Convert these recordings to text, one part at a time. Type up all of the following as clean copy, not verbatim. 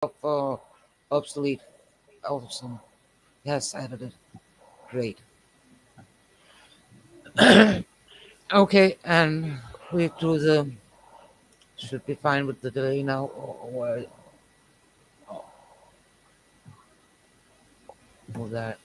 of obsolete. Awesome. Yes, edited. Great. Okay, and we through the should be fine with the delay now, or that.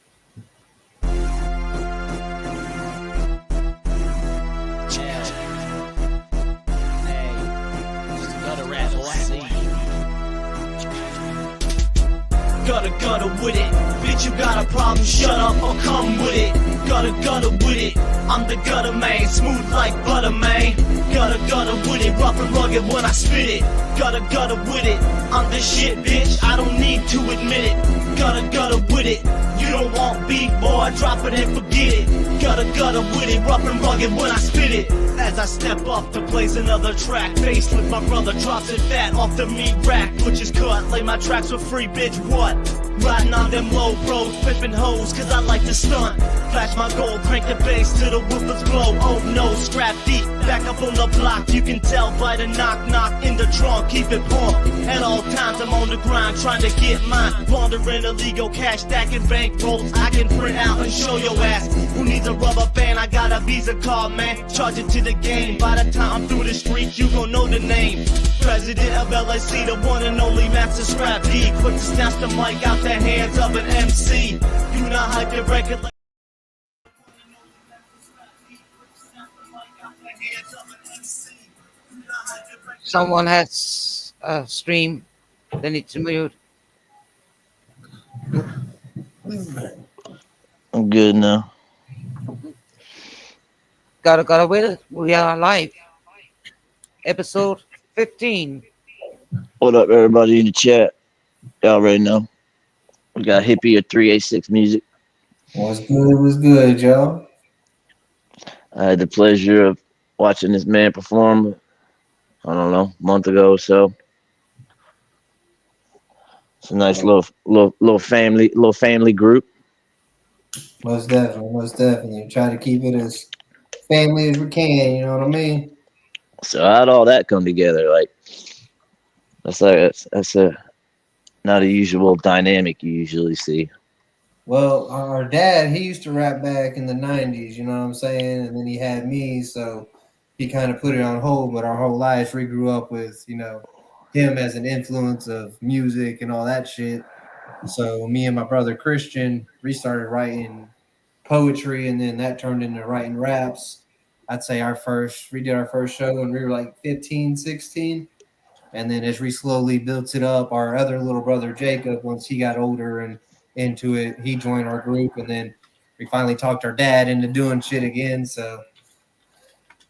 Gutter with it. Bitch, you got a problem, shut up or come with it. Gutter with it. I'm the gutter man, smooth like butter man. Gutter with it, rough and rugged when I spit it. Gutter with it. I'm the shit, bitch, I don't need to admit it. Gutter with it. You don't want beef, boy, drop it and forget it. Gutter with it, rough and rugged when I spit it. As I step up to place another track, facelift my brother drops it fat off the meat rack. Butcher's cut, lay my tracks for free, bitch, what? Riding on them low roads, pimping hoes, cause I like to stunt. Flash my gold, crank the bass till the woofers blow. Oh no, scrap deep, back up on the block. You can tell by the knock in the trunk, keep it pumped. At all times I'm on the grind, trying to get mine. Laundering illegal cash, stacking bank rolls. I can print out and show your ass. Who needs a rubber band? I got a Visa card, man. Charge it to the game. By the time I'm through the streets, you gon' know the name. President of LSC, the one and only Master Scrap D. Quick to snatch the mic out the hands of an MC. You not hype your record like Someone has a stream. They need to mute. I'm good now. Gotta with it. We are live. Episode 15. What up, everybody in the chat? Y'all already know. We got Hippie of 386Music. What's good, y'all? I had the pleasure of watching this man perform, I don't know, a month ago or so. It's a nice little family group. Most definitely. Try to keep it as family as we can, you know what I mean? So how'd all that come together? Like that's not a usual dynamic you usually see. Well, our dad, he used to rap back in the 90s, you know what I'm saying? And then he had me, so he kind of put it on hold, but our whole lives we grew up with, him as an influence of music and all that shit. So me and my brother Christian, we started writing poetry, and then that turned into writing raps. I'd say we did our first show when we were like 15, 16. And then as we slowly built it up, our other little brother Jacob, once he got older and into it, he joined our group, and then we finally talked our dad into doing shit again. So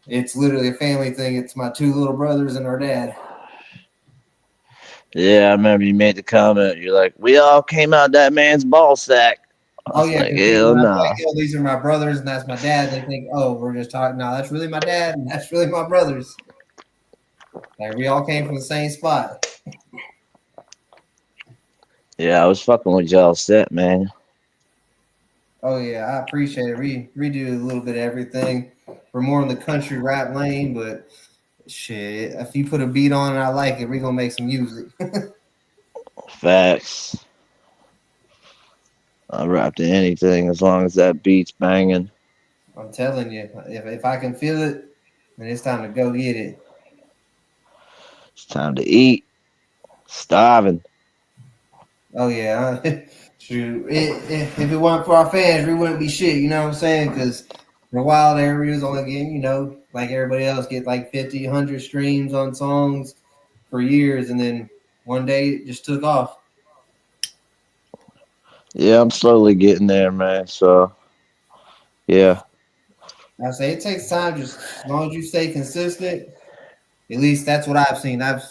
it's literally a family thing. It's my two little brothers and our dad. Yeah, I remember you made the comment. You're like, we all came out that man's ball sack. Oh yeah, like, hell when I no. say, these are my brothers and that's my dad, they think, oh, we're just talking. No, that's really my dad and that's really my brothers. Like we all came from the same spot. Yeah, I was fucking with y'all set, man. Oh yeah, I appreciate it. We do a little bit of everything. We're more in the country rap lane, but shit, if you put a beat on and I like it, we're gonna make some music. Facts. I rap to anything as long as that beat's banging. I'm telling you, if I can feel it, then it's time to go get it. It's time to eat. Starving. Oh yeah, shoot. If it weren't for our fans, we wouldn't be shit. You know what I'm saying? Because the wild areas only get, like everybody else, get like 50, 100 streams on songs for years, and then one day it just took off. Yeah, I'm slowly getting there, man. So, yeah. I say it takes time, just as long as you stay consistent. At least that's what I've seen. I've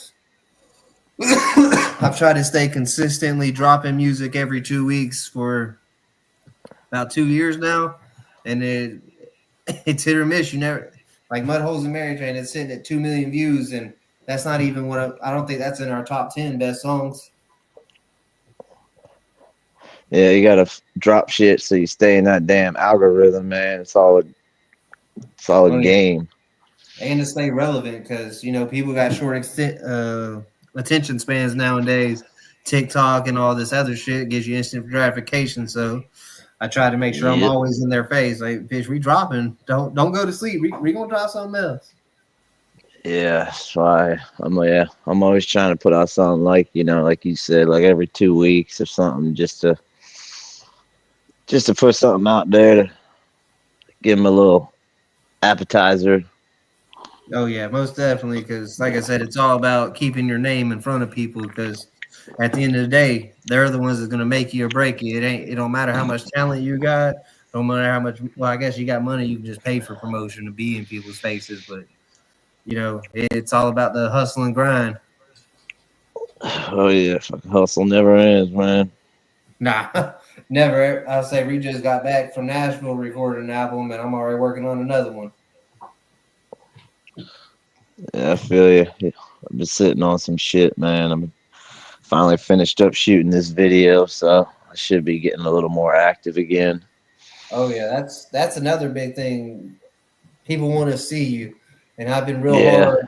tried to stay consistently dropping music every 2 weeks for about 2 years now, and it's hit or miss. You never like Mud Holes and Mary Jane. It's sitting at 2 million views, and that's not even I don't think that's in our top 10 best songs. Yeah, you gotta drop shit so you stay in that damn algorithm, man. It's all a game. And to stay relevant, because people got short attention spans nowadays. TikTok and all this other shit gives you instant gratification. So I try to make sure I'm Yep. always in their face. Like, bitch, we dropping. Don't go to sleep. We gonna drop something else. Yeah, that's why I'm always trying to put out something like, like you said, like every 2 weeks or something, just to put something out there to give them a little appetizer. Oh yeah, most definitely. Because like I said, it's all about keeping your name in front of people. Because at the end of the day, they're the ones that's gonna make you or break you. It ain't. It don't matter how much talent you got. Don't matter how much. Well, I guess you got money. You can just pay for promotion to be in people's faces. But it's all about the hustle and grind. Oh yeah, fucking hustle never ends, man. Nah, never. I'll say we just got back from Nashville recording an album, and I'm already working on another one. Yeah, I feel you. Yeah, I've been sitting on some shit, man. I'm finally finished up shooting this video, so I should be getting a little more active again. Oh yeah, that's another big thing. People want to see you, and I've been real Yeah, hard.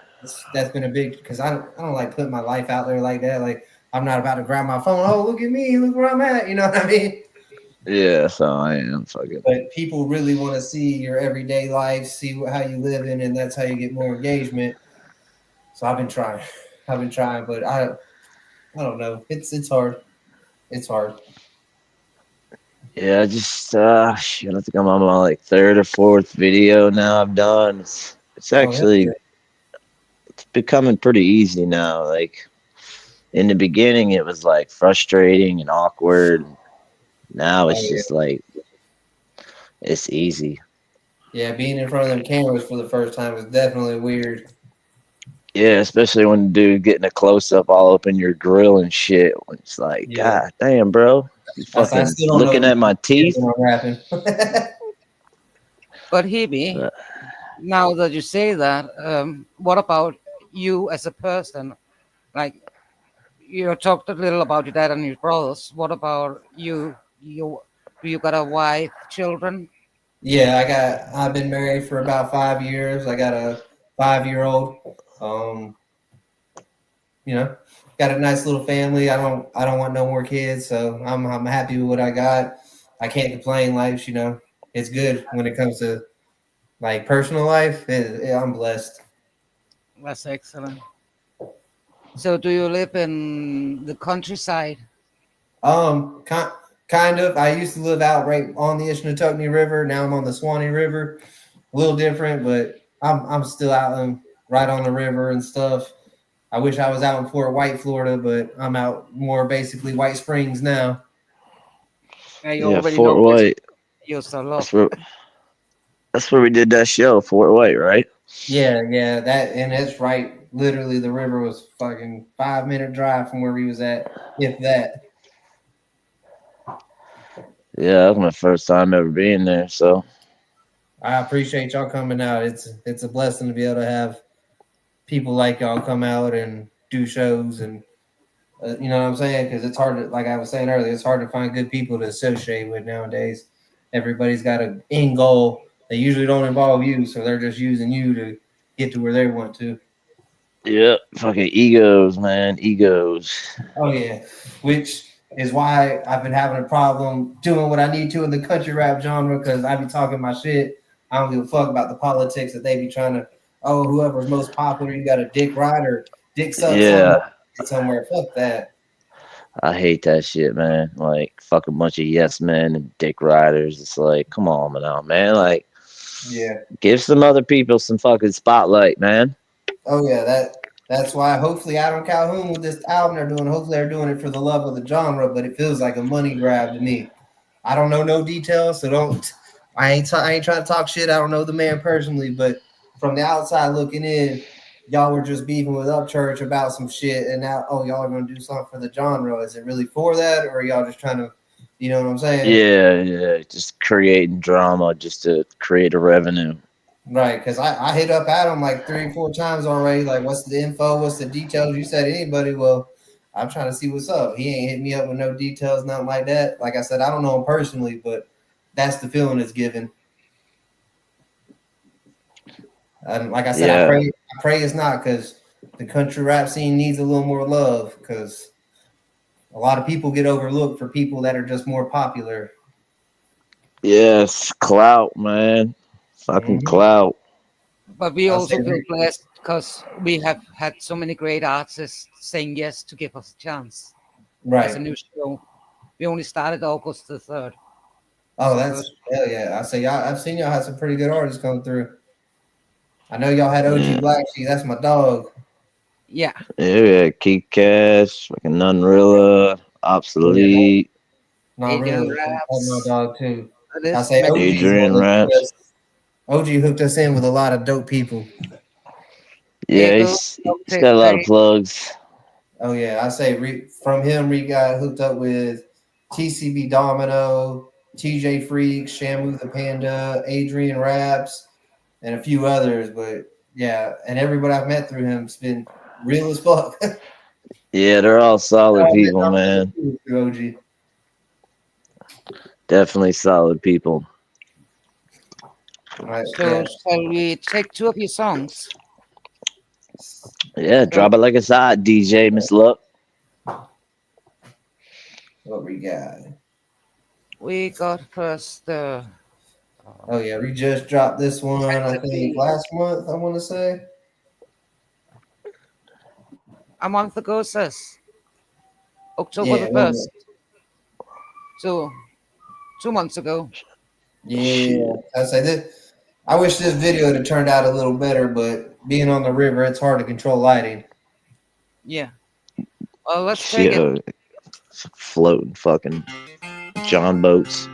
That's been a big because I don't like putting my life out there like that. Like I'm not about to grab my phone. Oh, look at me, look where I'm at. You know what I mean? yeah, so I am fucking. But people really want to see your everyday life, see how you live in, and that's how you get more engagement. So I've been trying. I've been trying, but I don't know. It's hard. It's hard. Yeah, shit, I think I'm on my like third or fourth video now I've done. It's Oh hell yeah. actually it's becoming pretty easy now. Like in the beginning, it was like frustrating and awkward. Now Oh it's yeah. just like it's easy. Yeah, being in front of them cameras for the first time is definitely weird. Yeah, especially when the dude getting a close up all up in your grill and shit. It's like, Yeah. God damn, bro, you I fucking still don't know looking who at my is teeth. when I'm rapping. But Hebe, Uh, now that you say that, what about you as a person? Like you talked a little about your dad and your brothers. What about you? Do you got a wife, children? Yeah, I've been married for about 5 years. I got a 5 year old. Um, you know, got a nice little family. I don't want no more kids, so I'm happy with what I got. I can't complain. Life's it's good when it comes to like personal life. I'm blessed. That's excellent. So, do you live in the countryside? Kind of. I used to live out right on the Ishnatoknee River. Now I'm on the Swanee River. A little different, but I'm still out right on the river and stuff. I wish I was out in Fort White, Florida, but I'm out more basically White Springs now. You yeah, already Fort know which White. you used to love. That's where that's where we did that show, Fort White, right? Yeah, yeah, that and it's right. Literally, the river was fucking 5 minute drive from where we was at, if that. Yeah, that was my first time ever being there. So I appreciate y'all coming out. It's a blessing to be able to have people like y'all come out and do shows and you know what I'm saying? Because it's hard to, like I was saying earlier, it's hard to find good people to associate with nowadays. Everybody's got an end goal. They usually don't involve you, so they're just using you to get to where they want to. yeah, fucking egos, man, egos. Oh yeah, which is why I've been having a problem doing what I need to in the country rap genre because I be talking my shit. I don't give a fuck about the politics that they be trying to. Oh, whoever's most popular, you got a dick rider, dick suck somewhere, Yeah, somewhere. Fuck that. I hate that shit, man. Like fucking bunch of yes men and dick riders. It's like, come on, now, man. Like, Yeah. give some other people some fucking spotlight, man. Oh yeah, that's why hopefully Adam Calhoun with this album they're doing, hopefully they're doing it for the love of the genre, but it feels like a money grab to me. I don't know no details, so don't I ain't trying to talk shit. I don't know the man personally, but from the outside looking in, y'all were just beefing with Upchurch about some shit, and now y'all are gonna do something for the genre. Is it really for that, or are y'all just trying to, you know what I'm saying? Yeah, yeah, just creating drama just to create a revenue. Right, because I hit up Adam like 3, 4 times already. Like, what's the info? What's the details? You said anybody. Well, I'm trying to see what's up. He ain't hit me up with no details, nothing like that. Like I said, I don't know him personally, but that's the feeling it's given. And like I said, Yeah, I pray it's not because the country rap scene needs a little more love. Because A lot of people get overlooked for people that are just more popular. Yes, clout, man. Fucking Hmm. clout. But we I say, also feel blessed because we have had so many great artists saying yes to give us a chance as a right. new show. We only started August the 3rd. It's Oh, the that's first. hell yeah. I say y'all. I've seen y'all had some pretty good artists come through. I know y'all had OG Yeah. Black Sheep. That's my dog. Yeah. Yeah, we had Keith Cash, fucking Nunrilla, Yeah, Obsolete, not Adrian really. That's my Raps. dog too. I This say many OG's people. Adrian one hooked Raps. us. OG hooked us in with a lot of dope people. Yeah, Able, he's Tape got a lot of Day. plugs. Oh yeah, I say from him we got hooked up with TCB Domino, TJ Freak, Shamu the Panda, Adrian Raps, and a few others. But yeah, and everybody I've met through him's been real as fuck. Yeah, they're all solid people, man. Through OG. Definitely solid people. Right, yeah. So shall we take two of your songs? Yeah, So drop it like it's hot, DJ Miss Luck. What we got? we got first Oh yeah, we just dropped this one. I think tentatively last month. I want to say. a month ago, says October the Yeah, 1st. So 2 months ago. yeah. Shit. I say this. I wish this video had turned out a little better, but being on the river, it's hard to control lighting. Yeah. Well, let's take Shit. it. Floating fucking John boats.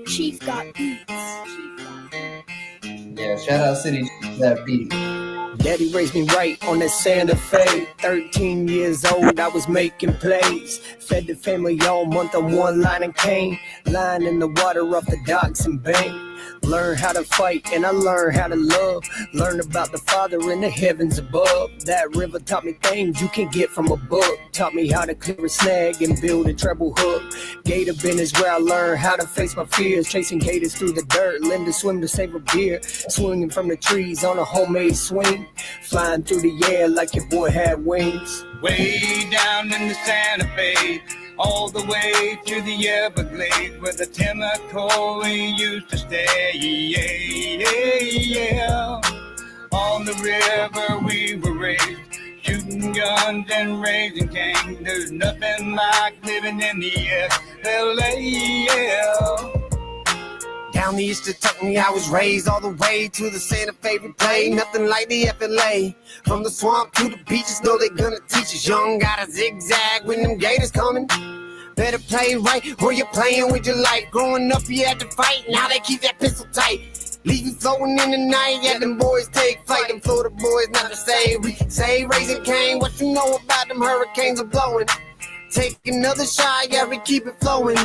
Chief got beats. Yeah, shout out City Chief for that beat. Daddy raised me right on that Santa Fe. 13 years old, I was making plays. Fed the family all month on one line of cane. Line in the water off the docks and bank. Learn how to fight and I learned how to love. Learn about the Father in the heavens above. That river taught me things you can get from a book. Taught me how to clear a snag and build a treble hook. Gator bin is where I learned how to face my fears. Chasing gators through the dirt, learn to swim to save a beer. Swinging from the trees on a homemade swing. Flying through the air like your boy had wings. Way down in the Santa Fe, all the way to the Everglades, where the Timoco used to stay. Yeah. On the river we were raised, shooting guns and raising cane. There's nothing like living in the FLA. Yeah. Down the east to tuck me, I was raised all the way to the Santa Fe replay. Nothing like the FLA. From the swamp to the beaches, know they gonna teach us. Young gotta zigzag when them gators coming. Better play right or you're playing with your life. Growing up, you had to fight, now they keep that pistol tight. Leave you floating in the night, yeah, them boys take flight. Them Florida boys not the same. We say raising cane, what you know about them hurricanes are blowing. Take another shot, yeah, we keep it flowing.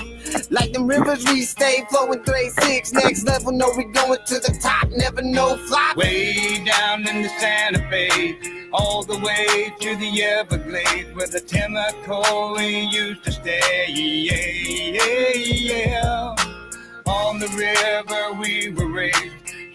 Like them rivers, we stay flowing. 386, next level, know we going to the top, never no flop. Way down in the Santa Fe, all the way to the Everglades, where the Timoco used to stay. Yeah. On the river we were raised,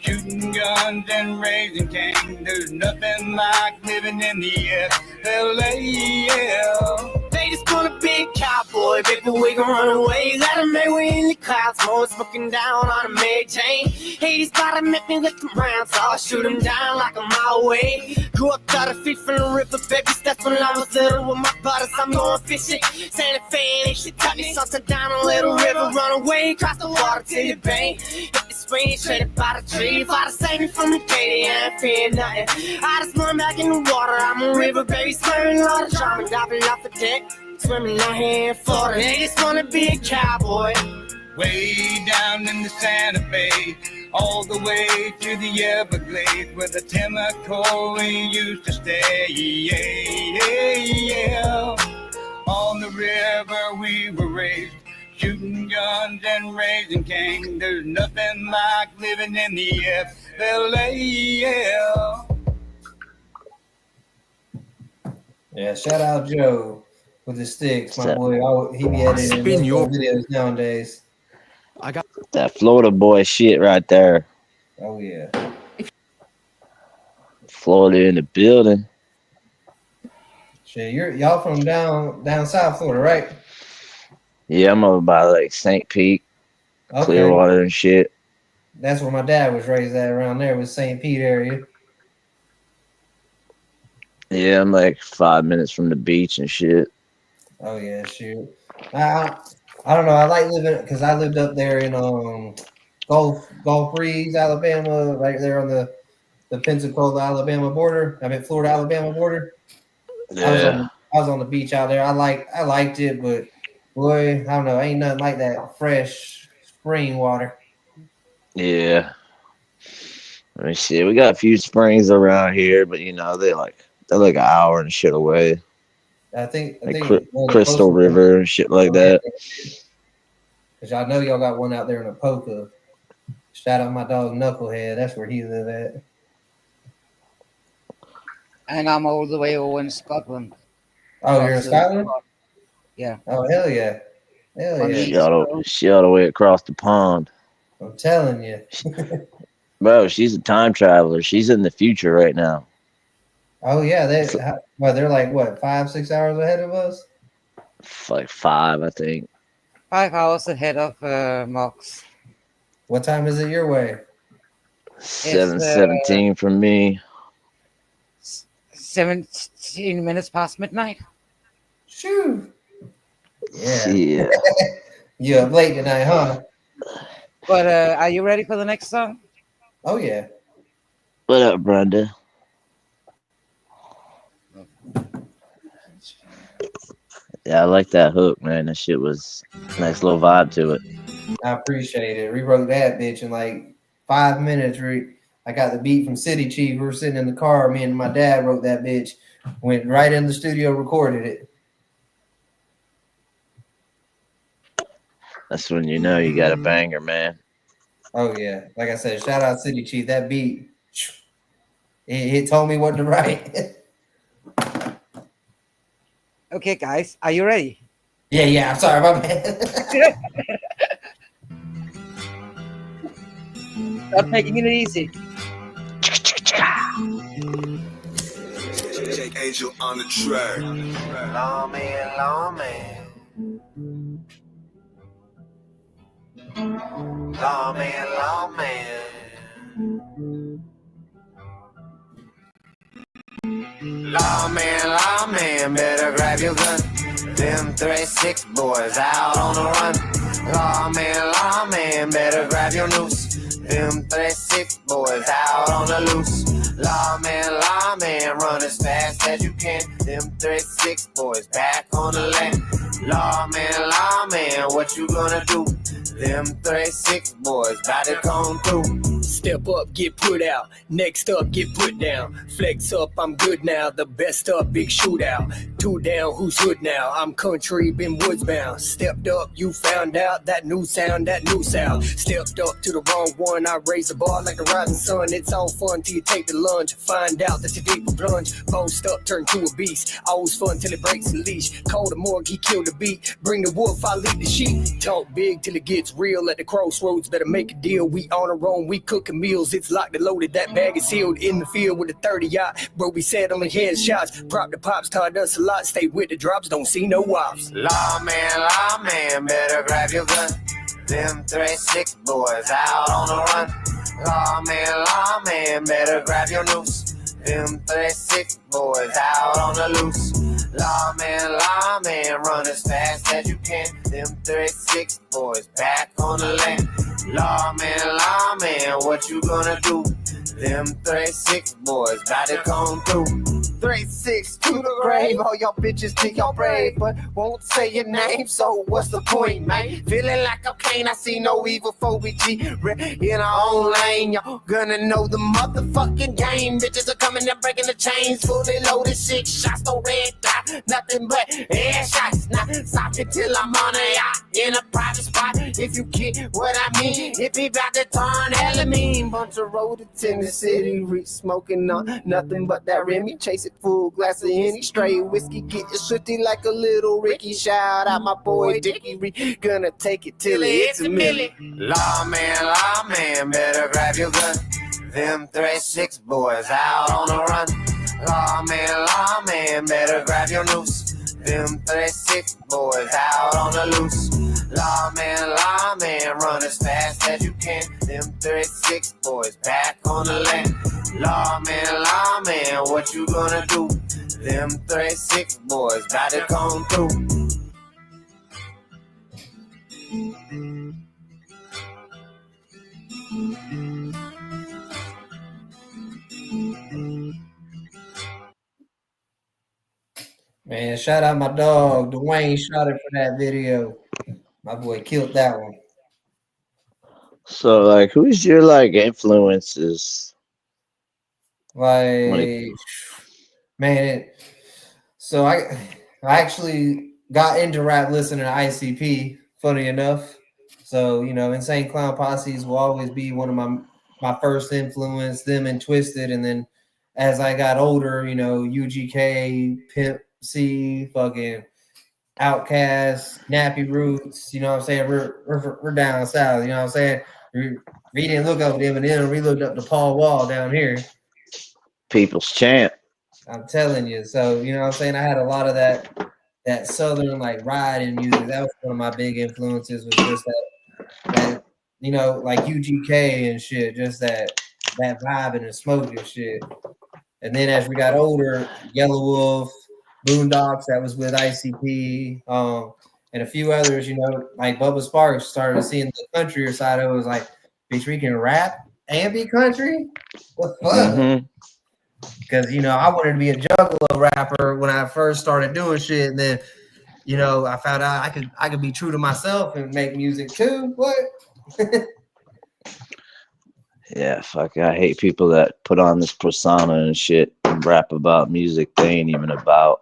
shooting guns and raising cane. There's nothing like living in the FLA. Yeah. They just wanna be a cowboy, baby, we gon' run away. Let them make way in the clouds, more smoking down on a Mary Jane. Hades gotta make me with them rounds, so I'll shoot them down like a mile away. Grew up 30 feet from the river, baby, that's when I was little with my brothers. I'm going fishing, Santa Fe, and she taught me something down a little river. Run away, cross the water till you bang. Hit the spring, straight by the tree. Father save me from the gate, I ain't fearing nothing. I just run back in the water, I'm a river, baby, swearing all the drama, diving off the deck. Swimming out here in Florida, they just wanna be a cowboy. Way down in the Santa Fe, all the way to the Everglades, where the Timoco used to stay. Yeah. On the river we were raised, shooting guns and raising cane. There's nothing like living in the FLA. Yeah. Yeah, shout out Joe with the sticks, my That, boy. He be editing Spin your- videos nowadays. that Florida boy shit right there. Oh yeah. Florida in the building. Shit, y'all from down South Florida, right? Yeah, I'm over by like St. Pete, Okay. Clearwater and shit. That's where my dad was raised at, around there with St. Pete area. Yeah, I'm like 5 minutes from the beach and shit. Oh yeah, shoot. I I don't know. I like living because I lived up there in Gulf Breeze, Alabama, right there on the Pensacola, Alabama border. I mean Florida, Alabama border. Yeah, I was on the beach out there. I liked it, but boy, I don't know. Ain't nothing like that fresh spring water. yeah. I mean, shit, we got a few springs around here, but you know they're like an hour and shit away, I like think one of the Crystal closest ones River and shit like that. because I know y'all got one out there in Apoka. Shout out my dog Knucklehead. That's where he live at. And I'm all the way over in Scotland. Oh, you're in Across the Scotland? Yeah. Oh hell yeah, hell On the yeah! She east all coast. she all the way across the pond, I'm telling you. bro. She's a time traveler. She's in the future right now. Oh yeah, It's they're like what 5-6 hours ahead of us. like 5, I think. 5 hours ahead of Mox. What time is it your way? It's 7:17 from me. 17 minutes past midnight. Shoo. Yeah, Yeah. you up late tonight, huh? But are you ready for the next song? Oh yeah. What up, Brenda? Yeah, I like that hook, man. That shit was nice little vibe to it. I appreciate it. Rewrote that bitch in like 5 minutes. I got the beat from City Chief. We were sitting in the car. Me and my dad wrote that bitch. Went right in the studio, recorded it. That's when you know you got a banger, man. Oh yeah. Like I said, shout out City Chief. That beat, it told me what to write. Okay, guys, are you ready? Yeah. I'm sorry, my bad. Start making it easy. Jake Angel on the track. Lawman, lawman. Lawman, lawman. Lawman, lawman, better grab your gun. Them 386 boys out on the run. Lawman, lawman, better grab your noose. Them 386 boys out on the loose. Lawman, lawman, run as fast as you can. Them 386 boys back on the land. Lawman, lawman, what you gonna do? Them 386 boys bout to come through. Step up, get put out. Next up, get put down. Flex up, I'm good now. The best up, big shootout. 2 down, who's hood now? I'm country, been woods bound. Stepped up, you found out that new sound, that new sound. Stepped up to the wrong one. I raise the bar like the rising sun. It's all fun till you take the lunge. Find out that you deep plunge. Boast up, turn to a beast. Always fun till it breaks the leash. Call the morgue, he killed the beat. Bring the wolf, I lead the sheep. Talk big till it gets real at the crossroads. Better make a deal. We on our own, we cooking meals. It's locked and loaded. That bag is sealed in the field with a 30-aught. Bro, we said only headshots. Prop the pops, taught us a lot. Stay with the drops, don't see no wops. Lawman, better grab your gun. Them 386 boys out on the run. Lawman, better grab your noose. Them 386 boys out on the loose. Lawman, run as fast as you can. Them 386 boys back on the land. Lawman, what you gonna do? Them 386 boys bout to come through. 386 to the grave. All y'all bitches think y'all brave, but won't say your name, so what's the point, man? Feeling like cocaine, I see no evil for BG. In our own lane, y'all gonna know the motherfucking game. Bitches are coming and breaking the chains. Fully loaded, 6 shots, no red dot. Nothing but air shots. Now stop it till I'm on a yacht in a private spot. If you get what I mean, it be about to turn hella mean. Bunch of rodents in the city, smoking on nothing but that Remy. Chase it full glass of any straight whiskey. Get it shitty like a little Ricky. Shout out my boy Dickie. We gonna take it till it hits a million. Lawman, better grab your gun. Them 386 boys out on the run. Lawman, better grab your noose. Them 36 boys out on the loose. Lawman, run as fast as you can. Them 36 boys back on the land. Lawman, what you gonna do? Them 36 boys got to come through. Man, shout out my dog, Dwayne shot it for that video. My boy killed that one. So like, who's your like influences? Like, man, so I actually got into rap listening to ICP, funny enough. So, you know, Insane Clown Posses will always be one of my first influence, them and Twisted. And then as I got older, you know, UGK, Pimp C, fucking Outcast, Nappy Roots, you know what I'm saying? We're down south, you know what I'm saying? We didn't look up to Eminem, we looked up to Paul Wall down here. People's champ. I'm telling you. So, you know what I'm saying? I had a lot of that southern like riding music. That was one of my big influences, was just that you know, like UGK and shit, just that vibing and smoke and shit. And then as we got older, Yellow Wolf, Boondocks, that was with ICP, and a few others, you know, like Bubba Sparks started seeing the country side of it, was like, bitch, we can rap and be country? What the fuck? Mm-hmm. Because, you know, I wanted to be a juggalo rapper when I first started doing shit. And then, you know, I found out I could be true to myself and make music too. What? Yeah, fuck. I hate people that put on this persona and shit and rap about music they ain't even about.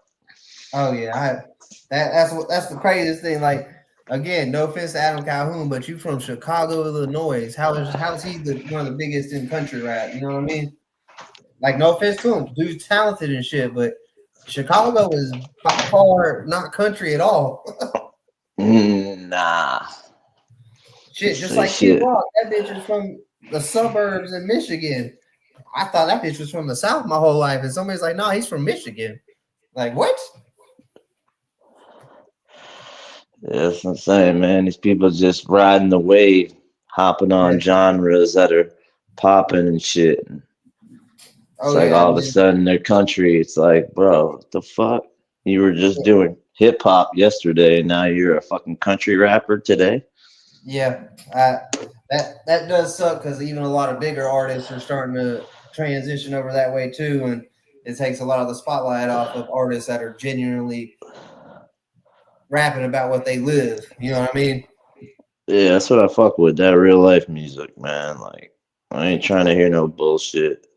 Oh yeah, that's the craziest thing. Like, again, no offense to Adam Calhoun, but you from Chicago, Illinois. How is he one of the biggest in country rap? You know what I mean? Like, no offense to him, dude's talented and shit, but Chicago is by far not country at all. Nah. Shit, just like Kid Rock, that bitch is from the suburbs in Michigan. I thought that bitch was from the South my whole life, and somebody's like, "No, he's from Michigan." Like, what? Yeah, that's what I'm saying, man. These people just riding the wave, hopping on genres that are popping and shit. It's like all of a sudden they're country. It's like, bro, what the fuck? You were just doing hip hop yesterday, and now you're a fucking country rapper today. Yeah, that does suck, because even a lot of bigger artists are starting to transition over that way too, and it takes a lot of the spotlight off of artists that are genuinely rapping about what they live. You know what I mean? Yeah, that's what I fuck with. That real life music, man. Like, I ain't trying to hear no bullshit.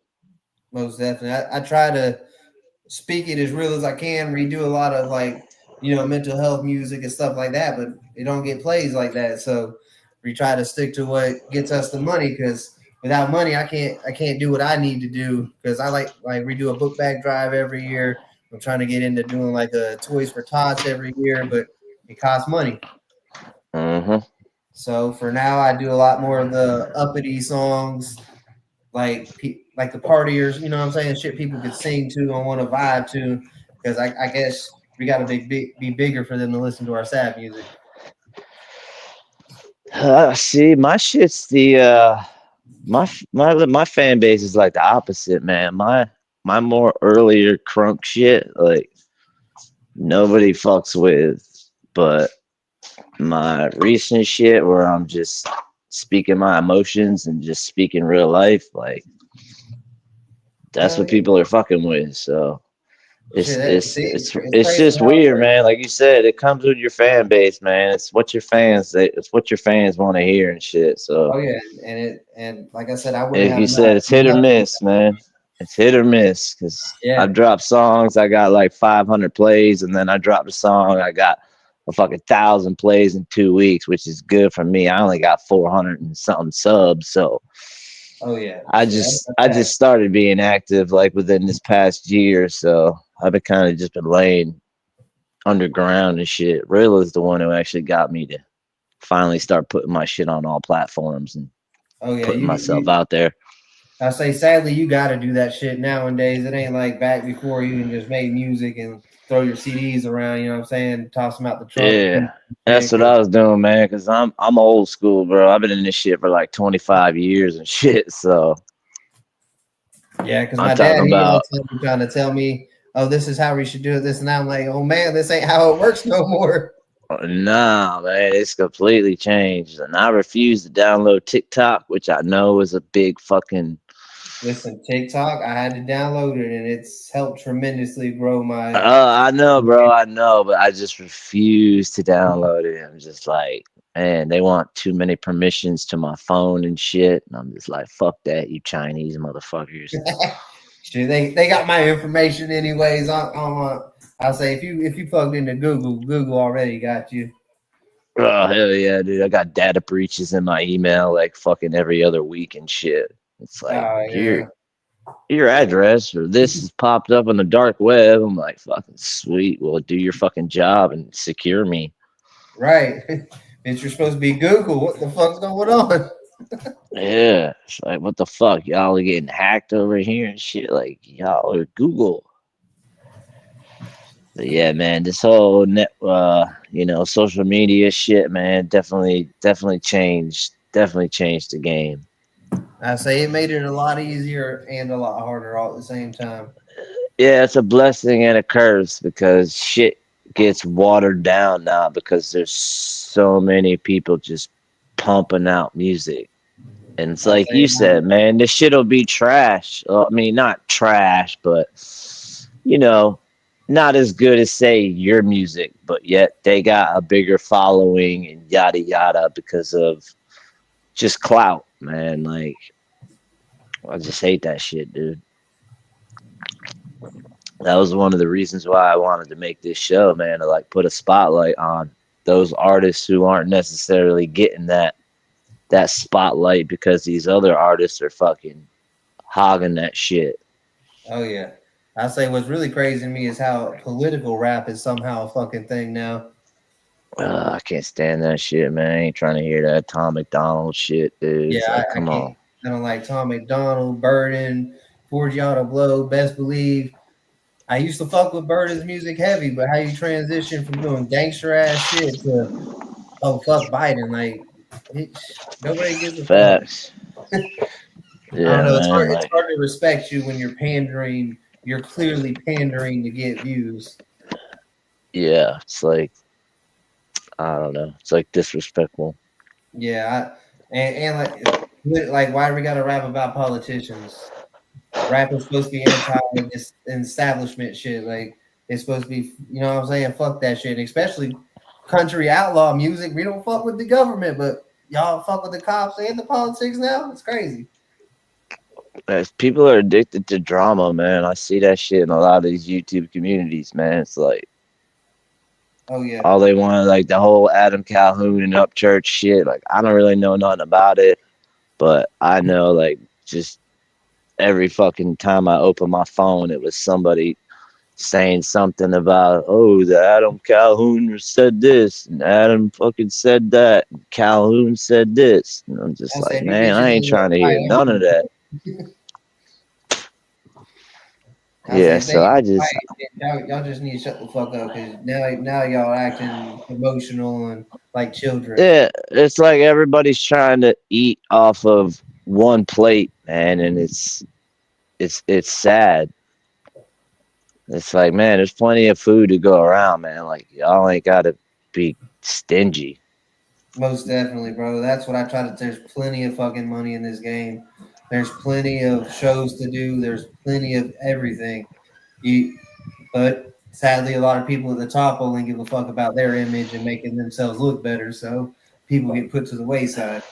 Most definitely. I try to speak it as real as I can, redo a lot of, like, you know, mental health music and stuff like that, but it don't get plays like that. So we try to stick to what gets us the money, because without money, I can't do what I need to do, because I like we do a book bag drive every year. I'm trying to get into doing like a Toys for Tots every year, but it costs money. Mm-hmm. So for now, I do a lot more of the uppity songs, like the partiers, you know what I'm saying? Shit people could sing to and want to vibe to, because I guess we got to be bigger for them to listen to our sad music. See, my shit's the my fan base is like the opposite, man. My more earlier crunk shit, like, nobody fucks with, but my recent shit where I'm just speaking my emotions and just speaking real life, like, that's what people are fucking with. So it's just weird, man. Like you said, it comes with your fan base, man. It's what your fans want to hear and shit. So and like I said, I wouldn't. If you said it's hit or miss, man, it's hit or miss. Because I drop songs, I got like 500 plays, and then I dropped a song, I got a fucking 1,000 plays in 2 weeks, which is good for me. I only got 400 and something subs, so. I just started being active like within this past year, so I've been kind of just been laying underground and shit. Real is the one who actually got me to finally start putting my shit on all platforms and putting myself out there. I say, sadly, you got to do that shit nowadays. It ain't like back before you can just make music and throw your CDs around. You know what I'm saying? Toss them out the trunk. Yeah, that's what I was doing, man. Cause I'm old school, bro. I've been in this shit for like 25 years and shit. So Yeah, because I'm my dad, talking he about, trying to tell me, oh, this is how we should do it. This and that. I'm like, oh man, this ain't how it works no more. nah, man, it's completely changed. And I refuse to download TikTok, which I know is a big fucking. Listen, TikTok, I had to download it, and it's helped tremendously grow my. I know, bro. I know, but I just refuse to download it. I'm just like, man, they want too many permissions to my phone and shit. And I'm just like, fuck that, you Chinese motherfuckers. Shit, they got my information anyways. I'll say if you plugged into Google already got you. Oh hell yeah, dude! I got data breaches in my email like fucking every other week and shit. It's like Oh yeah, your address or this has popped up on the dark web. I'm like, fucking sweet. Well, do your fucking job and secure me. right. Bitch, you're supposed to be Google. What the fuck's going on? Yeah, it's like what the fuck, y'all are getting hacked over here and shit. Like y'all are Google. But yeah, man, this whole social media shit, man, definitely changed the game. I say it made it a lot easier and a lot harder all at the same time. Yeah, it's a blessing and a curse because shit gets watered down now because there's so many people just pumping out music. And it's I like you say said, man, this shit'll be trash. I mean, not trash, but you know, not as good as say your music, but yet they got a bigger following and yada yada because of just clout, man. Like I just hate that shit, dude. That was one of the reasons why I wanted to make this show, man, to like put a spotlight on those artists who aren't necessarily getting that spotlight because these other artists are fucking hogging that shit. oh yeah. I say what's really crazy to me is how political rap is somehow a fucking thing now. I can't stand that shit, man. I ain't trying to hear that Tom McDonald shit, dude. Yeah, It's like, I come can't. on. I don't like Tom McDonald, Burden, Forgiato Blow, Best Believe. I used to fuck with Burden's music heavy, but how you transition from doing gangster ass shit to fuck Biden, like nobody gives a fuck. Facts. I don't Yeah, know. man. It's Like, hard to respect you when you're pandering. You're clearly pandering to get views. yeah, it's like, I don't know. It's like disrespectful. Yeah, and like why do we gotta rap about politicians? Rap is supposed to be anti this establishment shit. Like it's supposed to be, you know what I'm saying? Fuck that shit. Especially country outlaw music. We don't fuck with the government, but y'all fuck with the cops and the politics now. It's crazy. As people are addicted to drama, man. I see that shit in a lot of these YouTube communities, man. It's like Oh yeah. all they want, like the whole Adam Calhoun and Upchurch shit. Like, I don't really know nothing about it, but I know, like, just every fucking time I open my phone, it was somebody saying something about, oh, the Adam Calhoun said this, and Adam fucking said that, and Calhoun said this. And I'm just I like, said you man, bitches I ain't ain't trying to gonna hear fight. none of that. I Yeah, said if they so ain't I gonna just, fight, then y'all just need to shut the fuck up because now y'all acting emotional and like children. yeah, it's like everybody's trying to eat off of one plate, man, and it's sad. It's like, man, there's plenty of food to go around, man. Like, y'all ain't gotta be stingy. Most definitely, bro. That's what I try to. There's plenty of fucking money in this game. There's plenty of shows to do. There's plenty of everything. But sadly, a lot of people at the top only give a fuck about their image and making themselves look better. So people get put to the wayside.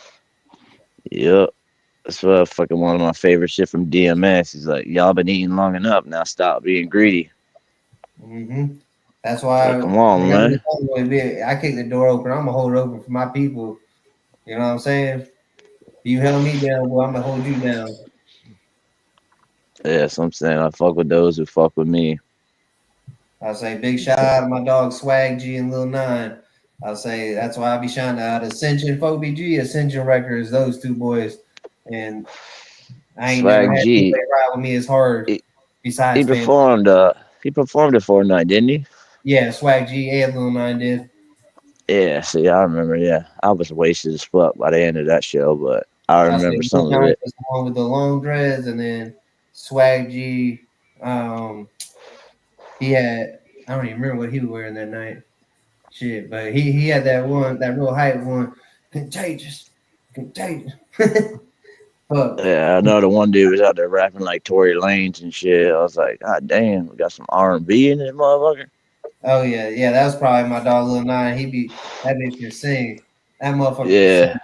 Yep. That's what fucking one of my favorite shit from DMS. He's like, y'all been eating long enough. Now stop being greedy. That's It's why like, come on, man. I kick the door open. I'm gonna hold it open for my people. You know what I'm saying? You held me down, well, I'm gonna hold you down. Yeah, so I'm saying I fuck with those who fuck with me. I'll say big shout out to my dog Swag G and Lil Nine. I'll say that's why I be shouting out Ascension Phoebe G, Ascension Records, those two boys. And I ain't never Swag had G. anybody ride with me as hard He, he besides family. performed. He performed it for a night, didn't he? Yeah, Swag G and Lil Nine did. Yeah. See, I remember. Yeah, I was wasted as fuck by the end of that show, but I I say remember Lil some of Nine it. was the one with the long dreads, and then Swag G. Um, he had I don't even remember what he was wearing that night. Shit, but he had that one, that real hype one, contagious, contagious. Fuck. Yeah, I know the one dude was out there rapping like Tory Lanez and shit. I was like, God damn, we got some R&B in this motherfucker. Oh yeah, yeah. That was probably my dog Lil Nine. That bitch can sing. That motherfucker can sing. Yeah,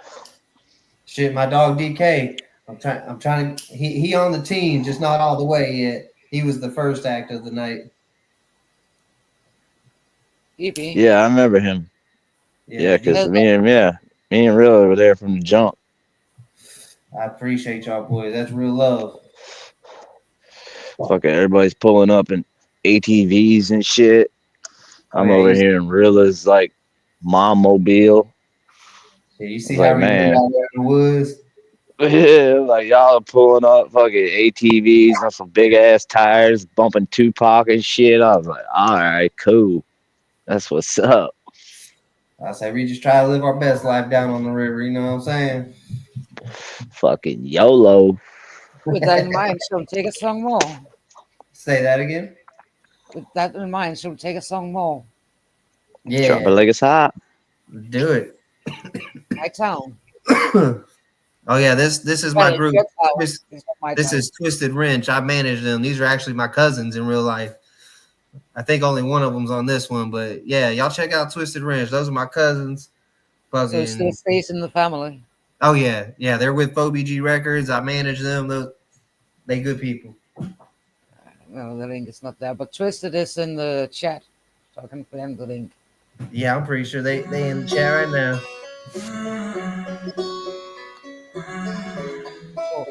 Shit, my dog DK. I'm trying to. He on the team, just not all the way yet. He was the first act of the night. EP. yeah, I remember him. Yeah, Yeah, he. cause me and Real were there from the jump. I appreciate y'all boys. That's real love. Fucking everybody's pulling up in ATVs and shit. Oh I'm yeah, over here in Rilla's like mom mobile. you I see was how like, we live man, out there in the woods. yeah, like y'all are pulling up fucking ATVs on some big ass tires, bumping Tupac and shit. I was like, all right, cool. That's what's up. I say we just try to live our best life down on the river. You know what I'm saying? Fucking YOLO. With that in mind, shall we take a song more? Say that again. With that in mind, shall we take a song more? Drop it Yeah, like it's hot. do it. My town. Oh yeah, this is Well, my it's group. your town. This It's not my this town. is Twisted Wrench. I manage them. These are actually my cousins in real life. I think only one of them's on this one, but yeah, y'all check out Twisted Wrench. Those are my cousins. So it still Fucking stays in the family. oh yeah, yeah. They're with OBG Records. I manage them. They good people. Well, the link is not there, but Twisted is in the chat. So I can find the link. Yeah, I'm pretty sure they in the chat right now. Oh,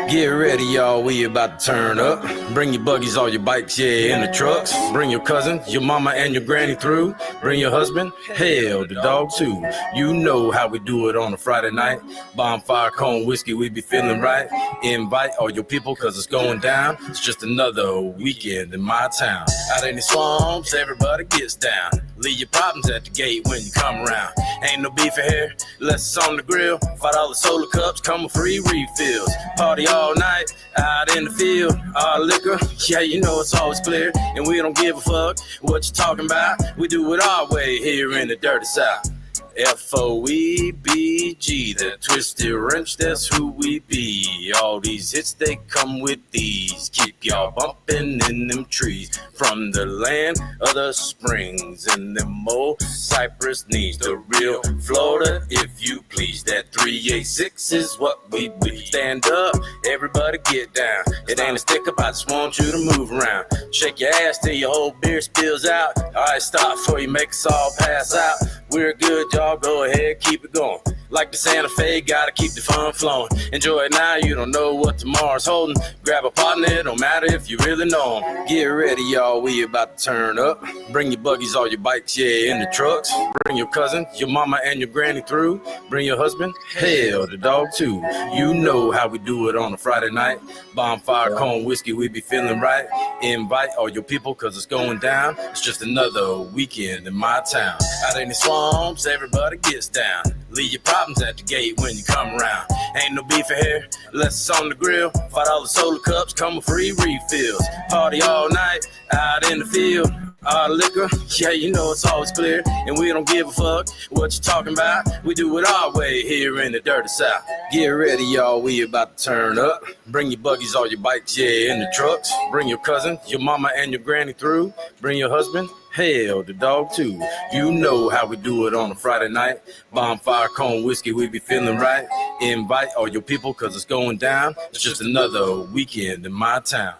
Get ready, y'all, we about to turn up. Bring your buggies, all your bikes, yeah, in the trucks. Bring your cousin, your mama, and your granny through. Bring your husband, hell, the dog too. You know how we do it on a Friday night. Bonfire, cone, whiskey, we be feeling right. Invite all your people, cause it's going down. It's just another weekend in my town. Out in the swamps, everybody gets down. Leave your problems at the gate when you come around. Ain't no beef in here, less on the grill. $5 soda cups, come with free refills. Party all night, out in the field. Our liquor, yeah, you know it's always clear. And we don't give a fuck what you talking about. We do it our way here in the dirty South. FOEBG, that twisted wrench, that's who we be. All these hits, they come with these. Keep y'all bumping in them trees. From the land of the springs and them old cypress knees. The real Florida, if you please. That 386 is what we be. Stand up, everybody get down. It ain't a stick up, I just want you to move around. Shake your ass till your whole beer spills out. Alright, stop before you make us all pass out. We're good, y'all, go ahead, keep it going. Like the Santa Fe, gotta keep the fun flowing. Enjoy it now, you don't know what tomorrow's holding. Grab a partner, it don't matter if you really know them. Get ready, y'all, we about to turn up. Bring your buggies, all your bikes, yeah, in the trucks. Bring your cousin, your mama, and your granny through. Bring your husband, hell, the dog too. You know how we do it on a Friday night. Bonfire, cone, whiskey, we be feeling right. Invite all your people, cause it's going down. It's just another weekend in my town. Out in the swamps, everybody gets down. Leave your problems at the gate when you come around. Ain't no beef in here, less it's on the grill. $5 soda cups, come with free refills. Party all night, out in the field. Our liquor, yeah, you know it's always clear. And we don't give a fuck what you talking about. We do it our way here in the dirty South. Get ready, y'all, we about to turn up. Bring your buggies, all your bikes, yeah, in the trucks. Bring your cousin, your mama, and your granny through. Bring your husband, hell, the dog too. You know how we do it on a Friday night. Bonfire, cone, whiskey, we be feeling right. Invite all your people, cause it's going down. It's just another weekend in my town.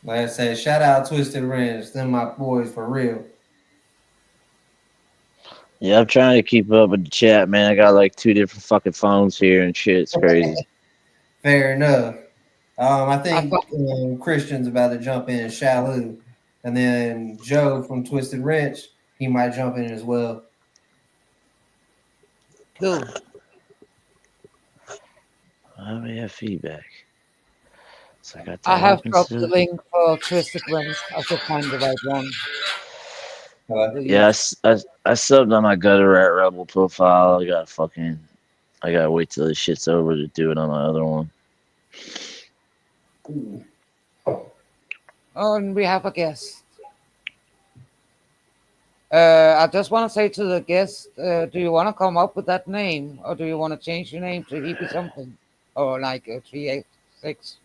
Like I said, shout out Twisted Wrench. Them my boys for real. Yeah, I'm trying to keep up with the chat, man. I got like 2 different fucking phones here and shit. It's crazy. Fair enough. I I think thought, Christian's about to jump in, Shalu, and then Joe from Twisted Wrench, he might jump in as well. cool. Why do we have feedback? So I got I that have open dropped the still. link for Twisted Wrench. I should find the right one. Uh, to Yeah, use. I subbed on my Gutter Rat Rebel profile. I gotta wait till this shit's over to do it on my other one. Oh, and we have a guest. I just want to say to the guest, do you want to come up with that name, or do you want to change your name to EP something, or like 386?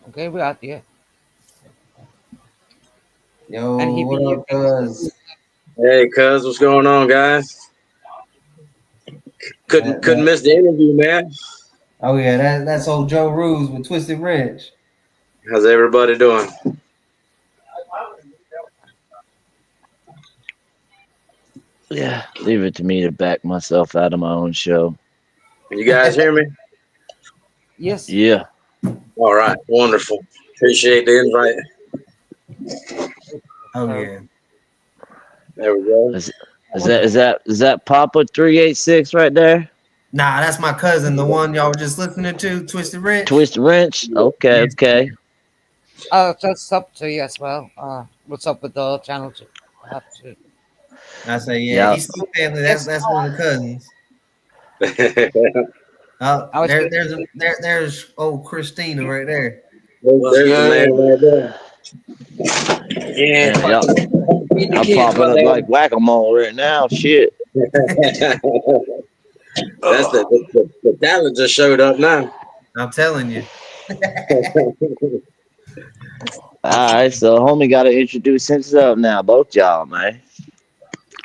Okay, we out here. And Yo, he be what up, cuz? Hey, cuz, what's going on, guys? Couldn't miss the interview, man. Oh yeah, that's old Joe Ruse with Twisted Wrench. How's everybody doing? Yeah, leave it to me to back myself out of my own show. You guys hear me? Yes. Yeah. All right, wonderful. Appreciate the invite. Oh yeah. There we go. Is that Papa 386 right there? Nah, that's my cousin, the one y'all were just listening to, Twisted Wrench. Twist wrench? Okay, Yes. okay. Just up to you as well. What's up with the channel? To have to. I say, yeah, Yeah. East Coast family. That's Yes. one of the cousins. I was There's old Christina right there. There's the man right there. Yeah, y'all popping up like whack-a-mole right now. Shit. That's the talent just showed up now. I'm telling you. All right, so homie got to introduce himself now. Both y'all, man.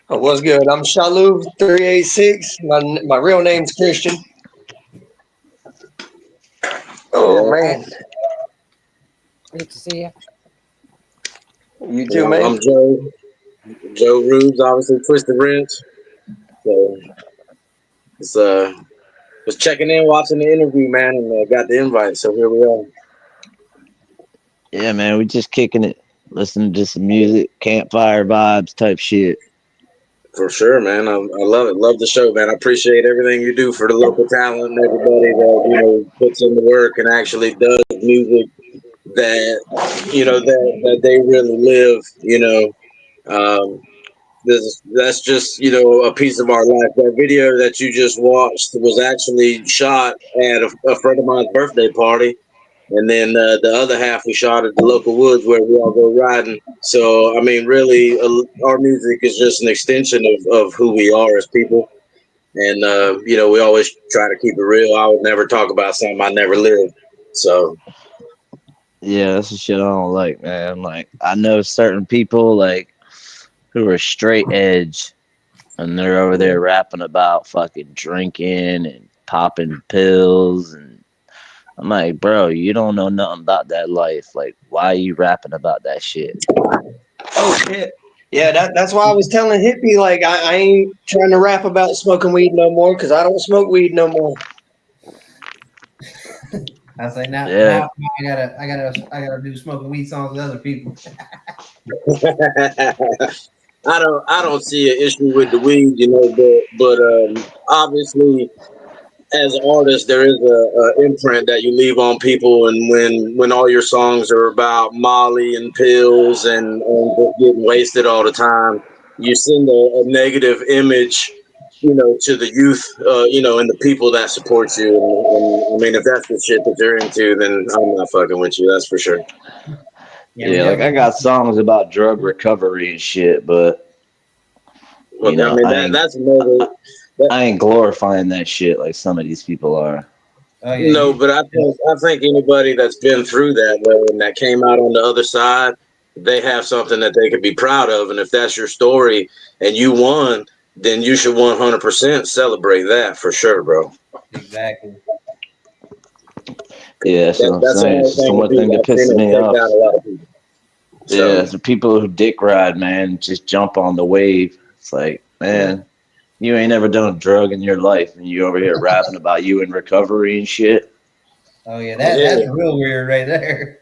What's good? I'm Shalu 386. My real name's Christian. Oh man, good to see you. you too, man. I'm Joe Rubes, obviously Twisted Wrench. So it's was checking in, watching the interview, man, and got the invite. So here we are. Yeah, man, we just kicking it, listening to some music, campfire vibes type shit. For sure, man. I love it. Love the show, man. I appreciate everything you do for the local talent and everybody that puts in the work and actually does music that they really live. That's just a piece of our life. That video that you just watched was actually shot at a friend of mine's birthday party. And then the other half we shot at the local woods where we all go riding. So, I mean, really, our music is just an extension of who we are as people. And, we always try to keep it real. I would never talk about something I never lived. So, Yeah, that's the shit I don't like, man. Like, I know certain people, like, who are straight edge, and they're over there rapping about fucking drinking and popping pills, and I'm like, bro, you don't know nothing about that life. Like, why are you rapping about that shit? Oh shit. Yeah, that's why I was telling Hippie like I ain't trying to rap about smoking weed no more because I don't smoke weed no more. I say now I gotta do smoking weed songs with other people. I don't see an issue with the weed, but obviously, as an artist, there is a imprint that you leave on people, and when all your songs are about Molly and pills and just getting wasted all the time, you send a negative image, to the youth, and the people that support you. And I mean, if that's the shit that you're into, then I'm not fucking with you. That's for sure. Yeah, like I got songs about drug recovery and shit, but Well, I mean, that's another. I ain't glorifying that shit like some of these people are. Oh yeah. No, but I think anybody that's been through that though and that came out on the other side, they have something that they could be proud of. And if that's your story and you won, then you should 100% celebrate that for sure, bro. Exactly. Yeah, that's what I'm That's saying. another It's just the thing to one do. thing that I've seen pisses it me take off. out a lot of people. Yeah, So it's the people who dick ride, man, just jump on the wave. It's like, man, you ain't never done a drug in your life, and you over here rapping about you in recovery and shit. Oh yeah, that's yeah, real weird right there.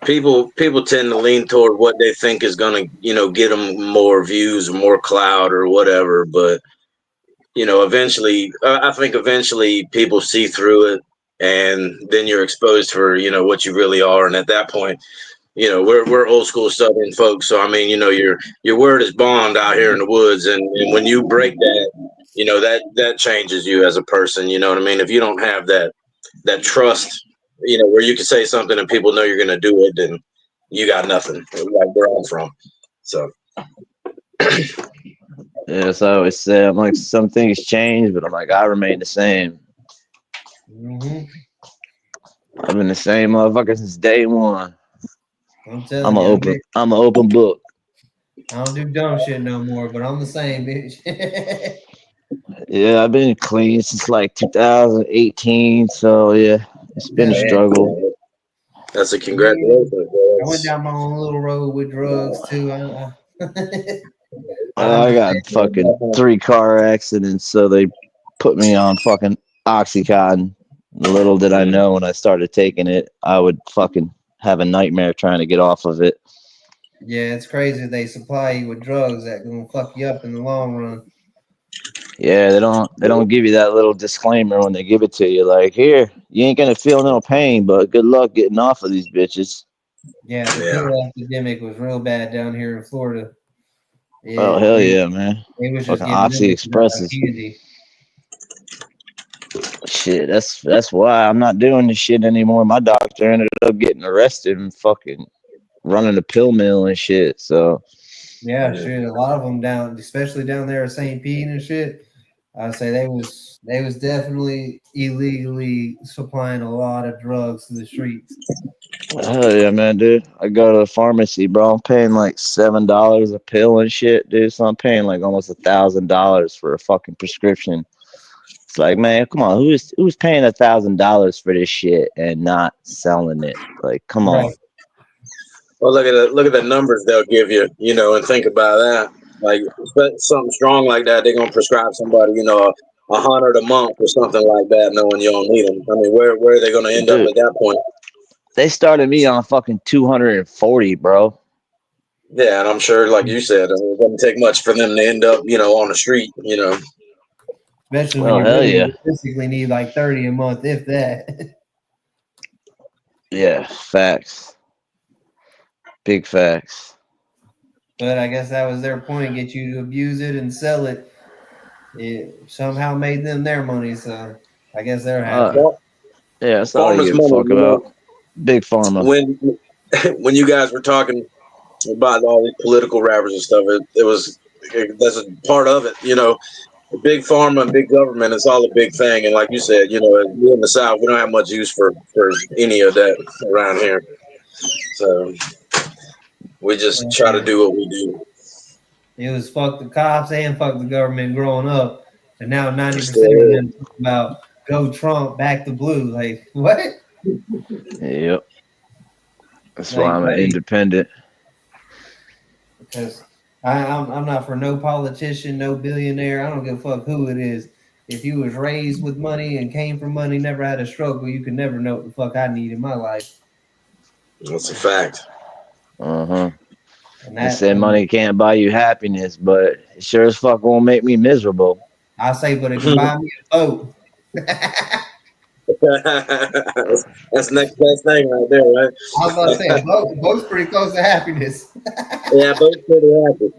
people tend to lean toward what they think is gonna get them more views or more clout or whatever. But eventually, I think eventually people see through it, and then you're exposed for what you really are. And at that point, we're old school Southern folks, so I mean, your word is bond out here in the woods, and when you break that, that changes you as a person. You know what I mean? If you don't have that trust, where you can say something and people know you're gonna do it, then you got nothing. Like where I'm from, so Yeah, so I always say, I'm like, some things change, but I'm like, I remain the same. Hmm. I've been the same motherfucker since day one. I'm telling you, I'm an open book. I don't do dumb shit no more, but I'm the same, bitch. Yeah, I've been clean since like 2018. So yeah, it's been a Yeah, struggle. that's a yeah. congratulations. Bro. I went down my own little road with drugs too. I I understand. got fucking 3 car accidents, so they put me on fucking Oxycontin. Little did I know when I started taking it, I would fucking have a nightmare trying to get off of it. Yeah, it's crazy. They supply you with drugs that gonna fuck you up in the long run. Yeah, they don't give you that little disclaimer when they give it to you, like, here, you ain't gonna feel no pain, but good luck getting off of these bitches. Yeah, the Yeah. pill epidemic was real bad down here in Florida. Oh It hell it, yeah, man. it was just Fucking getting Oxy milked out of Expresses. candy. Shit, that's why I'm not doing this shit anymore. My doctor ended up getting arrested and fucking running a pill mill and shit. So Yeah, shit. A lot of them down, especially down there at St. Pete and shit. I'd say they was definitely illegally supplying a lot of drugs to the streets. hell yeah, man, dude. I go to the pharmacy, bro. I'm paying like $7 a pill and shit, dude. So I'm paying like almost $1,000 for a fucking prescription. It's like, man, come on, who's paying $1,000 for this shit and not selling it? Like, come on. Right. Well, look at the numbers they'll give you, and think about that. Like something strong like that, they're gonna prescribe somebody, 100 a month or something like that, knowing you don't need them. I mean, where are they gonna end up Dude, at that point? they started me on fucking 240, bro. Yeah, and I'm sure, like you said, I mean, it doesn't take much for them to end up, on the street. Especially when Oh you hell really yeah. realistically need like 30 a month, if that. Yeah, facts. Big facts. But I guess that was their point, get you to abuse it and sell it. It somehow made them their money, so I guess they're Uh, happy. Well, yeah, that's all you farmers' give a money, fuck about. Big pharma. when when you guys were talking about all these political rappers and stuff, that's a part of it. Big pharma and big government is all a big thing. And like you said, we're in the South, we don't have much use for any of that around here. So we just try to do what we do. It was fuck the cops and fuck the government growing up, and now 90% of So, them talk about go Trump, back the blue. Like what? Yep. That's why Like I'm an buddy, independent. because I'm not for no politician, no billionaire. I don't give a fuck who it is. If you was raised with money and came from money, never had a struggle, you could never know what the fuck I need in my life. that's a fact. Uh-huh. And They that say money can't buy you happiness, but it sure as fuck won't make me miserable. I say, but it can buy me a boat. That's the next best thing right there, right? I was about to say a boat's pretty close to happiness. Yeah, both pretty happy.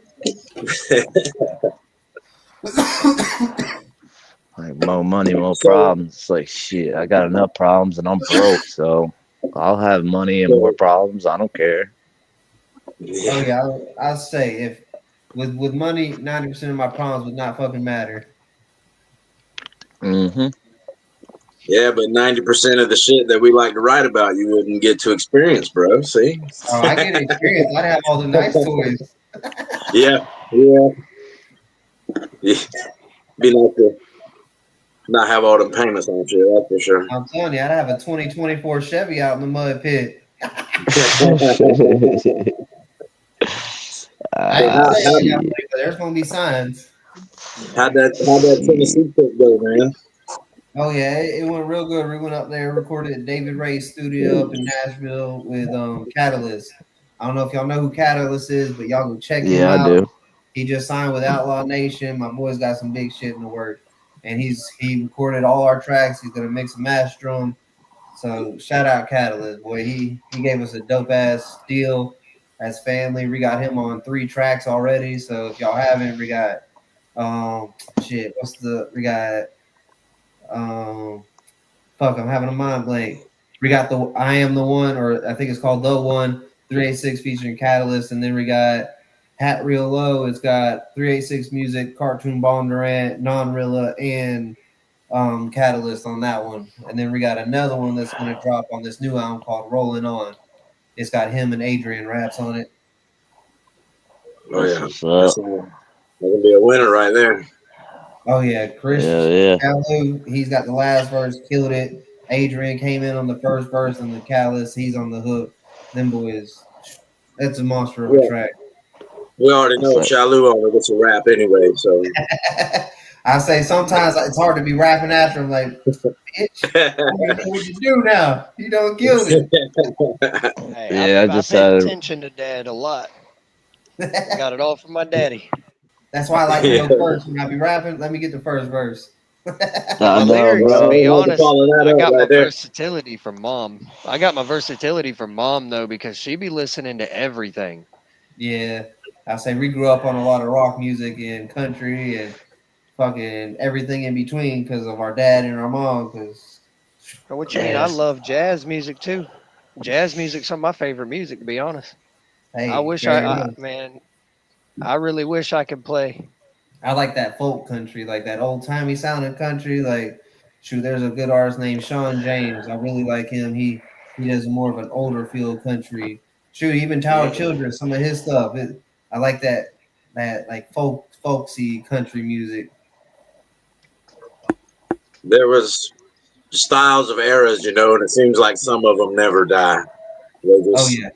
Like, more money, more So, problems. It's like, shit, I got enough problems and I'm broke, so I'll have money and more so problems. I don't care. Oh yeah, yeah, I'll say if with money, 90% of my problems would not fucking matter. Mm-hmm. yeah, but 90% of the shit that we like to write about, you wouldn't get to experience, bro. See? Oh, I get experience. I'd have all the nice toys. Yeah, yeah. Yeah. Be nice to not have all them payments on you, that's for sure. I'm telling you, I'd have a 2024 Chevy out in the mud pit. There's gonna be signs. How'd that Tennessee trip go, man? Oh yeah, it went real good. We went up there, recorded at David Ray's studio up in Nashville with Catalyst. I don't know if y'all know who Catalyst is, but y'all go check him Yeah, I out. do. He just signed with Outlaw Nation. My boy's got some big shit in the work, and he recorded all our tracks. He's gonna mix and master them. So shout out Catalyst, boy. He gave us a dope ass deal as family. We got him on 3 tracks already. So if y'all haven't, we got we got fuck, I'm having a mind blank. We got the I Am the One, or I think it's called The One, 386 featuring Catalyst, and then we got Hat Real Low. It's got 386 Music, Cartoon Ball Durant, Non Rilla, and Catalyst on that one. And then we got another one that's gonna drop on this new album called Rolling On. It's got him and Adrian Raps on it. Oh yeah, That's that's gonna be a winner right there. Oh yeah, Chris Yeah. Kalu, he's got the last verse, killed it. Adrian came in on the first verse, and the Catalyst, he's on the hook. Them boys, that's a monster of a track. We already know Shalou only gets a rap anyway, so I say sometimes it's hard to be rapping after him, like, bitch, you know what you do now. You don't kill it. Hey, I pay attention to Dad a lot. I got it all from my daddy. That's why I like to go first when I be rapping. Let me get the first verse. My lyrics, to be honest, I got my versatility from Mom. I got my versatility from Mom, though, because she be listening to everything. Yeah. I say we grew up on a lot of rock music and country and fucking everything in between because of our dad and our mom. Because what you mean? I love jazz music too. Jazz music's some of my favorite music, to be honest. Hey, I wish man, I really wish I could play. I like that folk country, like that old timey sounding country. Like, shoot, there's a good artist named Sean James. I really like him. He does more of an older feel country. Shoot, even Tower Children, some of his stuff. I like that like folksy country music. There was styles of eras, and it seems like some of them never die. You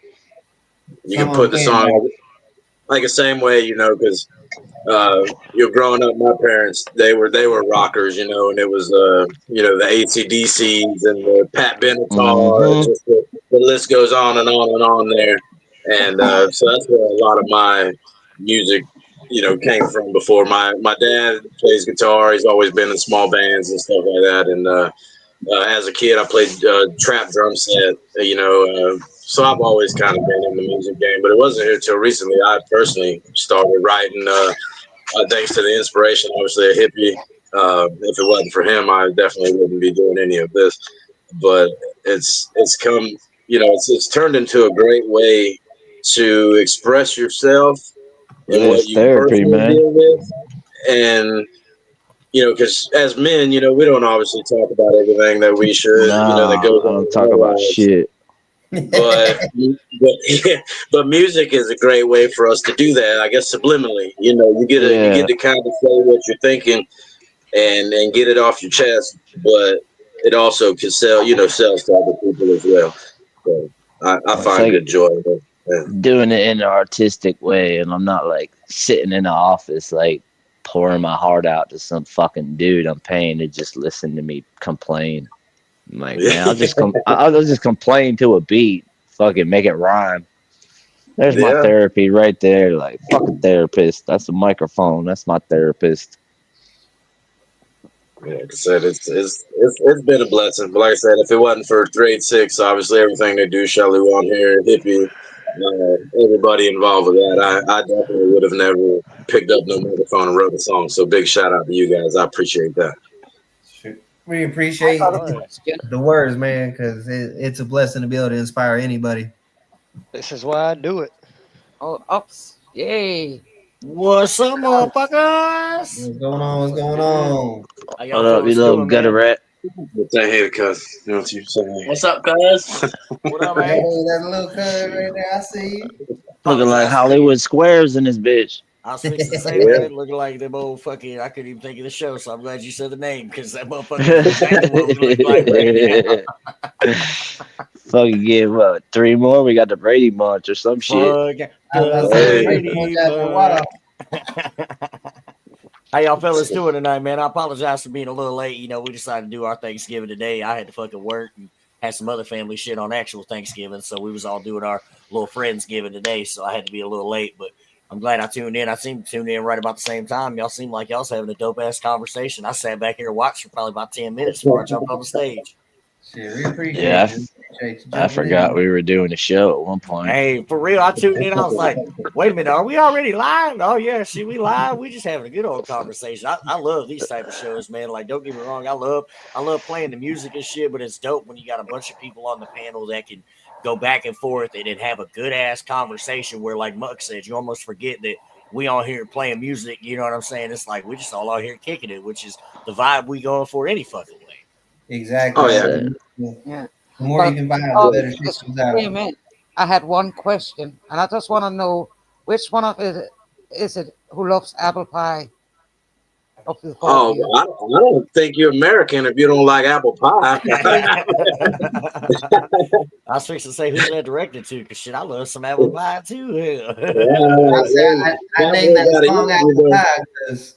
can put the song like the same way, because you're growing up. My parents, they were rockers, and it was the AC/DCs and the Pat Benatar. Just the list goes on and on and on there. And so that's where a lot of my music, came from before. My dad plays guitar. He's always been in small bands and stuff like that. And as a kid, I played trap drum set, so I've always kind of been in the music game. But it wasn't here until recently I personally started writing, thanks to the inspiration, obviously, a hippie. If it wasn't for him, I definitely wouldn't be doing any of this. But it's come, it's turned into a great way to express yourself and what you personally deal with. And, because as men, we don't obviously talk about everything that we should, that goes on. Don't talk about shit. But music is a great way for us to do that, I guess, subliminally. You get to kind of say what you're thinking and get it off your chest, but it also can sell to other people as well. So I find good joy in it. Yeah. Doing it in an artistic way, and I'm not like sitting in the office like pouring my heart out to some fucking dude I'm paying to just listen to me complain. I'm like, man, I'll just complain to a beat, fucking make it rhyme. There's my therapy right there. Like, fuck a therapist. That's a microphone. That's my therapist. Yeah, like I said, it's been a blessing. But like I said, if it wasn't for 386, obviously everything they do, Shalou on here, hippie, everybody involved with that, I definitely would have never picked up no microphone and wrote a song. So big shout out to you guys. I appreciate that. We appreciate the words, man, because it's a blessing to be able to inspire anybody. This is why I do it. Oh, ups. Yay. What's up, motherfuckers? What's going on? What's going on? What up, you little gutter rat? Say hey to cuz. You know what you're saying? What's up, cuz? What up, man? Hey, that little cuz right there, I see you. Looking like Hollywood Squares in this bitch. I was fixing to say that. Looking like them old fucking. I couldn't even think of the show, so I'm glad you said the name because that motherfucker is exactly what we look like right now. Fucking give 3 more. We got the Brady Bunch or some shit. How y'all fellas doing tonight, man? I apologize for being a little late. You know, we decided to do our Thanksgiving today. I had to fucking work and had some other family shit on actual Thanksgiving, so we was all doing our little Friendsgiving today, so I had to be a little late, but I'm glad I tuned in. I seemed to tune in right about the same time. Y'all seem like y'all was having a dope-ass conversation. I sat back here and watched for probably about 10 minutes before I jumped on the stage. Shit, we appreciate it. I forgot we were doing a show at one point. Hey, for real, I tuned in. I was like, wait a minute, are we already live? Oh, yeah, see, we live. We just having a good old conversation. I love these type of shows, man. Like, don't get me wrong. I love playing the music and shit, but it's dope when you got a bunch of people on the panel that can go back and forth and then have a good-ass conversation where, like Muck said, you almost forget that we on here playing music. You know what I'm saying? It's like we just all out here kicking it, which is the vibe we going for any fucking way. Exactly. Oh, yeah. The more you can buy, the better shit comes out. I had one question, and I just want to know which one of it is it who loves apple pie? Oh, I don't think you're American if you don't like apple pie. I was fixing to say who's that directed to, because shit, I love some apple pie too. I named that song Apple Pie because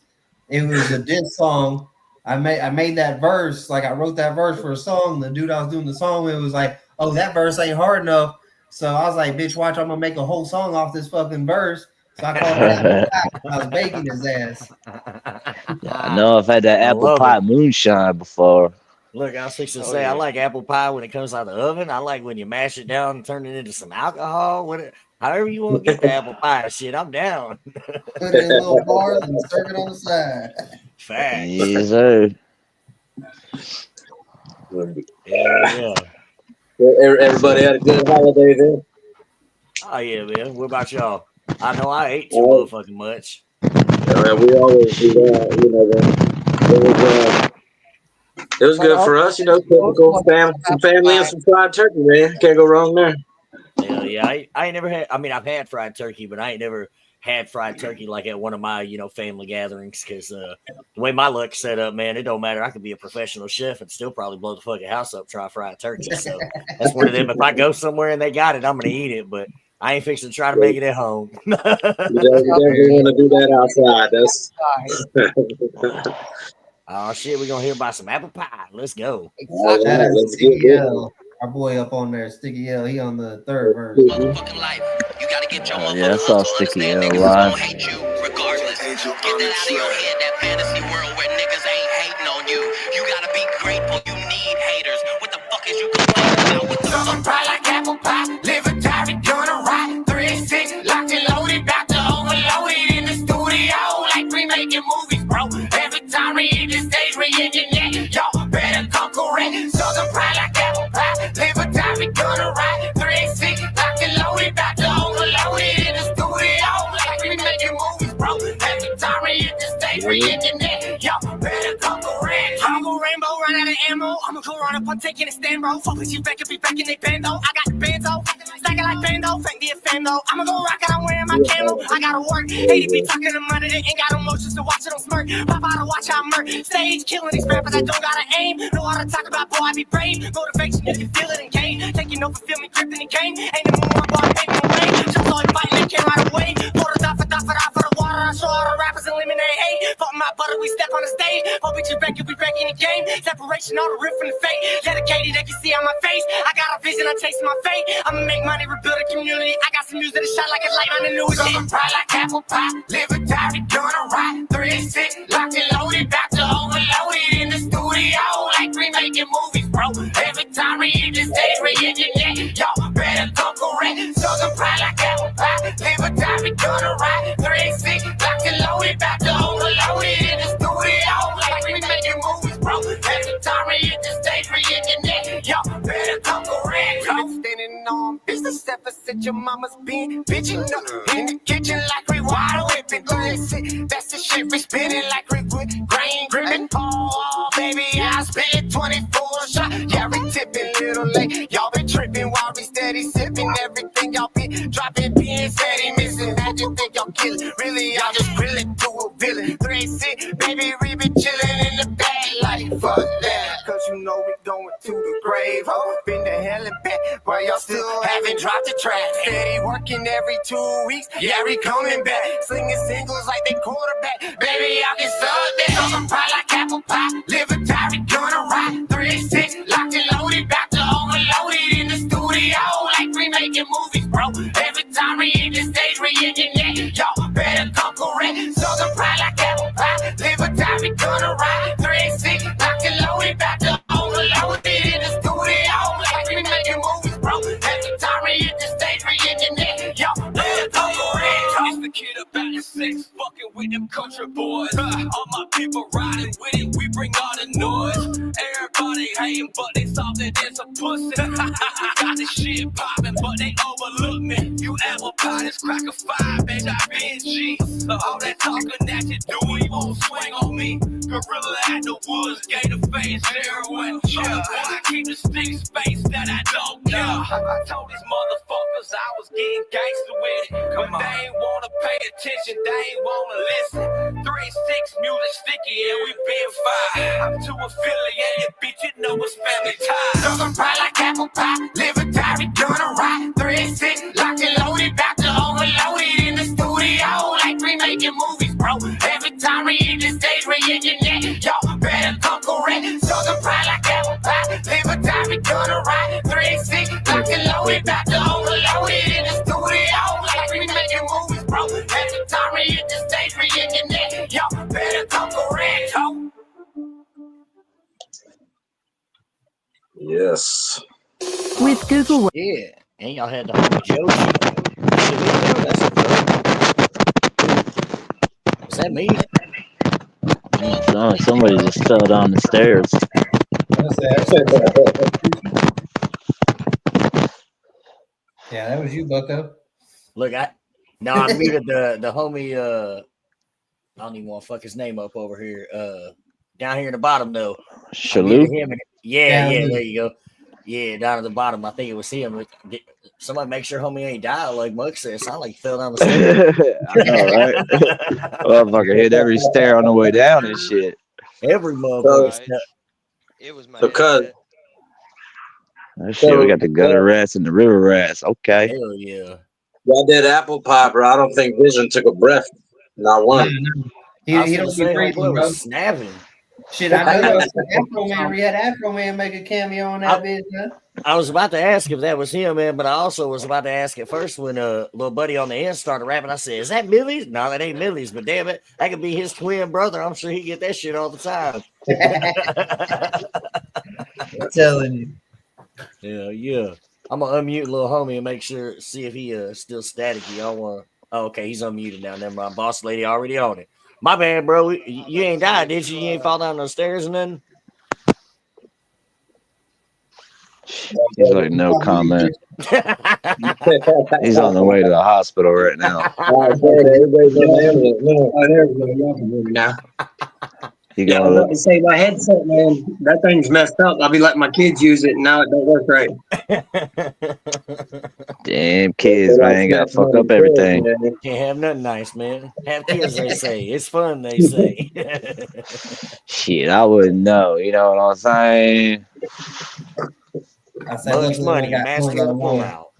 it was a diss song. I made that verse, like I wrote that verse for a song. The dude I was doing the song with was like, "Oh, that verse ain't hard enough." So I was like, "Bitch, watch! I'm gonna make a whole song off this fucking verse." So I called it Apple Pie. I was baking his ass. I know I've had that apple pie moonshine before. Look, I was fixing to say, I like apple pie when it comes out of the oven. I like when you mash it down and turn it into some alcohol. However you want to get the apple pie shit, I'm down. Put it in little bars and serve it on the side. Facts. Yes, sir. Yeah. Everybody had a good holiday then? Oh, yeah, man. What about y'all? I know I ate too motherfucking much. We always do that, you know. It was good for us, you know. Typical family and some fried turkey, man. Can't go wrong there. Hell yeah, I ain't never had. I mean, I've had fried turkey, but I ain't never had fried turkey like at one of my, you know, family gatherings. Because the way my luck's set up, man, it don't matter. I could be a professional chef and still probably blow the fucking house up trying fried turkey. So that's one of them. If I go somewhere and they got it, I'm gonna eat it. But I ain't fixing to try to make it at home. You definitely want to do that outside. That's oh shit, we're gonna hear about some apple pie. Let's go. Exactly. Let's get it. Our boy up on there, Sticky L, he on the third verse. Oh, yeah, I saw Sticky L live. Get that out of your head, that fantasy world where niggas ain't hating on you. You gotta be grateful, you need haters. What the fuck is you complaining about? What the fuck? Pie like apple pie, live a diary, gonna ride. 386, locked and loaded, about to overload it in the studio. Like we making movies, bro. Every time we hit the stage, reunion, yeah, y'all better come correct. Southern pie like apple pie, live a diary, gonna ride. 386, locked and loaded, about to overload it in the studio. Like we making movies, bro. Every time we hit the stage, reunion, yeah, y'all better come correct. I'm a rainbow, run out of ammo. I'ma go run up on taking a stand, bro. Fuck with you back if you back in they bando. I got the bando, stack it like bando, fake the offendo. I'ma go rock it, I'm wearing my camo. I gotta work. 80 be talking to money, they ain't got emotions to watch it on smirk. Pop out to watch how I murk. Stage killing these rappers, I don't gotta aim. Know how to talk about, boy, I be brave. Motivation, you can feel it in game. Taking over, feel me, gripping in game. Ain't no more, boy, I'm making rain. Just all fighting, they came right away. Pour it off for the water. I show all the rappers eliminate hate. Fuck my butter, we step on the stage. Hope bitches back if we back in the game. Separation, all the riff from the fate. Dedicated, they can see on my face. I got a vision, I'm chasing my fate. I'ma make money, rebuild a community. I got some music that shot like a light on the newest shit. Pie like apple pie, live a diary, gonna ride. 386, locked and loaded, about to overload it in the studio. Like we making movies, bro. Every time we hit the stage, reunion, yeah, y'all better come correct. Southern pie like apple pie, live a diary, gonna ride. 386, locked and loaded, about to overload it in the studio. Like we making movies, bro. Every time we hit the stage, reunion, yeah, y'all better come correct. I'm standing on business ever since your mama's been bitching up in the kitchen like we water whipping. That's the shit we spinning like we would grain gripping. Oh, baby, I spit 24 shots. Yeah, we tipping little late. Y'all been tripping while we steady sipping. Everything y'all be dropping, being steady missing. I just think y'all kill it. Really, y'all just grill it to a villain. 386, baby, we be chilling in the bag like fuck that. Cause you know we going to the grave. Oh, been to hell and back, while y'all still haven't dropped the track. Steady working every 2 weeks, yeah, we coming back. Slinging singles like they quarterback. Baby, I can suck that. I'm pie like apple pie. Live a diary, gonna ride. 386, locked and loaded, about to overload it in the studio. Like we making movies, bro. Every time we hit the stage, reunion, y'all better come correct. Southern pride like apple pie. Live a diary, gonna ride. 386, locked and loaded, about to overload it in the studio. Like we making movies, bro. Every time we hit the stage, reunion, y'all better come correct. It's the kid about the six, fucking with them country boys. All my people riding with it, we bring all the noise. Everybody hating, but they soft that it's a pussy. Got this shit popping, but they overlook me. You apple pie, this crack a 5, bitch, I BG. All that talking that you doing, you won't swing on me. Gorilla at the woods, gator face, heroin. Yeah, I keep the stick space that I don't care. I told these motherfuckers I was getting gangster with it. But they ain't wanna pay attention, they ain't wanna listen. 386Music sticky and we been fine. I'm too affiliated, bitch, you know it's family ties. Southern pride like apple pie. Live a diary, gonna ride. 386, locked and loaded, about to overload it in the studio. Like we making movies, bro. Every time we hit the stage, reunion, y'all better come correct. Southern pride like apple pie. Live a diary, gonna ride. 386, locked and loaded, about to overload it in the studio. Like we making movies, bro. Every time we hit the stage, reunion, y'all better come correct. Yes. With Google. Yeah. And y'all had the homie Josie. Was that me? No, somebody just fell down the stairs. Yeah, that was you, Bucko. Look, I muted the homie. I don't even want to fuck his name up over here. Down here in the bottom though. Shalou? Yeah, there you go. Yeah, down at the bottom. I think it was him. Somebody make sure homie ain't died like Muck said. It sounded like he fell down the stairs. I know, right? Motherfucker hit every stair on the way down and shit. Every motherfucker. It was my because oh, shit, we got the gutter rats and the river rats. Okay. Hell yeah. y'all did apple pie, bro. I don't think Vision took a breath. Not one. He don't be breathing, bro. Snapping. Shit, I know Afro Man. We had Afro Man make a cameo on that bitch, huh? I was about to ask if that was him, man, but I also was about to ask at first when little buddy on the end started rapping. I said, "Is that Millie's?" No, that ain't Millie's, but damn it, that could be his twin brother. I'm sure he get that shit all the time. I'm telling you. Yeah. I'm gonna unmute little homie and make sure, see if he still staticky. I don't want. Oh, okay, he's unmuted now. Never mind. Boss lady already on it. My bad, bro. You ain't died, did you? You ain't fall down those stairs and nothing? He's like, no comment. He's on the way to the hospital right now. Yeah, I was about to say my headset, man. That thing's messed up. I'll be letting my kids use it, and now it don't work right. Damn kids, man, gotta fuck up everything. Can't have nothing nice, man. Have kids, they say. It's fun, they say. Shit, I wouldn't know. You know what I'm saying? I said, Much money, master of the pull out.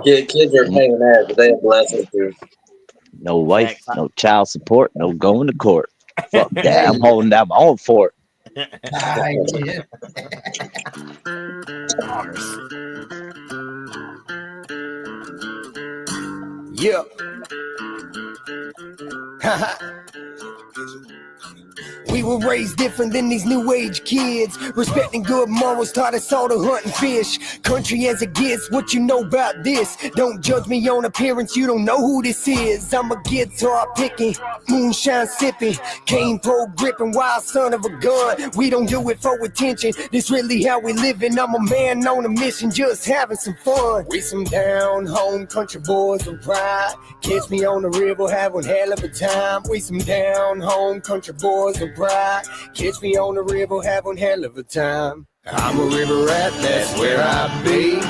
Yeah, kids are paying that, but they have blessings too. No wife, no child support, no going to court. Fuck that. I'm holding down my own fort. Yeah. We were raised different than these new age kids. Respecting good morals taught us all to hunt and fish. Country as it gets, what you know about this? Don't judge me on appearance, you don't know who this is. I'm a guitar picking, moonshine sipping, cane pole gripping, wild son of a gun. We don't do it for attention, this really how we living. I'm a man on a mission, just having some fun. We some down home country boys with pride. Catch me on the river, have one hell of a time. We some down home country boys with pride. Catch me on the river, have one hell of a time. I'm a river rat, that's where I be.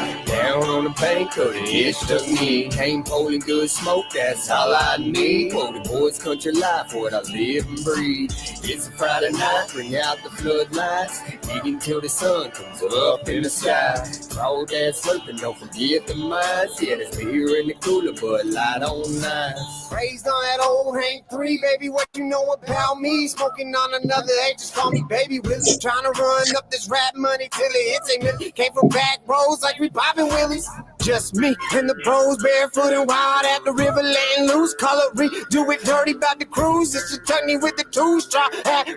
Down on the bank of the itch took me. Came pulling good smoke, that's all I need. Whoa, the boys country life, what I live and breathe. It's a Friday night, bring out the floodlights. Dig until the sun comes up in the sky. All that slurping, don't forget the mines. Yeah, there's beer in the cooler, but light on nice. Raised on that old Hank 3, baby, what you know about me? Smoking on another H, just call me Baby Willie. Trying to run up this rap money till it hits a million. Came from back roads like we popping willies. Just me and the bros, barefoot and wild at the river, letting loose. Coloring, do it dirty about the cruise. It's a tuggy with the two-strap.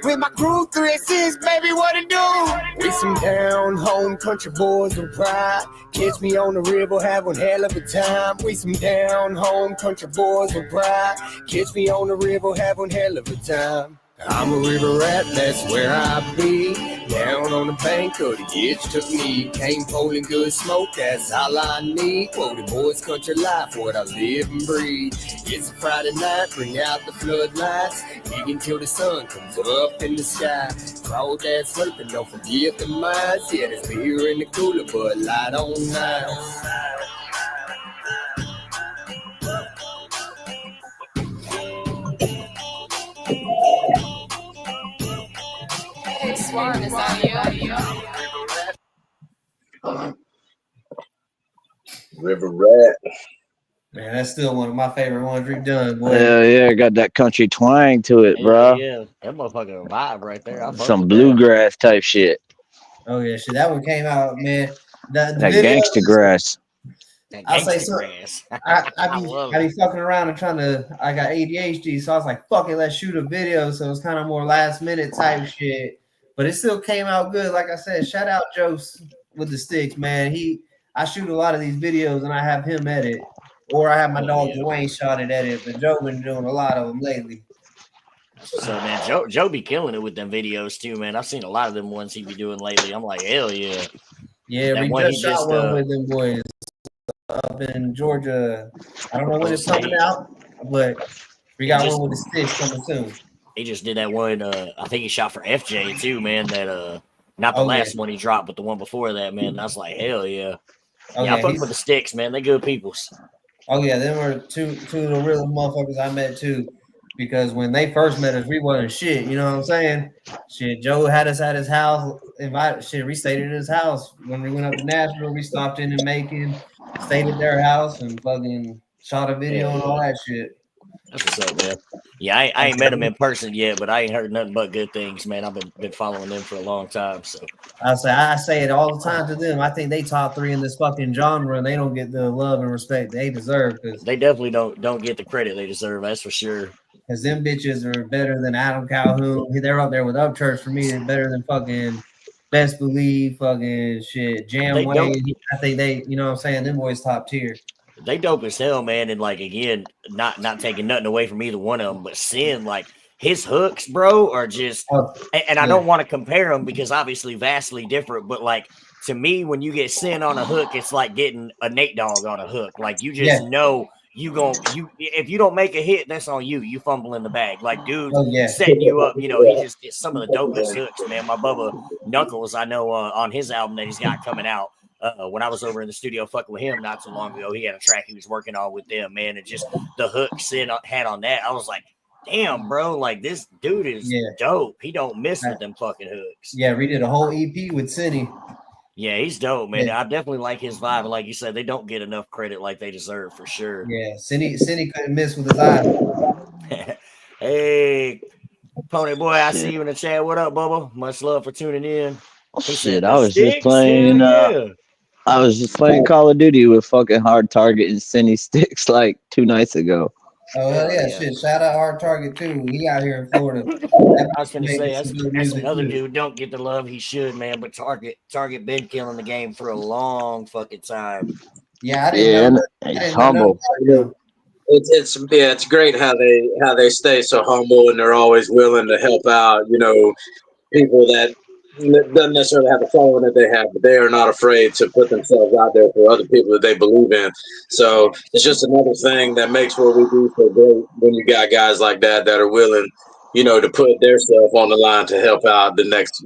With my crew, 386, baby, what it do? We some down home country boys with pride. Catch me on the river, have one hell of a time. We some down home country boys with pride. Catch me on the river, have one hell of a time. I'm a river rat, that's where I be. Down on the bank of the itch took me. Came pulling good smoke, that's all I need. Whoa, the boys country life, what I live and breathe. It's a Friday night, bring out the floodlights. Dig until the sun comes up in the sky. Crowd that slurping, don't forget the mines. Yeah, there's beer in the cooler, but light on nice. Swan, is that you? River Rat. Man, that's still one of my favorite ones we've done, boy. Yeah, got that country twang to it, bro. Yeah, that motherfucker vibe right there. Some bluegrass type shit. Oh yeah, shit. That one came out, man. The That video, gangster grass. I'll say so. I be fucking around and trying to. I got ADHD, so I was like, "Fuck it, let's shoot a video." So it's kind of more last minute type shit, but it still came out good. Like I said, shout out Joe with the sticks, man. I shoot a lot of these videos and I have him edit, or I have my dog Dwayne shot it edit. But Joe been doing a lot of them lately. So man, Joe be killing it with them videos too, man. I've seen a lot of them ones he be doing lately. I'm like, hell yeah. Yeah, we just shot one with them boys up in Georgia. I don't know when it's coming out, but we got one with the sticks coming soon. He just did that one. I think he shot for FJ too, man. That not the last one he dropped, but the one before that, man. And I was like, hell yeah. Yeah, I fuck with the sticks, man. They good peoples. Oh yeah, them were two of the real motherfuckers I met too. Because when they first met us, we wasn't shit. You know what I'm saying? Shit, Joe had us at his house. We stayed at his house. When we went up to Nashville, we stopped in Macon, stayed at their house, and fucking shot a video and all that shit. That's what's up, man. Yeah, I ain't met him in person yet, but I ain't heard nothing but good things, man. I've been following them for a long time. So I say it all the time to them. I think they top 3 in this fucking genre, and they don't get the love and respect they deserve. Because they definitely don't get the credit they deserve. That's for sure. Because them bitches are better than Adam Calhoun. They're up there with Upchurch for me. They're better than fucking Best Believe, fucking shit. Jamway. I think they, you know what I'm saying? Them boys top tier. They dope as hell, man. And like, again, not taking nothing away from either one of them, but Sin, like, his hooks, bro, are just, and I don't want to compare them because obviously vastly different, but like, to me, when you get Sin on a hook, it's like getting a Nate Dogg on a hook. Like, you just know if you don't make a hit, that's on you. You fumble in the bag. Like, dude, setting you up, you know, he just gets some of the dopest hooks, man. My Bubba Knuckles, I know on his album that he's got coming out, when I was over in the studio fucking with him not too long ago, he had a track he was working on with them, man, and just the hook Sid had on that, I was like, damn, bro, like, this dude is dope. He don't miss with them fucking hooks. Yeah, we did a whole EP with Cindy. Yeah, he's dope, man. I definitely like his vibe. And like you said, they don't get enough credit like they deserve, for sure. Yeah, Cindy couldn't miss with his eyes. Hey, Pony Boy, I see you in the chat. What up, Bubba? Much love for tuning in. Shit, I was just playing. I was just playing Call of Duty with fucking Hard Target and Cindy Sticks like 2 nights ago. Oh hell yeah, shit! Shout out Hard Target too. He out here in Florida. I was gonna say that's another dude don't get the love he should, man. But Target been killing the game for a long fucking time. Yeah, I didn't know. He's humble. It's great how they stay so humble and they're always willing to help out. You know, people that doesn't necessarily have the following that they have, but they are not afraid to put themselves out there for other people that they believe in. So it's just another thing that makes what we do so great when you got guys like that are willing, you know, to put their stuff on the line to help out the next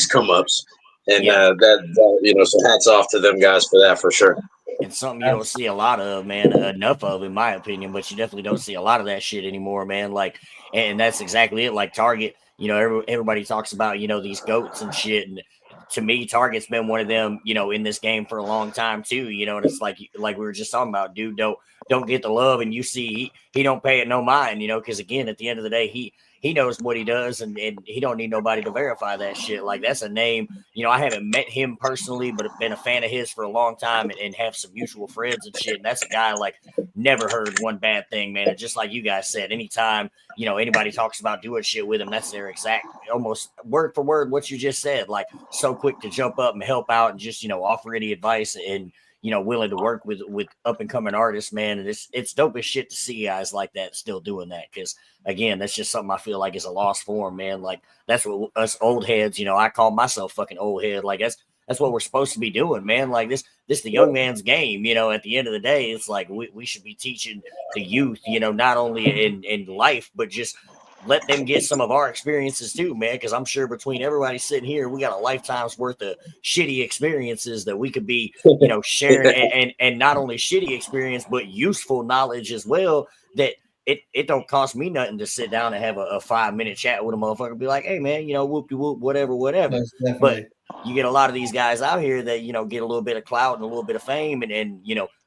come ups. And that, you know, so hats off to them guys for that, for sure. It's something you don't see a lot of, man. Enough of, in my opinion, but you definitely don't see a lot of that shit anymore, man. Like, and that's exactly it. Like Target, everybody talks about, these goats and shit. And to me, Target's been one of them, in this game for a long time too. And it's like we were just talking about, dude, don't get the love, and you see he don't pay it no mind, because again, at the end of the day, he knows what he does, and he don't need nobody to verify that shit. Like, that's a name. I haven't met him personally, but been a fan of his for a long time, and have some mutual friends and shit. And that's a guy, like, never heard one bad thing, man. And just like you guys said, anytime, anybody talks about doing shit with him, that's their exact, almost word for word what you just said. Like, so quick to jump up and help out and just, offer any advice, and willing to work with up and coming artists, man. And it's dope as shit to see guys like that still doing that. Cause again, that's just something I feel like is a lost form, man. Like, that's what us old heads, I call myself fucking old head. Like, that's what we're supposed to be doing, man. Like, this the young man's game, at the end of the day. It's like, we should be teaching the youth, not only in life, but just let them get some of our experiences too, man. Because I'm sure between everybody sitting here, we got a lifetime's worth of shitty experiences that we could be, sharing, and not only shitty experience, but useful knowledge as well. That it don't cost me nothing to sit down and have a 5-minute chat with a motherfucker. Be like, hey man, whoop de whoop, whatever. But you get a lot of these guys out here that get a little bit of clout and a little bit of fame, and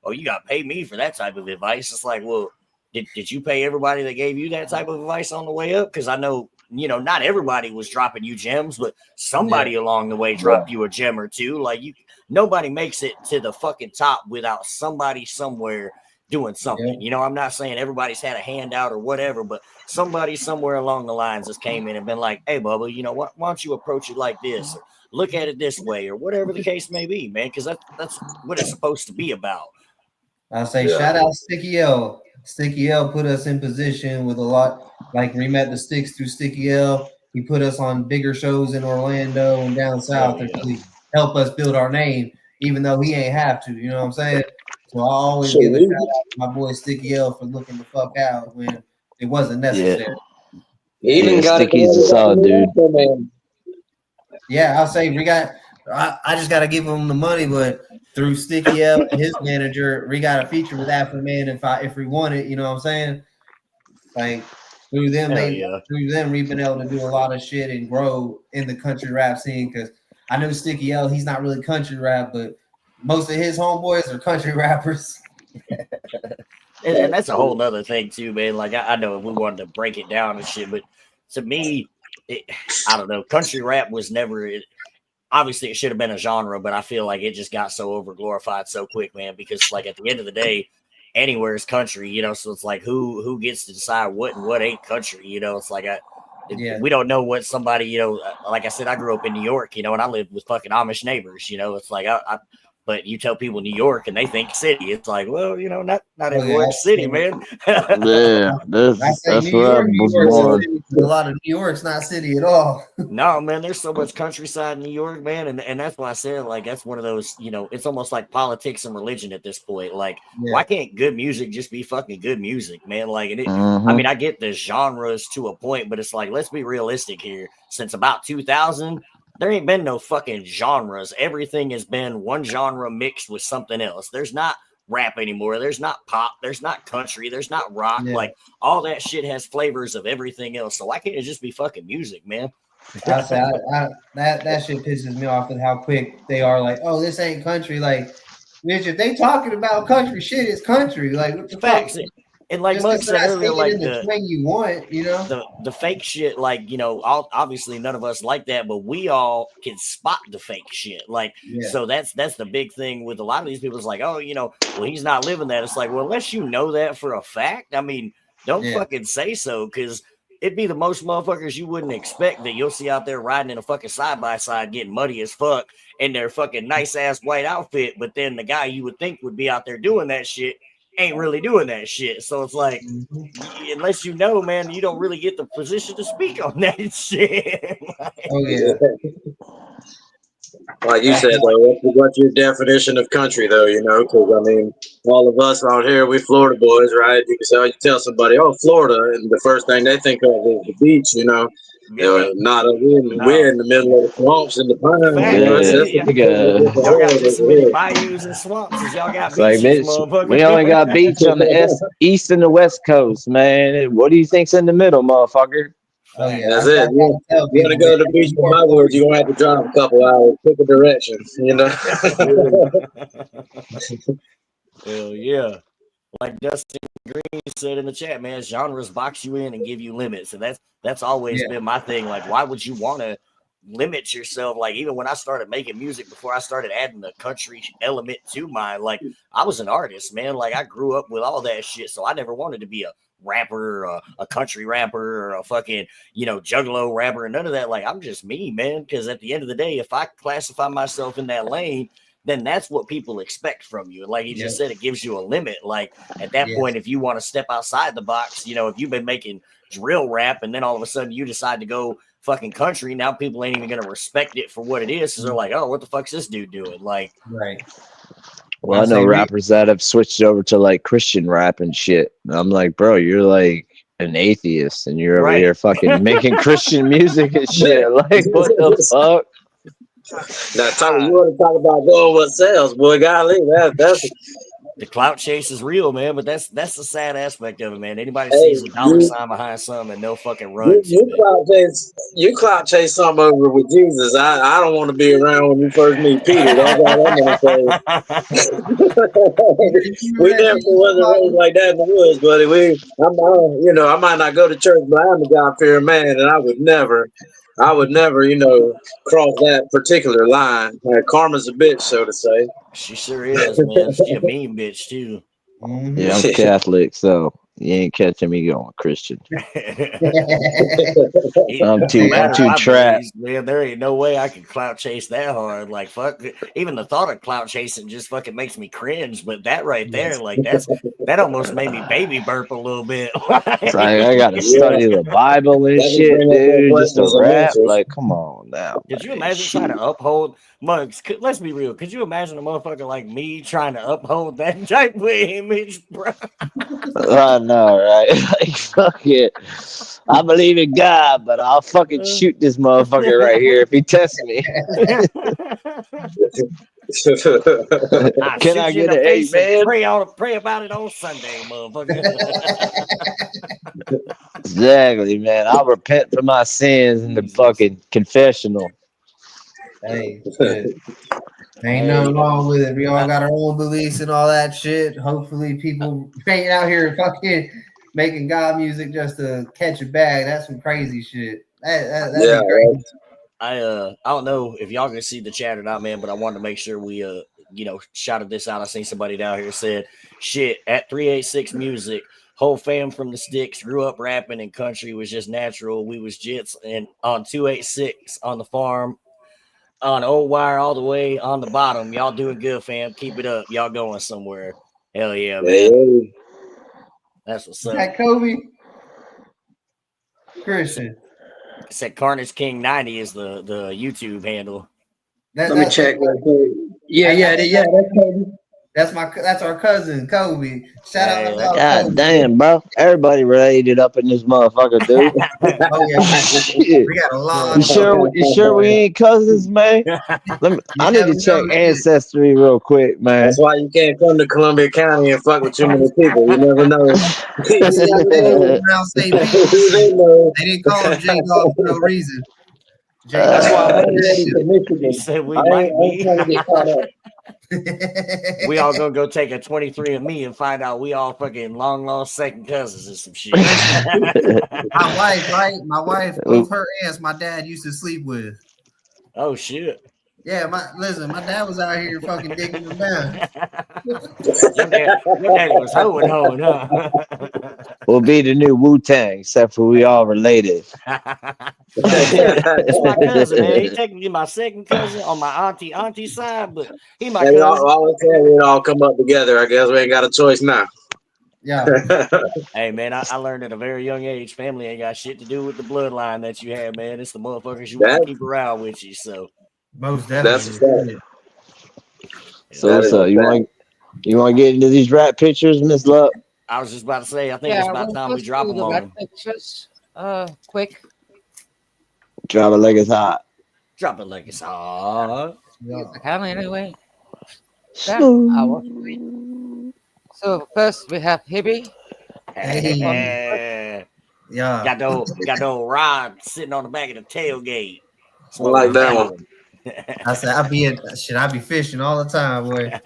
oh, you got to pay me for that type of advice. It's like, well, did you pay everybody that gave you that type of advice on the way up? Because I know, not everybody was dropping you gems, but somebody along the way dropped you a gem or two. Like, nobody makes it to the fucking top without somebody somewhere doing something. I'm not saying everybody's had a handout or whatever, but somebody somewhere along the lines just came in and been like, hey, Bubba, why don't you approach it like this? Or look at it this way, or whatever the case may be, man, because that's what it's supposed to be about. I'll say shout out Sticky L. Sticky L put us in position with a lot, like we met the Sticks through Sticky L. He put us on bigger shows in Orlando and down south to really help us build our name, even though he ain't have to. You know what I'm saying? So I always give a shout out to my boy Sticky L for looking the fuck out when it wasn't necessary. Even got Sticky's a solid dude. Yeah, I'll say I just got to give him the money, but through Sticky L and his manager, we got a feature with Afro Man if we want it, you know what I'm saying? Like, through them, we've been able to do a lot of shit and grow in the country rap scene. Because I know Sticky L, he's not really country rap, but most of his homeboys are country rappers. and that's a whole nother thing too, man. Like, I know if we wanted to break it down and shit, but to me, I don't know, country rap was never. Obviously, it should have been a genre, but I feel like it just got so overglorified so quick, man. Because, like, at the end of the day, anywhere is country, so it's like who gets to decide what and what ain't country, it's like we don't know what somebody, like I said, I grew up in New York, and I lived with fucking Amish neighbors, it's like but you tell people New York and they think city. It's like, well, not everywhere city, man. Yeah, that's where I was born. A lot of New York's not city at all. No, man, there's so much countryside in New York, man, and that's why I said, like, that's one of those, it's almost like politics and religion at this point. Like, why can't good music just be fucking good music, man? Like, I mean, I get the genres to a point, but it's like, let's be realistic here. Since about 2000. There ain't been no fucking genres. Everything has been one genre mixed with something else. There's not rap anymore. There's not pop. There's not country. There's not rock. Like, all that shit has flavors of everything else. So why can't it just be fucking music, man? That shit pisses me off with how quick they are. Like, oh, this ain't country. Like, bitch, if they talking about country shit, it's country. Like, what the Facts. fuck? And like Mug said earlier, like the way you want, the fake shit, like, obviously none of us like that, but we all can spot the fake shit. Like, so that's the big thing with a lot of these people. It's like, oh, well, he's not living that. It's like, well, unless you know that for a fact, I mean, don't fucking say so, because it'd be the most motherfuckers you wouldn't expect that you'll see out there riding in a fucking side-by-side getting muddy as fuck in their fucking nice-ass white outfit, but then the guy you would think would be out there doing that shit ain't really doing that shit. So it's like, unless you know, man, you don't really get the position to speak on that shit. Like you said, though, what's your definition of country, though? Because I mean, all of us out here, we Florida boys, right? You tell somebody, oh, Florida, and the first thing they think of is the beach, We're in the middle of the swamps and the pines. Y'all got just as many bayous and swamps as y'all got It's like, beaches, bitch, motherfucker. we only got beach on the east and the west coast, man. What do you think's in the middle, motherfucker? Oh yeah, that's it. You want to go to the beach with my woods, you're gonna have to drive a couple hours, pick a direction, you know. Hell yeah. Like Dustin Green said in the chat, man, genres box you in and give you limits. And that's always been my thing. Like, why would you want to limit yourself? Like, even when I started making music, before I started adding the country element to mine, like, I was an artist, man. Like, I grew up with all that shit. So I never wanted to be a rapper or a country rapper or a fucking, juggalo rapper and none of that. Like, I'm just me, man. Because at the end of the day, if I classify myself in that lane, then that's what people expect from you. And like you just said, it gives you a limit. Like at that point, if you want to step outside the box, if you've been making drill rap and then all of a sudden you decide to go fucking country, now people ain't even going to respect it for what it is. Because they're like, oh, what the fuck's this dude doing? Like, right. Well, I know rappers that have switched over to like Christian rap and shit. And I'm like, bro, you're like an atheist and you're over here fucking making Christian music and shit. Like, what the fuck? Now, Tommy, you want to talk about going what sells, boy? Golly, that's the clout chase is real, man. But that's the sad aspect of it, man. Anybody sees a dollar sign behind something and they'll fucking run. You clout chase something over with Jesus. I don't want to be around when you first meet Peter. That's all I'm gonna say. We definitely wasn't raised like that in the woods, buddy. I might not go to church, but I'm a God-fearing man, and I would never, cross that particular line. Karma's a bitch, so to say. She sure is, man. She a mean bitch too. Yeah, I'm Catholic, so you ain't catching me going Christian. I'm too trapped. Man, there ain't no way I could clout chase that hard. Like, fuck, even the thought of clout chasing just fucking makes me cringe. But that right there, like, that almost made me baby burp a little bit. It's like, I gotta study the Bible and shit, dude. Just to rap, like, come on now. Could you imagine trying to uphold monks? Let's be real. Could you imagine a motherfucker like me trying to uphold that type of image, bro? I know, right? Like, fuck it. I believe in God, but I'll fucking shoot this motherfucker right here if he tests me. Can I get an amen? Pray about it on Sunday, motherfucker. Exactly, man. I'll repent for my sins in the fucking confessional. Hey, ain't nothing wrong with it. We all got our own beliefs and all that shit. Hopefully, people ain't out here fucking making God music just to catch a bag. That's some crazy shit. That'd be crazy. I don't know if y'all can see the chat or not, man, but I wanted to make sure we shouted this out. I seen somebody down here said, shit, at 386Music, whole fam from the sticks, grew up rapping and country was just natural. We was jits and on 286 on the farm, on old wire all the way on the bottom. Y'all doing good, fam. Keep it up. Y'all going somewhere. Hell yeah, man. Hey. That's what's up. Is that Kobe? Christian. I said Carnage King 90 is the YouTube handle. Let me check. Yeah, that's Kobe. That's our cousin Kobe. Shout out to God Kobe. damn, bro. Everybody related up in this motherfucker, dude. Oh yeah, we got a lot. You sure we ain't cousins, man? I need to check ancestry real quick, man. That's why you can't come to Columbia County and fuck with too many people. You never know. They didn't call him J Dog for no reason. That's why I'm ready for Michigan. Said we might be. Trying to get caught up. We all gonna go take a 23andMe and find out we all fucking long lost second cousins and some shit. My wife, right? My wife, both her aunts, my dad used to sleep with. Oh shit. Yeah, my dad was out here fucking digging them down. Your daddy was hoeing, huh? We'll be the new Wu-Tang, except for we all related. That's my cousin, man. He technically my second cousin on my auntie side, but he my cousin. We all come up together. I guess we ain't got a choice now. Yeah. Hey, man, I learned at a very young age, family ain't got shit to do with the bloodline that you have, man. It's the motherfuckers you want to keep around with you, so. Most definitely. So what's up? You want to get into these rap pictures, Miss Luck? I was just about to say, I think it's about time we drop them on them. Pictures, quick. Drop it like it's hot. Drop it like it's hot. Yes, I can anyway. Yeah, I was free. So first we have Hibby. Hey. Yeah. Got the old Rod sitting on the back of the tailgate. I like that one. I said I be fishing all the time, boy. Yeah,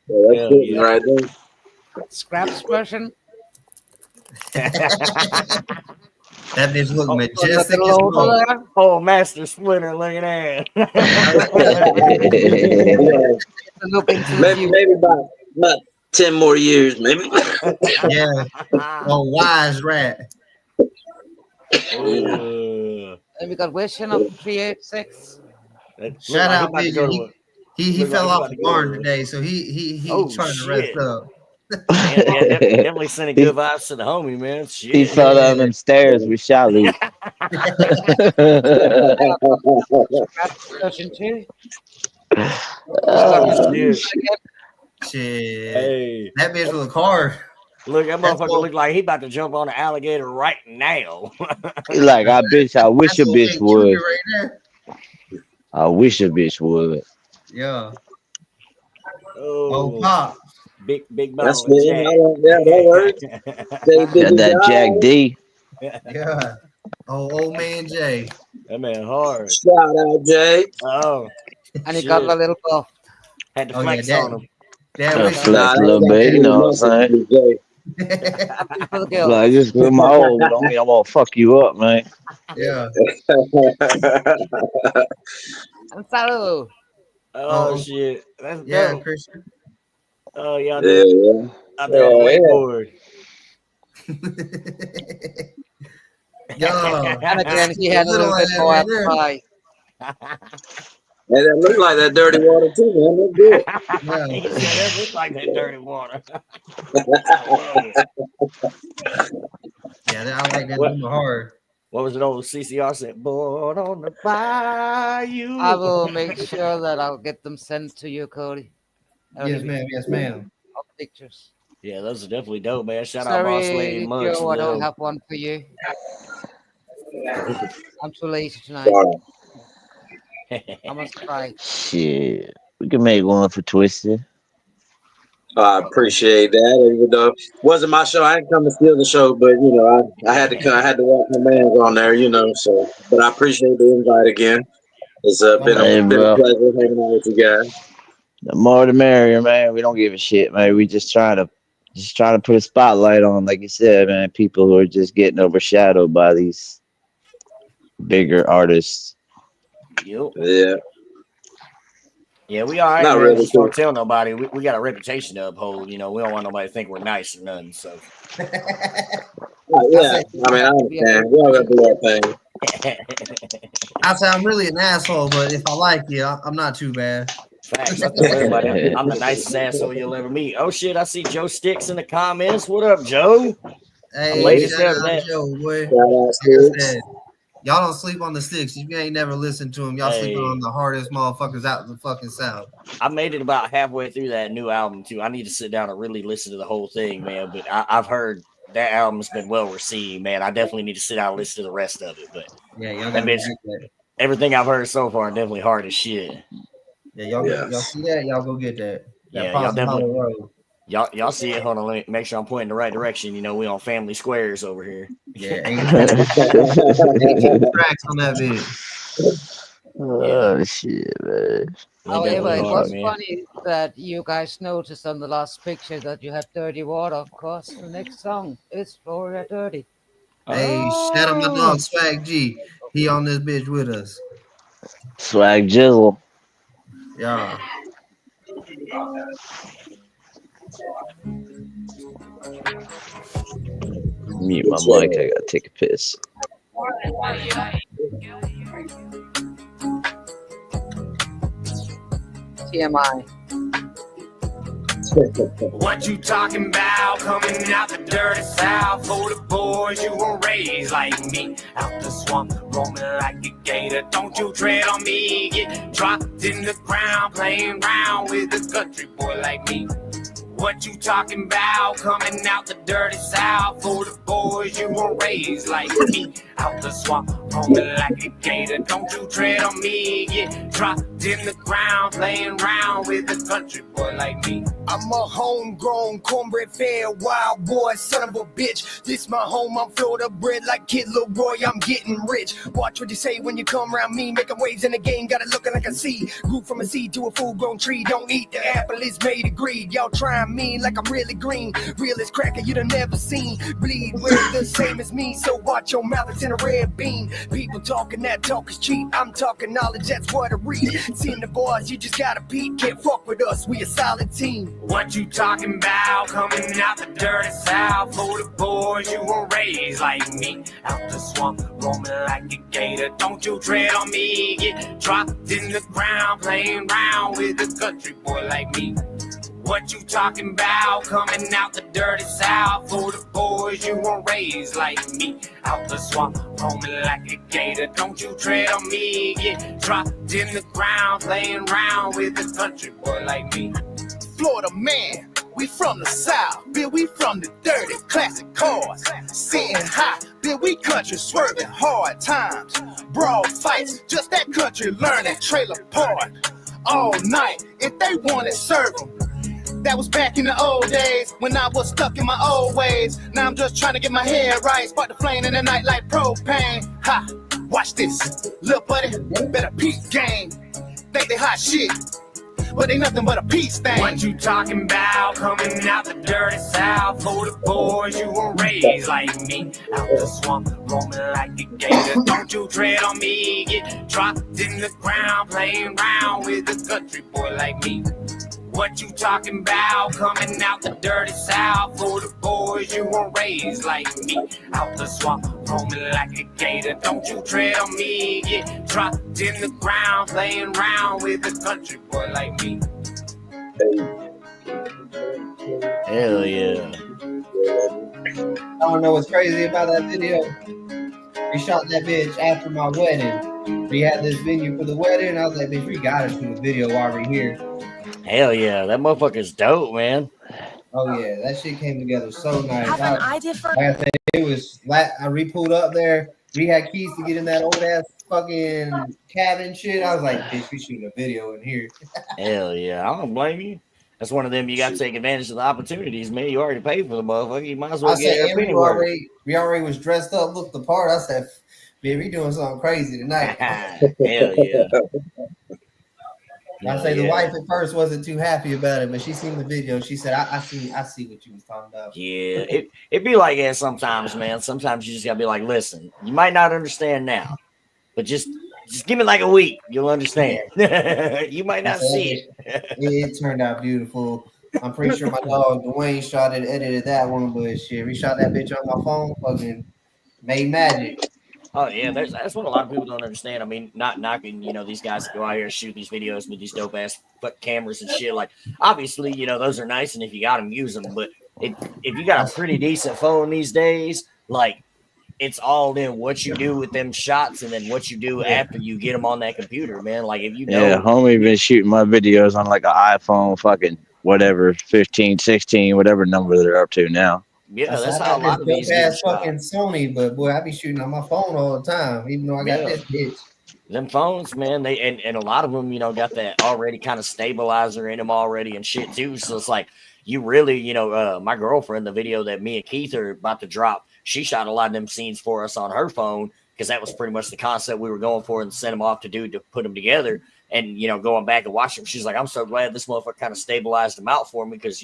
that's good right there. Scraps version. That bitch look majestic. Oh, Master Splinter, look at that. maybe about 10 more years, maybe. Yeah. Oh, wise rat. And we got Vision of 386. Shout out Vision. He fell off the barn today, so he trying to rest up. Yeah, definitely sending good vibes to the homie, man. Shit. He fell down them stairs with Shali. Shit. Hey. That bitch look hard. Look, that motherfucker look like he about to jump on an alligator right now. He like, I wish a bitch would. I wish a bitch would. Yeah. Oh, Pop. Big That's bone. me. Yeah, that works. Got that Jack D. Yeah. Oh, old man Jay. That man hard. Shout out, Jay. Oh. And he got a little buff. Had to flex on him. Flex a little bit, you know what I'm saying? Like, just put my old on me, I'm gonna fuck you up, man. Yeah. And Saru. Oh, shit. That's yeah, dope. Christian. Oh, y'all do out there on the wakeboard. Yo, and again, he had a little bit more outside. And that looked like that dirty water too, man. That's good. Yeah. He said that looked like that dirty water. Yeah, I like that one hard. What was it old CCR said? Born on the bayou. I will make sure that I'll get them sent to you, Cody. Yes, ma'am. Yes, ma'am. All pictures. Yeah, those are definitely dope, man. Shout out Boss Lady Mugs. Joe, I don't have one for you. I'm too lazy tonight. I must try. Shit. We can make one for Twisted. I appreciate that. Even though it wasn't my show, I didn't come to steal the show, but you know, I had to come. I had to walk my man's on there, you know. So, but I appreciate the invite again. It's been a pleasure hanging out with you guys. The more the merrier, man. We don't give a shit, man. We just trying to put a spotlight on, like you said, man. People who are just getting overshadowed by these bigger artists. Yep. Yeah. Yeah, we all right. Not Man. really. Just don't tell nobody. We got a reputation to uphold. You know, we don't want nobody to think we're nice or nothing. So. Yeah, I mean, I understand. We all got to do our thing. I say I'm really an asshole, but if I like you, I'm not too bad. Facts. I tell everybody, I'm the nicest asshole you'll ever meet. Oh shit! I see Joe Sticks in the comments. What up, Joe? Hey, shout out Joe, boy. Y'all don't sleep on the Sticks. You ain't never listened to them. Y'all sleeping on the hardest motherfuckers out in the fucking South. I made it about halfway through that new album too. I need to sit down and really listen to the whole thing, man. But I've heard that album's been well received, man. I definitely need to sit down and listen to the rest of it. But yeah, y'all got everything I've heard so far definitely hard as shit. Yeah, y'all see that? Y'all go get that. Yeah, y'all definitely. Y'all see it. Hold on, let me make sure I'm pointing the right direction. You know, we on family squares over here. Yeah, ain't tracks on that video. Oh shit, man. However, it was funny that you guys noticed on the last picture that you had dirty water. Of course, the next song is Florida Dirty. Hey, shout out my dog Swag G. He on this bitch with us. Swag Jizzle. Yeah. Mute my mic. I gotta take a piss. TMI. What you talking about? Coming out the dirty south for the boys you were raised like me. Out the swamp, roaming like a gator. Don't you tread on me. Get dropped in the ground, playing round with a country boy like me. What you talking about? Coming out the dirty south for the boys you were raised like me. Out the swamp, roaming like a gator. Don't you tread on me. Get dropped in the ground, playing round with a country boy like me. I'm a homegrown, cornbread fed, wild boy, son of a bitch. This my home, I'm Florida bred like Kid Leroy, I'm getting rich. Watch what you say when you come around me, making waves in the game, got it looking like a seed. Grew from a seed to a full-grown tree, don't eat the apple, it's made of greed. Y'all trying me like I'm really green, realest cracker you done never seen. Bleed, we're the same as me, so watch your mouth, it's in a red bean. People talking, that talk is cheap, I'm talking knowledge, that's what I read. Seeing the boys, you just gotta beat, can't fuck with us, we a solid team. What you talking about? Coming out the dirty south for the boys you were raised like me. Out the swamp, roaming like a gator. Don't you tread on me. Get dropped in the ground, playing round with a country boy like me. What you talking about? Coming out the dirty south for the boys you were raised like me. Out the swamp, roaming like a gator. Don't you tread on me. Get dropped in the ground, playing round with a country boy like me. Florida man, we from the south, Bill, we from the dirty classic cars. Sitting high, Bill, we country swerving hard times. Broad fights, just that country learning trailer park. All night, if they wanted, serve them. That was back in the old days, when I was stuck in my old ways. Now I'm just trying to get my head right, spark the flame in the night like propane. Ha, watch this, little buddy, better peep game. Think they hot shit, but ain't nothing but a peace thing. What you talking about? Coming out the dirty south for the boys you were raised like me. Out the swamp, roaming like a gator. Don't you tread on me. Get dropped in the ground, playing round with a country boy like me. What you talking about? Coming out the dirty south for the boys you were raised like me. Out the swamp, roaming like a gator. Don't you tread on me. Get dropped in the ground, playing round with a country boy like me. Hell yeah. I don't know what's crazy about that video. We shot that bitch after my wedding. We had this venue for the wedding, and I was like, bitch, we gotta shoot a video while we're here. Hell yeah, that motherfucker's dope, man. Oh yeah, that shit came together so nice. Have an idea for. Like I said, it was. I re-pulled up there. We had keys to get in that old ass fucking cabin shit. I was like, bitch, we shooting a video in here. Hell yeah, I don't blame you. That's one of them you got to take advantage of the opportunities, man. You already paid for the motherfucker. You might as well get it anywhere. We already was dressed up, looked the part. I said, man, we doing something crazy tonight. Hell yeah. I say the wife at first wasn't too happy about it, but she seen the video. She said, "I see what you was talking about." Yeah, it be like that sometimes, man. Sometimes you just gotta be like, listen, you might not understand now, but just give me like a week, you'll understand. You might not see it. It turned out beautiful. I'm pretty sure my dog Dwayne shot it, edited that one, but shit, we shot that bitch on my phone, fucking made magic. Oh yeah, that's what a lot of people don't understand. I mean, not knocking, these guys that go out here and shoot these videos with these dope ass cameras and shit. Like, obviously, those are nice, and if you got them, use them. But if you got a pretty decent phone these days, like, it's all in what you do with them shots, and then what you do after you get them on that computer, man. Like, if you know, yeah, homie been shooting my videos on like an iPhone, fucking whatever, 15, 16, whatever number they're up to now. Yeah, that's how a lot of these fucking Sony, but boy, I be shooting on my phone all the time, even though I got this bitch. Them phones, man, they and a lot of them, got that already kind of stabilizer in them already and shit too. So it's like you really, my girlfriend, the video that me and Keith are about to drop, she shot a lot of them scenes for us on her phone because that was pretty much the concept we were going for and sent them off to do to put them together. And, going back and watching them, she's like, I'm so glad this motherfucker kind of stabilized them out for me because,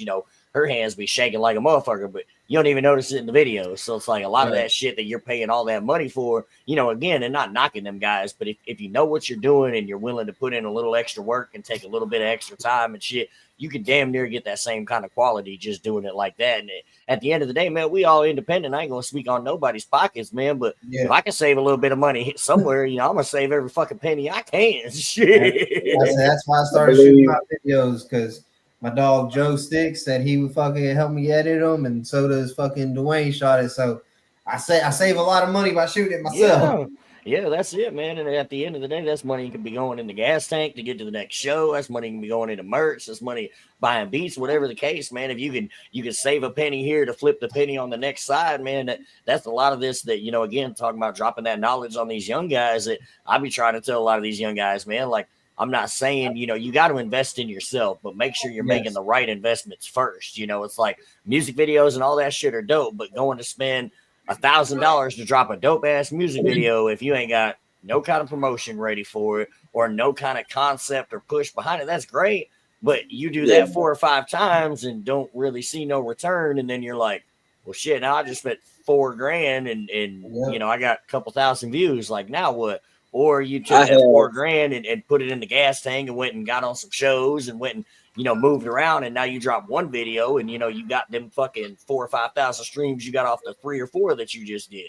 her hands be shaking like a motherfucker, but you don't even notice it in the video. So it's like a lot of that shit that you're paying all that money for, again, and not knocking them guys, but if you know what you're doing and you're willing to put in a little extra work and take a little bit of extra time and shit, you could damn near get that same kind of quality just doing it like that. And at the end of the day, man, we all independent. I ain't going to speak on nobody's pockets, man, but if I can save a little bit of money somewhere, I'm going to save every fucking penny I can. Shit. That's why I started shooting my videos, because my dog Joe Sticks said he would fucking help me edit them, and so does fucking Dwayne shot it. So I save a lot of money by shooting it myself. Yeah, that's it, man. And at the end of the day, that's money you can be going in the gas tank to get to the next show. That's money you can be going into merch. That's money buying beats, whatever the case, man. If you can save a penny here to flip the penny on the next side, man. That's a lot of this that, you know, again, talking about dropping that knowledge on these young guys that I be trying to tell a lot of these young guys, man. Like, I'm not saying, you know, you got to invest in yourself, but make sure you're making the right investments first. You know, it's like music videos and all that shit are dope, but going to spend $1,000 to drop a dope ass music video if you ain't got no kind of promotion ready for it or no kind of concept or push behind it, that's great. But you do that 4 or 5 times and don't really see no return, and then you're like, well, shit, now I just spent $4,000 and you know, I got a couple thousand views. Like, now what? Or you took that $4,000 and put it in the gas tank and went and got on some shows and went and, you know, moved around, and now you drop one video and, you know, you got them fucking 4,000 or 5,000 streams you got off the 3 or 4 that you just did.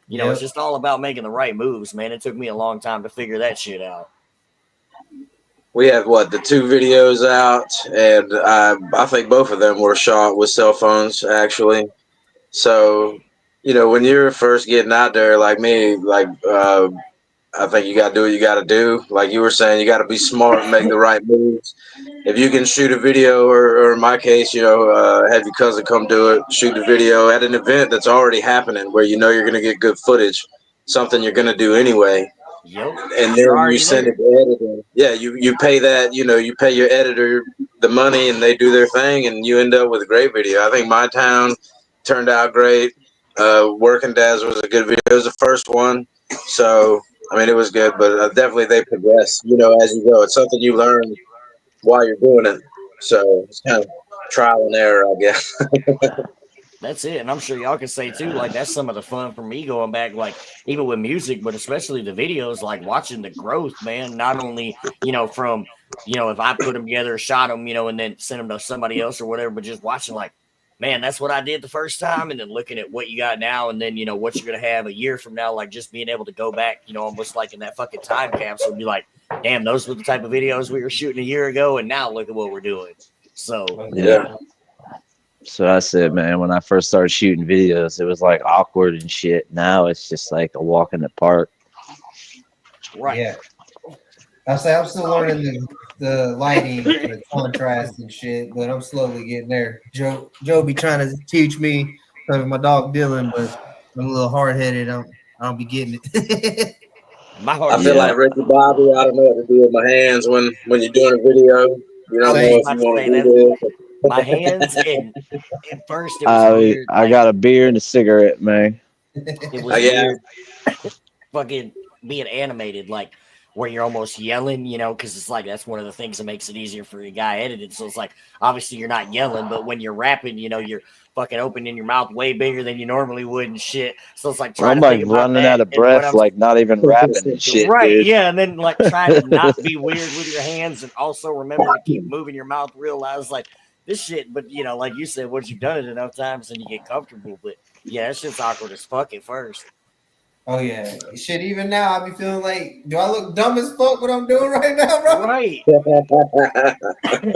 You know, it's just all about making the right moves, man. It took me a long time to figure that shit out. We have the 2 videos out, and I think both of them were shot with cell phones, actually. So, you know, when you're first getting out there, like me, like I think you got to do what you got to do. Like you were saying, you got to be smart and make the right moves. If you can shoot a video, or in my case, you know, have your cousin come do it, shoot the video at an event that's already happening where you know you're going to get good footage, something you're going to do anyway. And then you send it to editor. Yeah, you pay that, you know, you pay your editor the money and they do their thing and you end up with a great video. I think My Town turned out great. Working Dads was a good video. It was the first one. So, I mean, it was good, but definitely they progress, you know, as you go. It's something you learn while you're doing it. So it's kind of trial and error, I guess. That's it. And I'm sure y'all can say too, like, that's some of the fun for me going back, like, even with music, but especially the videos, like watching the growth, man. Not only, you know, from, you know, if I put them together, shot them, you know, and then send them to somebody else or whatever, but just watching, like, man, that's what I did the first time. And then looking at what you got now, and then, you know, what you're going to have a year from now, like just being able to go back, you know, almost like in that fucking time capsule and be like, damn, those were the type of videos we were shooting a year ago. And now look at what we're doing. So, yeah. So that's it, man. When I first started shooting videos, it was like awkward and shit. Now it's just like a walk in the park. Right. Yeah. I say I'm still learning the lighting and the contrast and shit, but I'm slowly getting there. Joe be trying to teach me because of my dog Dylan, but I'm a little hard headed. I don't be getting it. I feel like Ricky Bobby. I don't know what to do with my hands when you're doing a video. You don't know if you want to do this. My hands, and at first it was weird. I got a beer and a cigarette, man. It was weird. Fucking being animated, like where you're almost yelling, you know, because it's like that's one of the things that makes it easier for a guy edited. So it's like obviously you're not yelling, but when you're rapping, you know, you're fucking opening your mouth way bigger than you normally would and shit. So it's like trying to think about running that out of breath, like not even rapping and shit. Right, dude. yeah, and then like trying to not be weird with your hands and also remember to keep moving your mouth, realize like this shit, but you know, like you said, once you've done it enough times and you get comfortable, but yeah, that shit's awkward as fuck at first. Oh yeah, shit. Even now, I be feeling like, do I look dumb as fuck what I'm doing right now, bro? Right.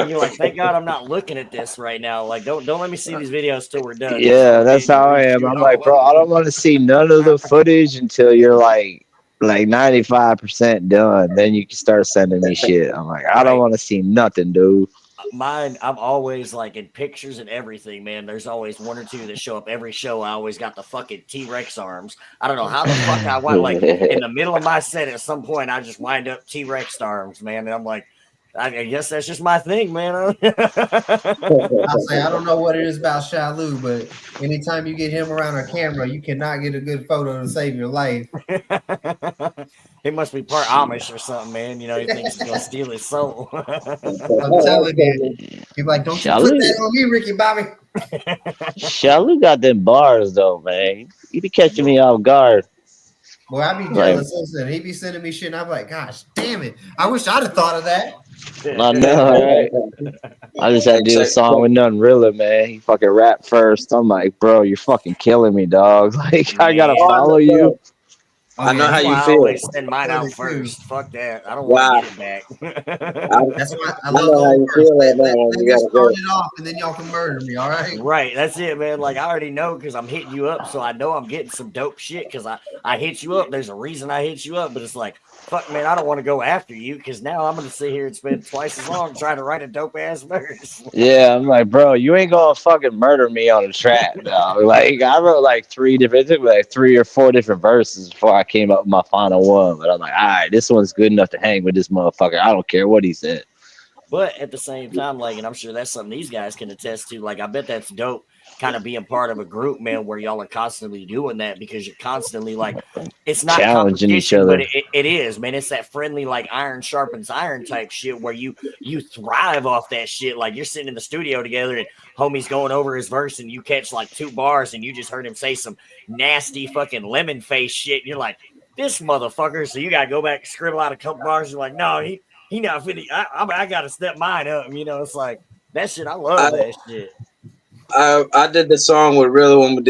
You're like, thank God I'm not looking at this right now. Like, don't let me see these videos till we're done. Yeah, that's how I am. I'm like, bro, I don't want to see none of the footage until you're like 95% done. Then you can start sending me shit. I'm like, I don't want to see nothing, dude. Mine, I'm always like in pictures and everything, man. There's always 1 or 2 that show up every show. I always got the fucking T-Rex arms. I don't know how the fuck I wind like in the middle of my set at some point. I just wind up T-Rex arms, man. And I'm like, I guess that's just my thing, man. I'll say I don't know what it is about Shalu, but anytime you get him around a camera, you cannot get a good photo to save your life. He must be part Amish or something, man. You know, he thinks he's gonna steal his soul. I'm telling you, he's like, don't you put that on me, Ricky Bobby. Shalu got them bars though, man. You be catching me off guard. Boy, I be jealous. Listen, he be sending me shit, and I'm like, gosh, damn it! I wish I'd have thought of that. I know, right? I just had to do a song with None Realer, man. He fucking rap first. I'm like, bro, you're fucking killing me, dog. Like, I gotta follow you. I know how That's you why I feel. always send mine out first. Fuck that. I don't want Wow. to get it back. That's why I I love know how going you first. feel right now when Let you me gotta start go. it off, and then y'all can murder me. All right? Right. That's it, man. Like I already know because I'm hitting you up, so I know I'm getting some dope shit because I hit you up. There's a reason I hit you up, but it's like, fuck, man, I don't want to go after you because now I'm gonna sit here and spend twice as long trying to write a dope ass verse. Yeah, I'm like, bro, you ain't gonna fucking murder me on a track, dog. Like, I wrote like it took me like 3 or 4 different verses before I came up with my final one. But I'm like, all right, this one's good enough to hang with this motherfucker. I don't care what he said. But at the same time, like, and I'm sure that's something these guys can attest to. Like, I bet that's dope, kind of being part of a group, man, where y'all are constantly doing that because you're constantly like, it's not Challenging each competition, other. but it is, man. It's that friendly, like iron sharpens iron type shit where you thrive off that shit. Like you're sitting in the studio together and homie's going over his verse, and you catch like 2 bars, and you just heard him say some nasty fucking lemon face shit. And you're like, this motherfucker. So you gotta go back and scribble out a couple bars. You're like, no, he not 50. I gotta step mine up. You know, it's like that shit. I love that shit. I did the song with Rilla when we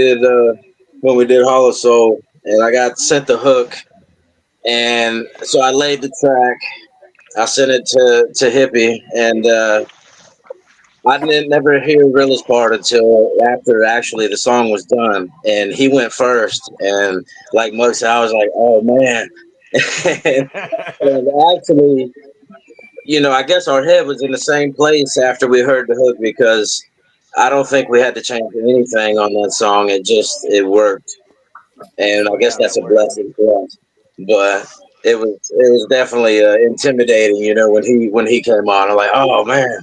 did Hollow Soul, and I got sent the hook, and so I laid the track. I sent it to Hippie, and I didn't never hear Rilla's part until after actually the song was done, and he went first, and like most, I was like, oh man, and actually, I guess our head was in the same place after we heard the hook because I don't think we had to change anything on that song. It worked, and I guess that's a blessing for us. But it was definitely intimidating, when he came on. I'm like, oh man.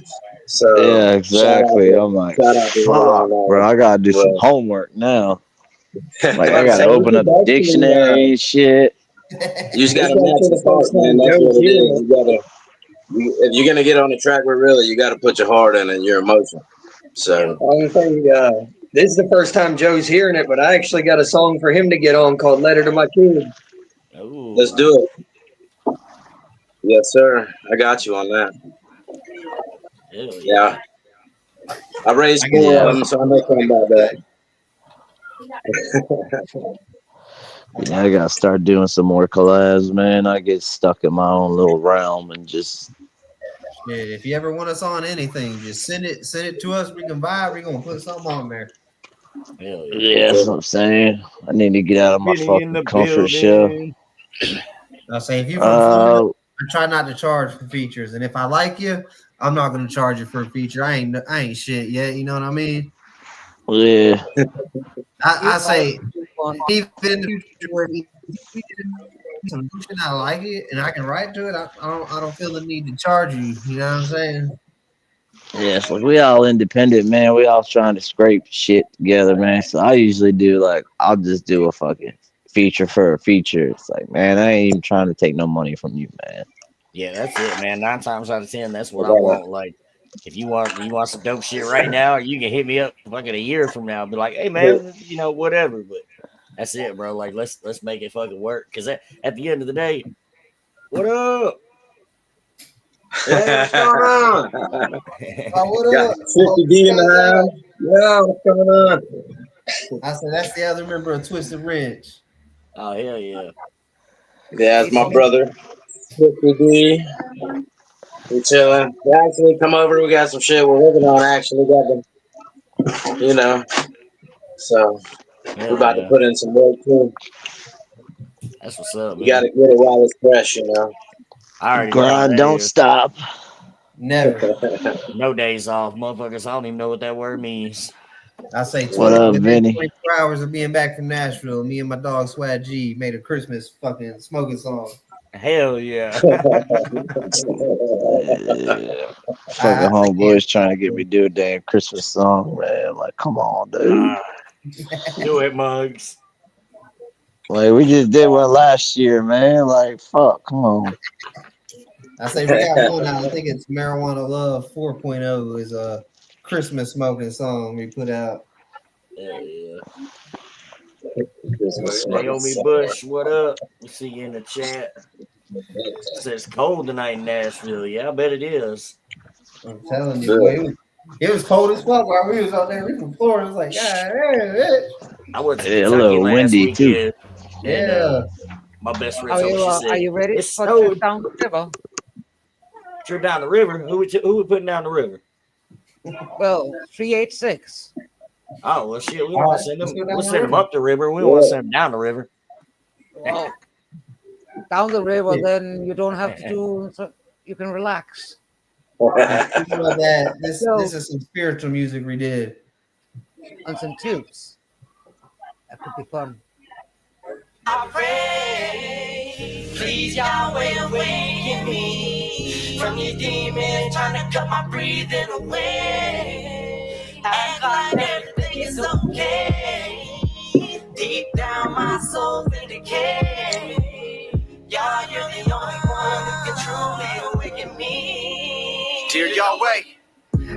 So Yeah, exactly. I'm like, shout out to him fuck, on that bro, I gotta do some one. homework now. Like, But I gotta we open up just the actually, dictionary and shit. you just gotta match the part, man. That's what it is. If you're gonna get on the track with Rilla, you gotta put your heart in and your emotion. So Only thing, this is the first time Joe's hearing it, but I actually got a song for him to get on called "Letter to My Kid." let's do it. Yes, sir. I got you on that. Yeah. I raised 4 of them, so I know something about that. Yeah, I gotta start doing some more collabs, man. I get stuck in my own little realm and just Shit, if you ever want us on anything, just send it to us. We can vibe. We're gonna put something on there. yeah, that's what I'm saying. I need to get out of my Benny in fucking the comfort shell. building. I'll say if you're from Florida, I try not to charge for features, and if I like you, I'm not gonna charge you for a feature. I ain't shit yet. You know what I mean? Yeah. I say even in the future where we some shit I like it and I can write to it, I don't feel the need to charge you. You know what I'm saying? Yeah, it's like we all independent, man. We all trying to scrape shit together, man. So I usually do I'll just do a fucking feature for a feature. It's like, man, I ain't even trying to take no money from you, man. Yeah, that's it, man. 9 times out of 10, that's what I want. Like, if you want some dope shit right now, you can hit me up fucking a year from now. And be like, hey man, whatever. But that's it, bro. Like, let's make it fucking work. Cause at the end of the day, what up? Yeah, what's going on? What Got up? 50D in the house. Yeah, what's going on? I said that's the other member of Twisted Wrench. Oh hell yeah. Yeah, that's my brother. 50D. We chilling. We actually come over. We got some shit we're working on. Actually, got them. So we're about to put in some work too. That's what's up, man. You got to get it while it's fresh, I already Grind, know don't stop. Never. No days off, motherfuckers. I don't even know what that word means. I say What up, within Vinny? 24 hours of being back from Nashville, me and my dog Swag G made a Christmas fucking smoking song. Hell yeah. Fucking homeboys trying to get me to do a damn Christmas song, man. Like, come on, dude. Do it, Mugs. Like, we just did one last year, man. Like, fuck, come on. I say we got one now. I think it's Marijuana Love 4.0 is a Christmas smoking song we put out. Hell yeah. Naomi Bush, what up? We see you in the chat. It says cold tonight in Nashville. Yeah, I bet it is. I'm telling you, boy, it was cold as fuck while we was out there. We from Florida. It was like, God, I went to a Kentucky little last windy weekend. too. And yeah. My best friend told me, she said, are you ready it's for a trip snowed. down the river? Trip down the river? Who we putting down the river? Well, 386. Oh, well, shit, we All want right, to send let's them. go We'll down the send them river. up the river. We don't want to send them down the river. Well, down the river, then you don't have to do. So you can relax. Speaking of that, this So- is some spiritual music we did. On some tubes. That could be fun. I pray, please Yahweh awaken me from your demons trying to cut my breathing away. Act like everything is okay. Deep down my soul in decay. Y'all, you're the only one who can truly awaken me. Dear Yahweh,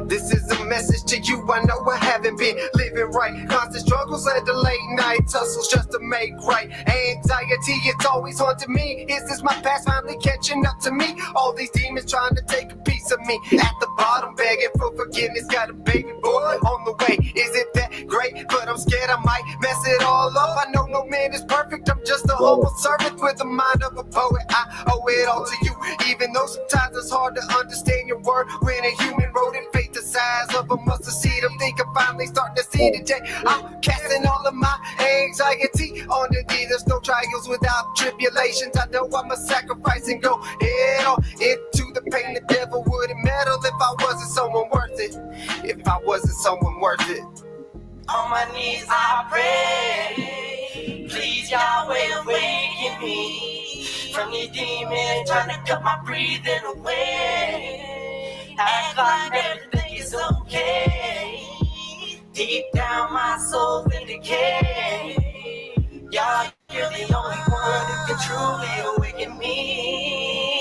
this is a message to you. I know I haven't been living right. Constant struggles at the late night tussles just to make right. Anxiety, it's always haunted me. Is this my past finally catching up to me? All these demons trying to take a piece of me. At the bottom, begging for forgiveness. Got a baby boy on the way. Is it that great? But I'm scared I might mess it all up. I know no man is perfect. I'm just a humble servant with the mind of a poet. I owe it all to you. Even though sometimes it's hard to understand your word when a human wrote it. Faith the size of a mustard seed. I'm thinking finally starting to see the day. I'm casting all of my anxiety on the D. There's no trials without tribulations. I know I'm a sacrifice and go head on into the pain. The devil wouldn't meddle if I wasn't someone worth it. If I wasn't someone worth it. On my knees I pray, please Yahweh awaken me from these demons trying to cut my breathing away. Act like everything is okay. Deep down my soul in decay. Y'all, you're the only one who can truly awaken me.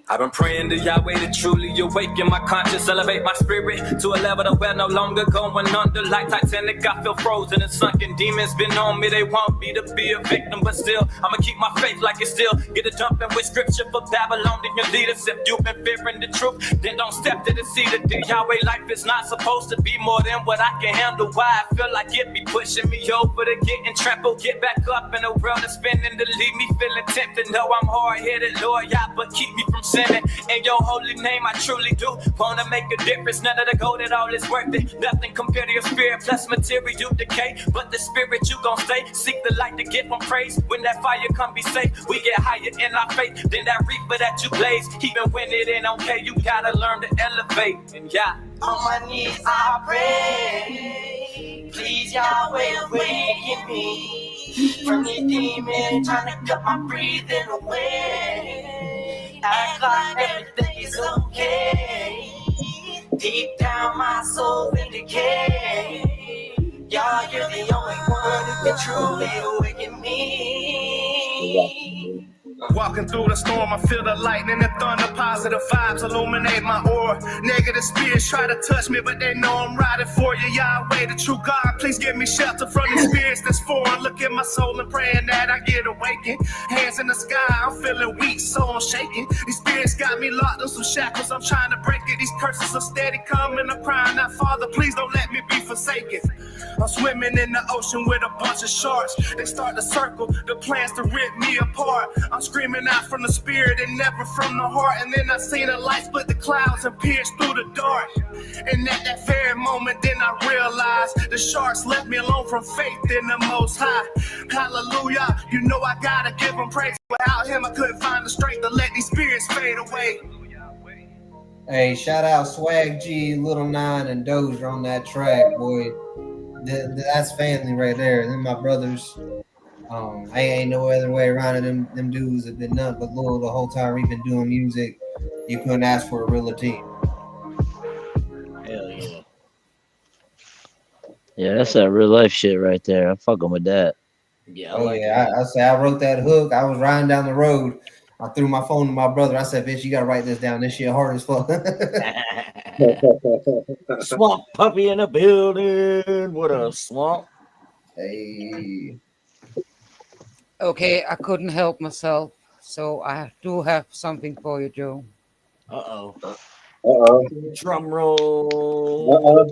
I've been praying to Yahweh to truly awaken my conscience, elevate my spirit to a level that we're no longer going under. Like Titanic, I feel frozen and sunken. Demons been on me, they want me to be a victim, but still, I'ma keep my faith like it's still. Get a jumping with scripture for Babylon and your leaders. If you've been fearing the truth, then don't step to the seat of the Yahweh. Life is not supposed to be more than what I can handle. Why I feel like it be pushing me over to getting trampled. Get back up in the world that's spinning to leave me feeling tempted. No, I'm hard-headed, Lord, yeah, but keep me from sinning. In your holy name, I truly do wanna make a difference. None of the gold at all is worth it. Nothing compared to your spirit, plus material decay. But the spirit, you gon' stay. Seek the light to get from praise. When that fire come, be safe. We get higher in our faith than that reaper that you blaze. Even when it ain't okay, you gotta learn to elevate. And yeah, on my knees I pray, please Yahweh awaken me from these demons trying to cut my breathing away. Act like everything is okay. Deep down my soul in decay. Y'all, you're the only one who can truly awaken me. Walking through the storm, I feel the lightning and thunder. Positive vibes illuminate my aura. Negative spirits try to touch me, but they know I'm riding for you. Yahweh, the true God, please give me shelter from these spirits that's foreign. Look at my soul and praying that I get awakened. Hands in the sky, I'm feeling weak, so I'm shaking. These spirits got me locked in some shackles, I'm trying to break it. These curses are steady coming, I'm crying out, Father, please don't let me be forsaken. I'm swimming in the ocean with a bunch of sharks. They start to circle, the plans to rip me apart. I'm screaming out from the spirit and never from the heart. And then I seen a light split the clouds and pierced through the dark. And at that very moment, then I realized the sharks left me alone from faith in the Most High. Hallelujah, you know I gotta give him praise. Without him, I couldn't find the strength to let these spirits fade away. Hey, shout out Swag G, Little Nine, and Doja on that track, boy. That's family right there. Them my brothers. I ain't no other way around it. Them dudes have been nothing but loyal the whole time we've been doing music. You couldn't ask for a realer team. Hell yeah. Yeah, that's that real life shit right there. I'm fucking with that. Yeah. I say I wrote that hook. I was riding down the road. I threw my phone to my brother. I said, "Bitch, you gotta write this down. This shit hard as fuck." Swamp puppy in the building. What a swamp. Hey. Okay, I couldn't help myself, so I do have something for you, Joe. Uh-oh. Drum roll.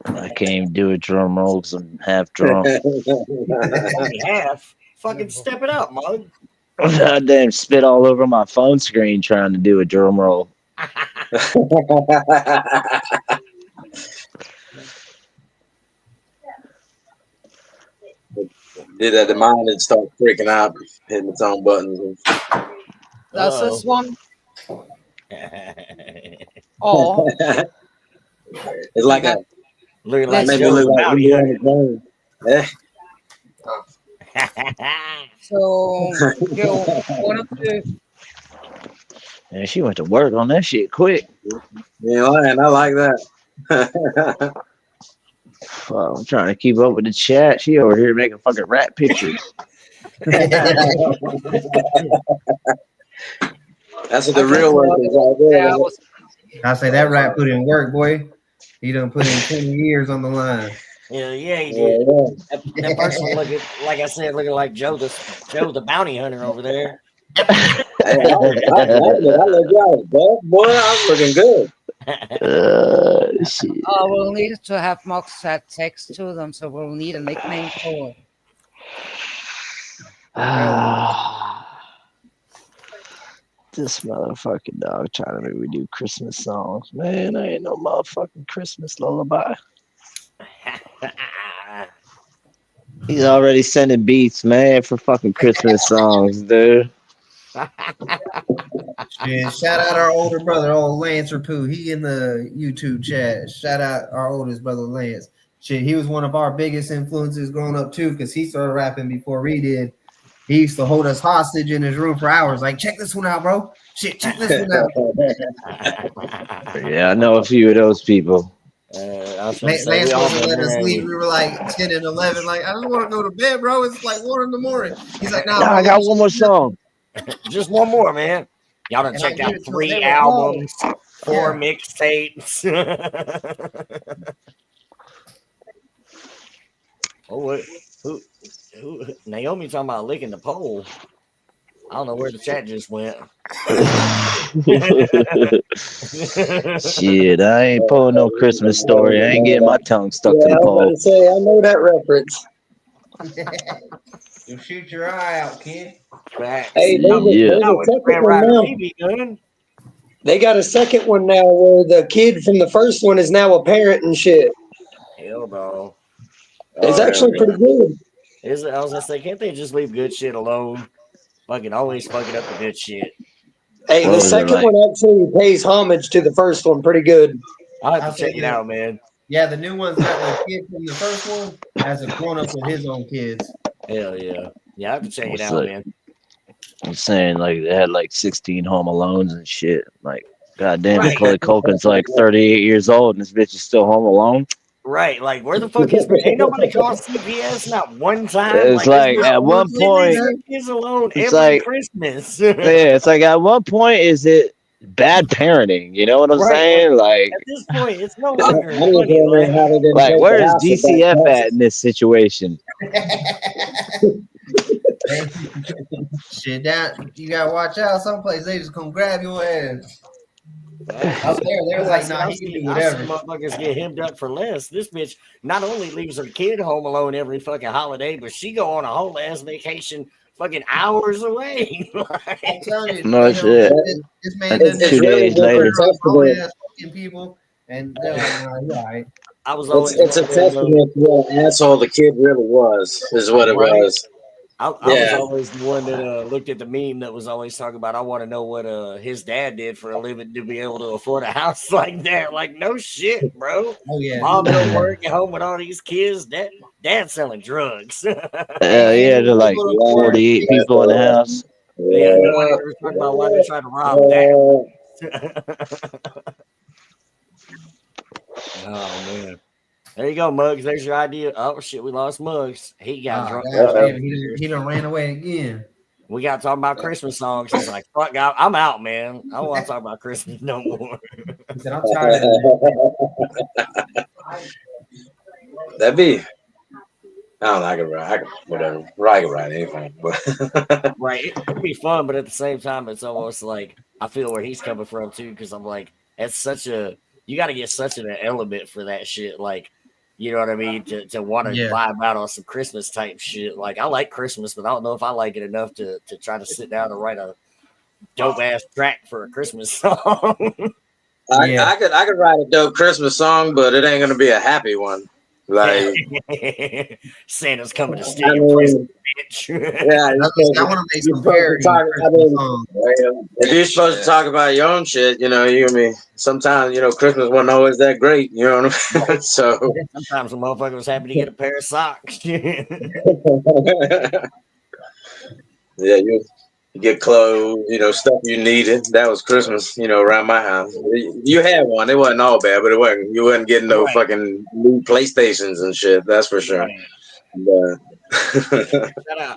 I can't even do a drum roll because I'm half drunk. Only half. Fucking step it up, mug. I damn spit all over my phone screen trying to do a drum roll. Did that, the mind and start freaking out, hitting its own buttons. Does this one? Oh, it's like a look like maybe look like Indiana Jones. Yeah. So you wanted to. And she went to work on that shit quick. Yeah, man, I like that. Fuck, I'm trying to keep up with the chat. She over here making fucking rat pictures. That's what the real work is right there. I say that rat put in work, boy. He done put in 20 years on the line. Yeah, he did. That person looking, like I said, looking like Joe the bounty hunter over there. Hey, I look right, boy. I'm looking good. We'll need to have Mox set text to them, so we'll need a nickname for it. This motherfucking dog trying to make me do Christmas songs. Man, I ain't no motherfucking Christmas lullaby. He's already sending beats, man, for fucking Christmas songs, dude. Yeah, shout out our older brother, old Lance Rapoo. He in the YouTube chat. Shout out our oldest brother, Lance. Shit, he was one of our biggest influences growing up too, because he started rapping before we did. He used to hold us hostage in his room for hours. Like, check this one out, bro. Shit, check this one out. Yeah, I know a few of those people. Lance wasn't let us leave. We were like 10 and 11. Like, I just want to go to bed, bro. It's like 1 in the morning. He's like, nah, I got one more song. Just one more, man. Y'all done checked out 3 albums, 4 mixtapes. Oh, what? Who? Naomi talking about licking the pole. I don't know where the chat just went. Shit, I ain't pulling no Christmas story. I ain't getting my tongue stuck to the pole. I was about to say, I know that reference. You shoot your eye out, kid. Hey, there's a second one now. They got a second one now where the kid from the first one is now a parent and shit. Hell no. It's actually pretty good. Is it? I was gonna say, can't they just leave good shit alone? Fucking always fucking up the good shit. Hey, the second one actually pays homage to the first one pretty good. I'll have to check it out, man. Yeah, the new one's got the kid from the first one as a grown up with his own kids. Hell yeah. Yeah, I have to check it out, man. I'm saying, like, they had like 16 Home Alones and shit. Like, goddamn, Macaulay Culkin's like 38 years old and this bitch is still home alone. Right, like where the fuck is ain't nobody called CPS not one time? It's like at one point kids alone it's every like Christmas. Yeah, it's like at one point is it bad parenting? You know what I'm saying? Like at this point, it's no longer like where is DCF at in this situation? Shit, down you gotta watch out. Someplace they just gonna grab your ass. Up there, they're like, nah, he can do whatever. Motherfuckers get hemmed up for less. This bitch not only leaves her kid home alone every fucking holiday, but she go on a whole ass vacation fucking hours away. I'm telling you, No shit. This man That's doesn't 2 days later. People, and they're like, nah, you're all right. I was always It's a testament to what an asshole the kid really was, is what it was. I was always the one that looked at the meme that was always talking about, I want to know what his dad did for a living to be able to afford a house like that. Like, no shit, bro. Oh, yeah. Mom don't work at home with all these kids. Dad's selling drugs. Yeah, there's like 48 people in the house. Yeah, nobody ever talking about why they tried to rob that. Oh, man. There you go, Muggs. There's your idea. Oh, shit, we lost Muggs. He got drunk. He done ran away again. We got to talk about Christmas songs. He's like, fuck, I'm out, man. I don't want to talk about Christmas no more. He said, I'm tired of it. I don't know. I can whatever. I can write anything, but right, it'd be fun, but at the same time, it's almost like I feel where he's coming from too, because I'm like, it's such a you got to get such an element for that shit, like. You know what I mean? To want to vibe out on some Christmas type shit. Like I like Christmas, but I don't know if I like it enough to try to sit down and write a dope ass track for a Christmas song. I could write a dope Christmas song, but it ain't gonna be a happy one. Like Santa's coming to steal your present, bitch. Yeah, I want to make some parody. If you're supposed to talk about your own shit, you know, you mean sometimes, you know, Christmas wasn't always that great, you know what I mean? So sometimes a motherfucker was happy to get a pair of socks. Yeah, you get clothes, you know, stuff you needed. That was Christmas, you know, around my house. You had one. It wasn't all bad, but you wasn't getting no fucking new PlayStations and shit. That's for sure. But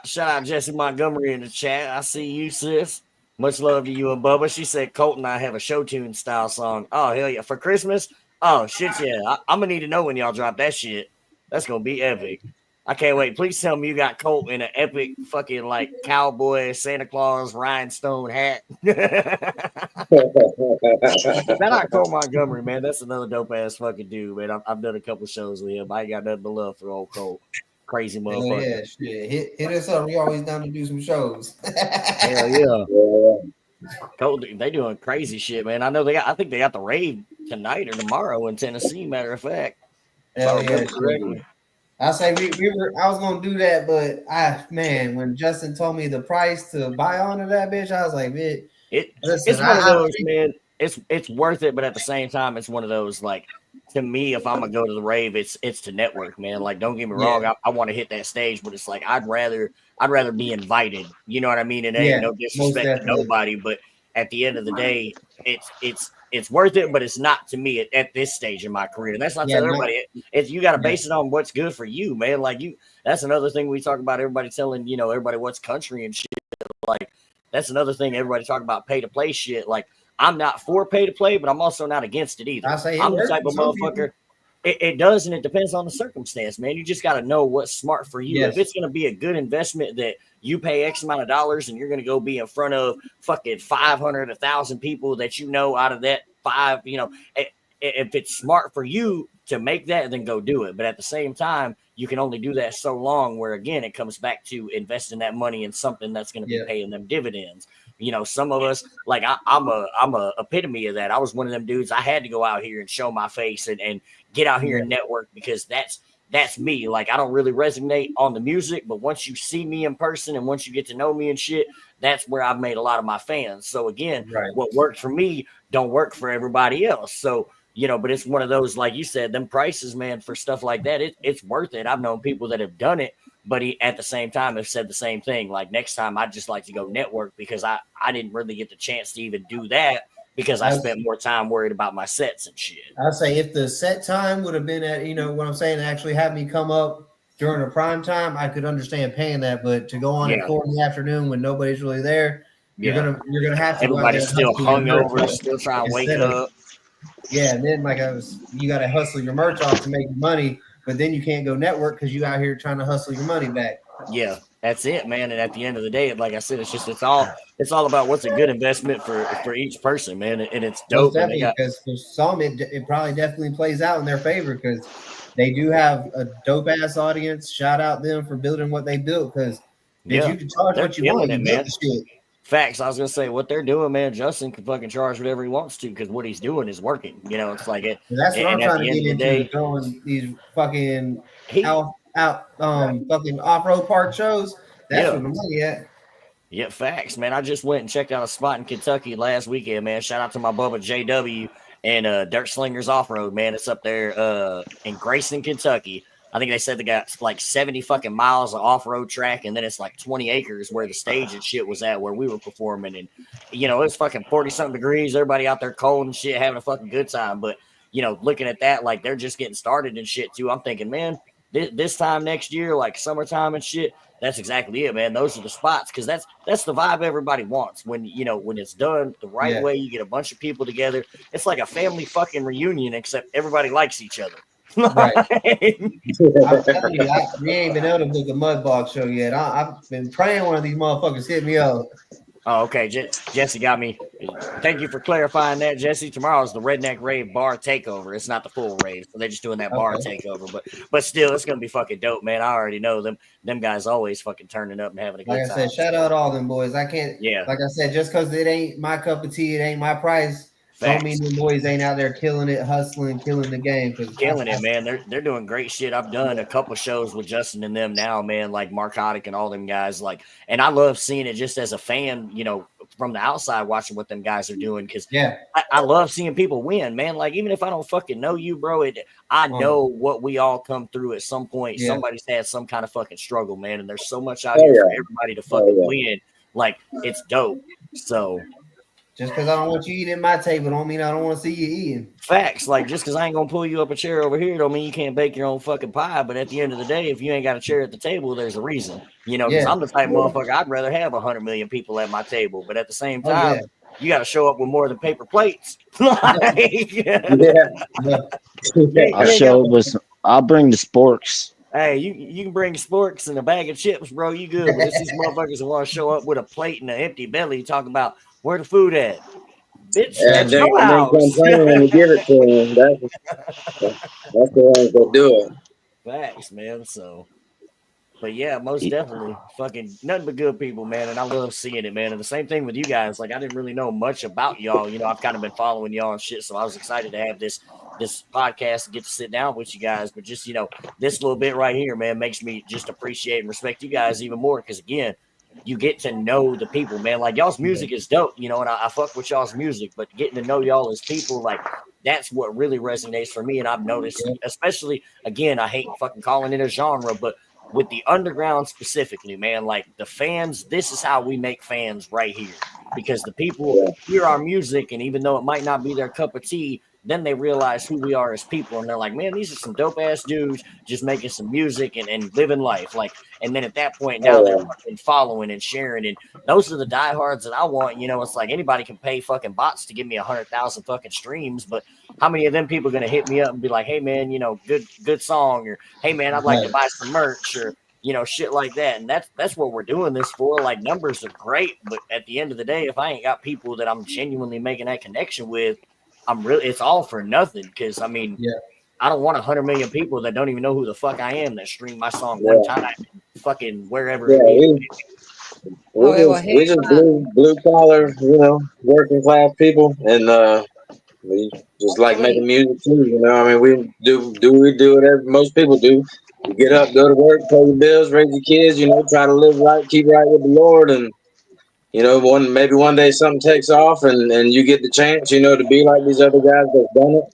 shout out Jesse Montgomery in the chat. I see you, sis. Much love to you and Bubba. She said Colt and I have a show tune style song. Oh hell yeah, for Christmas. Oh shit yeah. I'm gonna need to know when y'all drop that shit. That's gonna be epic. I can't wait. Please tell me you got Colt in an epic fucking like cowboy Santa Claus rhinestone hat. Shout out Colt Montgomery, man. That's another dope ass fucking dude, man. I've done a couple shows with him. I ain't got nothing but love for old Colt. Crazy motherfucker. Yeah, shit. Hit us up. We always down to do some shows. Hell yeah. Colt, they doing crazy shit, man. I know I think they got the rave tonight or tomorrow in Tennessee, matter of fact. Hell yeah, correctly. I say I was gonna do that, but when Justin told me the price to buy onto that bitch, I was like, bitch, it's one of those, man. It's worth it, but at the same time, it's one of those like to me, if I'm gonna go to the rave, it's to network, man. Like, don't get me wrong, I want to hit that stage, but it's like I'd rather be invited. You know what I mean? It ain't no disrespect to nobody, but at the end of the day, it's worth it, but it's not to me at this stage in my career. And that's not telling everybody. It's you got to base it on what's good for you, man. Like that's another thing we talk about. Everybody telling everybody what's country and shit. Like that's another thing everybody talk about pay to play shit. Like I'm not for pay to play, but I'm also not against it either. I'm the type of motherfucker. It does, and it depends on the circumstance, man. You just got to know what's smart for you. If it's going to be a good investment that you pay X amount of dollars and you're going to go be in front of fucking 500, 1,000 people that you know out of that five, if it's smart for you to make that, then go do it. But at the same time, you can only do that so long where, again, it comes back to investing that money in something that's going to be paying them dividends. Some of us, like I'm a epitome of that. I was one of them dudes. I had to go out here and show my face and get out here and network because that's me. Like I don't really resonate on the music, but once you see me in person and once you get to know me and shit, that's where I've made a lot of my fans. So again, what worked for me don't work for everybody else. So but it's one of those, like you said, them prices, man, for stuff like that, it's worth it. I've known people that have done it, but at the same time have said the same thing. Like next time I'd just like to go network because I didn't really get the chance to even do that because I spent more time worried about my sets and shit. I'd say if the set time would have been at, what I'm saying, actually have me come up during a prime time, I could understand paying that. But to go on at 4 in the afternoon when nobody's really there, you're gonna have to. Everybody's still hungover, still trying to wake up. Yeah, and then you got to hustle your merch off to make money, but then you can't go network because you out here trying to hustle your money back. Yeah, that's it, man. And at the end of the day, like I said, it's all about what's a good investment for each person, man. And it's dope. Because for some, it probably definitely plays out in their favor because they do have a dope ass audience. Shout out them for building what they built because you can charge what you want, man. Facts. I was gonna say what they're doing, man. Justin can fucking charge whatever he wants to because what he's doing is working. It's like it. That's what I'm trying to get into. Going these fucking fucking off-road park shows. That's where the money at. Yeah, facts, man. I just went and checked out a spot in Kentucky last weekend, man. Shout out to my Bubba JW and Dirt Slingers Off-Road, man. It's up there in Grayson, Kentucky. I think they said they got like 70 fucking miles of off-road track, and then it's like 20 acres where the stage and shit was at where we were performing. And, it's fucking 40-something degrees. Everybody out there cold and shit, having a fucking good time. But, looking at that, like they're just getting started and shit too. I'm thinking, man, this time next year, like summertime and shit, that's exactly it, man. Those are the spots because that's the vibe everybody wants. When when it's done the right way, you get a bunch of people together. It's like a family fucking reunion, except everybody likes each other. Right. I'm telling you, we ain't been able to book a Mudbox show yet. I've been praying one of these motherfuckers hit me up. Oh, okay. Jesse got me. Thank you for clarifying that, Jesse. Tomorrow's the Redneck Rave bar takeover. It's not the full rave, so they're just doing that bar takeover. But still, it's gonna be fucking dope, man. I already know them. Them guys always fucking turning up and having a good time. Like I said, shout out all them boys. I can't. Yeah. Like I said, just because it ain't my cup of tea, it ain't my price. Don't mean them boys ain't out there killing it, hustling, killing the game. Killing it, man. They're doing great shit. I've done a couple shows with Justin and them now, man, like Narcotic and all them guys. Like, and I love seeing it just as a fan, you know, from the outside watching what them guys are doing. Cause I love seeing people win, man. Like, even if I don't fucking know you, bro, I know what we all come through at some point. Yeah. Somebody's had some kind of fucking struggle, man. And there's so much out here for everybody to fucking win. Like, it's dope. So just because I don't want you eating at my table don't mean I don't want to see you eating. Facts. Like, just because I ain't going to pull you up a chair over here don't mean you can't bake your own fucking pie. But at the end of the day, if you ain't got a chair at the table, there's a reason. You know, because I'm the type of motherfucker, I'd rather have 100 million people at my table. But at the same time, you got to show up with more than paper plates. I'll bring the sporks. Hey, you can bring sporks and a bag of chips, bro. You good. But it's these motherfuckers who want to show up with a plate and an empty belly talking about where the food at. Bitch, and then complain and give it to him. That's the way to do it. Facts, man. So, but yeah, most definitely, fucking nothing but good people, man. And I love seeing it, man. And the same thing with you guys. Like, I didn't really know much about y'all. You know, I've kind of been following y'all and shit. So I was excited to have this podcast and get to sit down with you guys. But just, you know, this little bit right here, man, makes me just appreciate and respect you guys even more. Because again, you get to know the people, man. Like, y'all's music is dope, you know, and I fuck with y'all's music, but getting to know y'all as people, like, that's what really resonates for me. And I've noticed, especially, again, I hate fucking calling it a genre, but with the underground specifically, man, like the fans, this is how we make fans right here, because the people hear our music, and even though it might not be their cup of tea, then they realize who we are as people, and they're like, man, these are some dope ass dudes just making some music and living life. Like, and then at that point, now they're fucking following and sharing, and those are the diehards that I want. You know, it's like anybody can pay fucking bots to give me 100,000 fucking streams, but how many of them people are gonna hit me up and be like, hey man, you know, good song, or hey man, I'd like to buy some merch, or you know, shit like that. And that's what we're doing this for. Like, numbers are great, but at the end of the day, if I ain't got people that I'm genuinely making that connection with, it's all for nothing. Because I mean, I don't want 100 million people that don't even know who the fuck I am that stream my song one time, fucking wherever. We just blue collar, you know, working class people, and we just like making music too. You know, I mean, we do whatever most people do. You get up, go to work, pay your bills, raise your kids. You know, try to live right, keep right with the Lord, and you know, maybe one day something takes off and you get the chance, you know, to be like these other guys that's done it.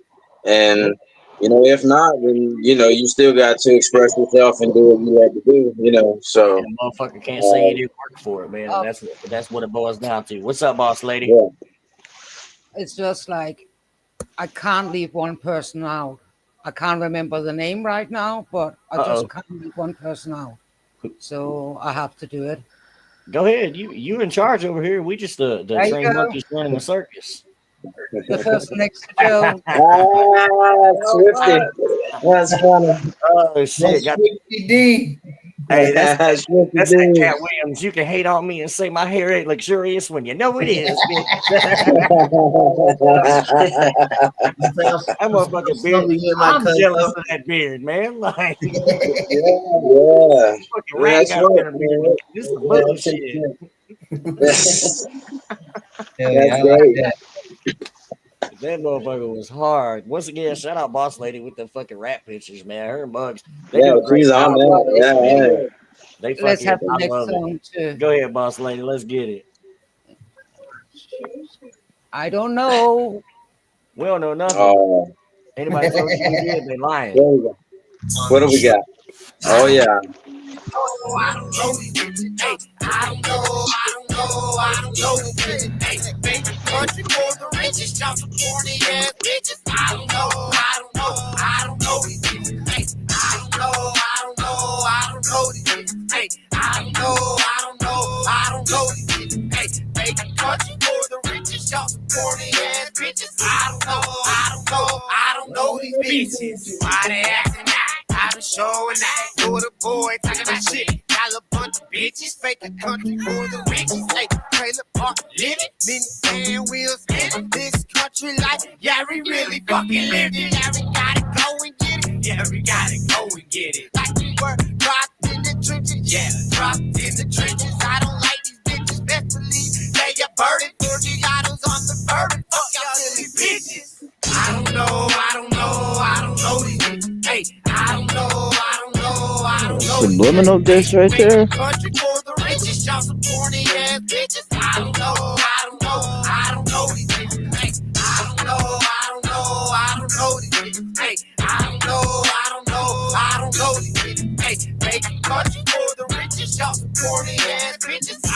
And, you know, if not, then, you know, you still got to express yourself and do what you have to do, you know. So and a motherfucker can't say you didn't work for it, man. And that's what it boils down to. What's up, boss lady? Yeah. It's just like I can't leave one person out. I can't remember the name right now, but I just can't leave one person out. So I have to do it. Go ahead. You in charge over here. We just the trained monkeys running the circus. The person next to Joe. Swifty. That's funny. Oh shit. Swifty D. Hey, that's that Cat Williams. You can hate on me and say my hair ain't luxurious when you know it is. That motherfucking beard. I'm jealous of that beard, man. Like, That's right, man. This is bullshit. That's great. That motherfucker was hard. Once again, shout out Boss Lady with the fucking rap pictures, man. Her mugs. She's on that. They Let's have the next song too. Go ahead, Boss Lady. Let's get it. I don't know. We don't know nothing. Anybody told you we did, they lying. There we go. What do we got? Oh yeah. I don't know. Baby, country for the richest, y'all some corny ass bitches. I don't know. Baby, country for the richest, y'all some corny ass bitches. I don't I don't know these bitches. Why they acting out? I been showing out. Do the boy talking about shit. Got a bunch of bitches. Fake the country for the riches. Hey, trailer park living. Minivan wheels spinning. This country life, yeah, we really fucking lived it. Yeah, we gotta go and get it. Yeah, we gotta go and get it. Like we were dropped in the trenches. Yeah, dropped in the trenches. I don't like these bitches. Best believe they a burden. 40 bottles on the burden. Fuck y'all silly bitches. I don't know these bitches. Hey, I don't know. Subliminal diss right there. Country for the richest, y'all some corny ass bitches. I don't know these bitches. Hey, I don't know these bitches. Hey, I don't know these bitches. Hey, making country for the richest, y'all some corny ass bitches. I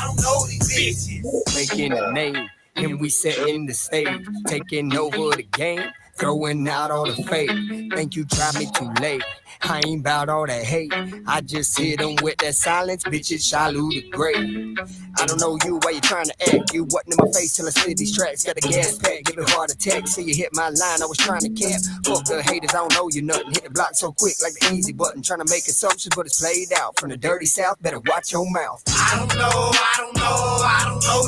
don't know these bitches. Making a name, and we setting the stage, taking over the game, throwing out all the fake. Think you tried me too late. I ain't about all that hate. I just hit them with that silence, bitches. Shallow the grave. I don't know you, why you trying to act? You wasn't in my face till I spit these tracks. Got a gas pack, give it heart attack. See you hit my line, I was trying to cap. Fuck the haters, I don't know you nothing. Hit the block so quick like the easy button. Trying to make assumptions, but it's played out. From the dirty south, better watch your mouth. I don't know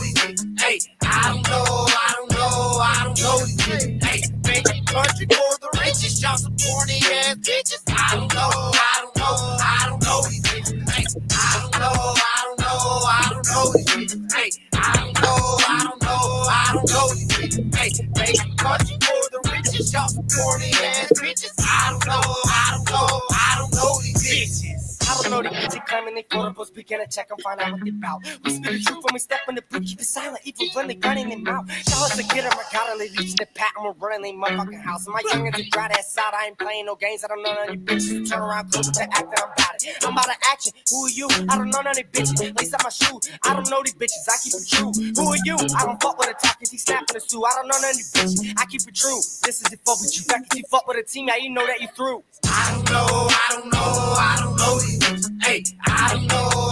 these bitches. Hey, I don't know these bitches. Hey, making country for the richest, y'all some corny ass bitches. I don't know these bitches. Hey, I don't know these bitches. Hey, I don't know these bitches. Hey, making country for the richest, y'all some corny ass bitches. I don't know these bitches. I don't know the bitches claiming they quotable, speaking a check and find out what they bout. We speak the truth when we step in the booth, keep it silent, even when they gun in their mouth. Y'all us to get them, I gotta leave each the pat, I'm running they motherfucking house. My youngins to dry that side, I ain't playing no games, I don't know none of you bitches. Turn around, close to act that I'm about it. I'm about to action, who are you? I don't know none of these bitches, lace up my shoe. I don't know these bitches, I keep it true. Who are you? I don't fuck with a talkie, he snapping the suit. I don't know none of these bitches, I keep it true. This is it fuck with you, back if you fuck with a team, now you know that you through. I don't know these bitches. Hey, I don't know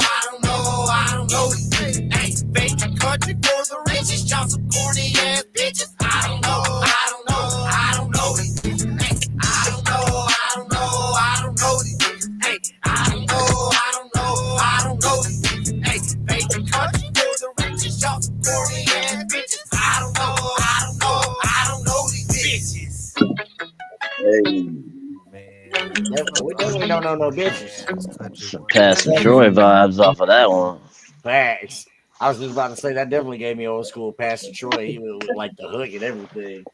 these bitches. Hey, fake country for the richest, y'all some corny ass bitches. I don't know these bitches. Hey, I don't know these bitches. Hey, I don't know these bitches. Hey, fake country for the richest, y'all some corny ass bitches. I don't know these bitches. Hey. We definitely don't know no bitches. Some Pastor Troy vibes off of that one. Facts. I was just about to say that definitely gave me old school Pastor Troy. He was like the hook and everything.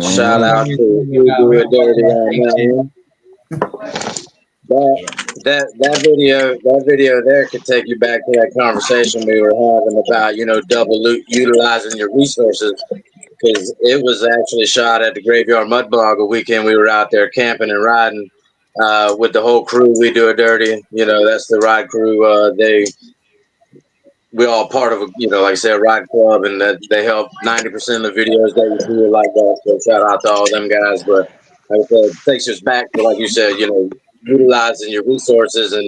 Shout out to you, do it dirty on that video there could take you back to that conversation we were having about, you know, utilizing your resources, because it was actually shot at the Graveyard Mud Bog a weekend. We were out there camping and riding with the whole crew. We do it dirty, you know, that's the ride crew. We're all part of a, you know, like I said, a ride club, and that they help 90% of the videos that you do like that. So shout out to all them guys. But like I said, it takes us back to, like you said, you know, utilizing your resources and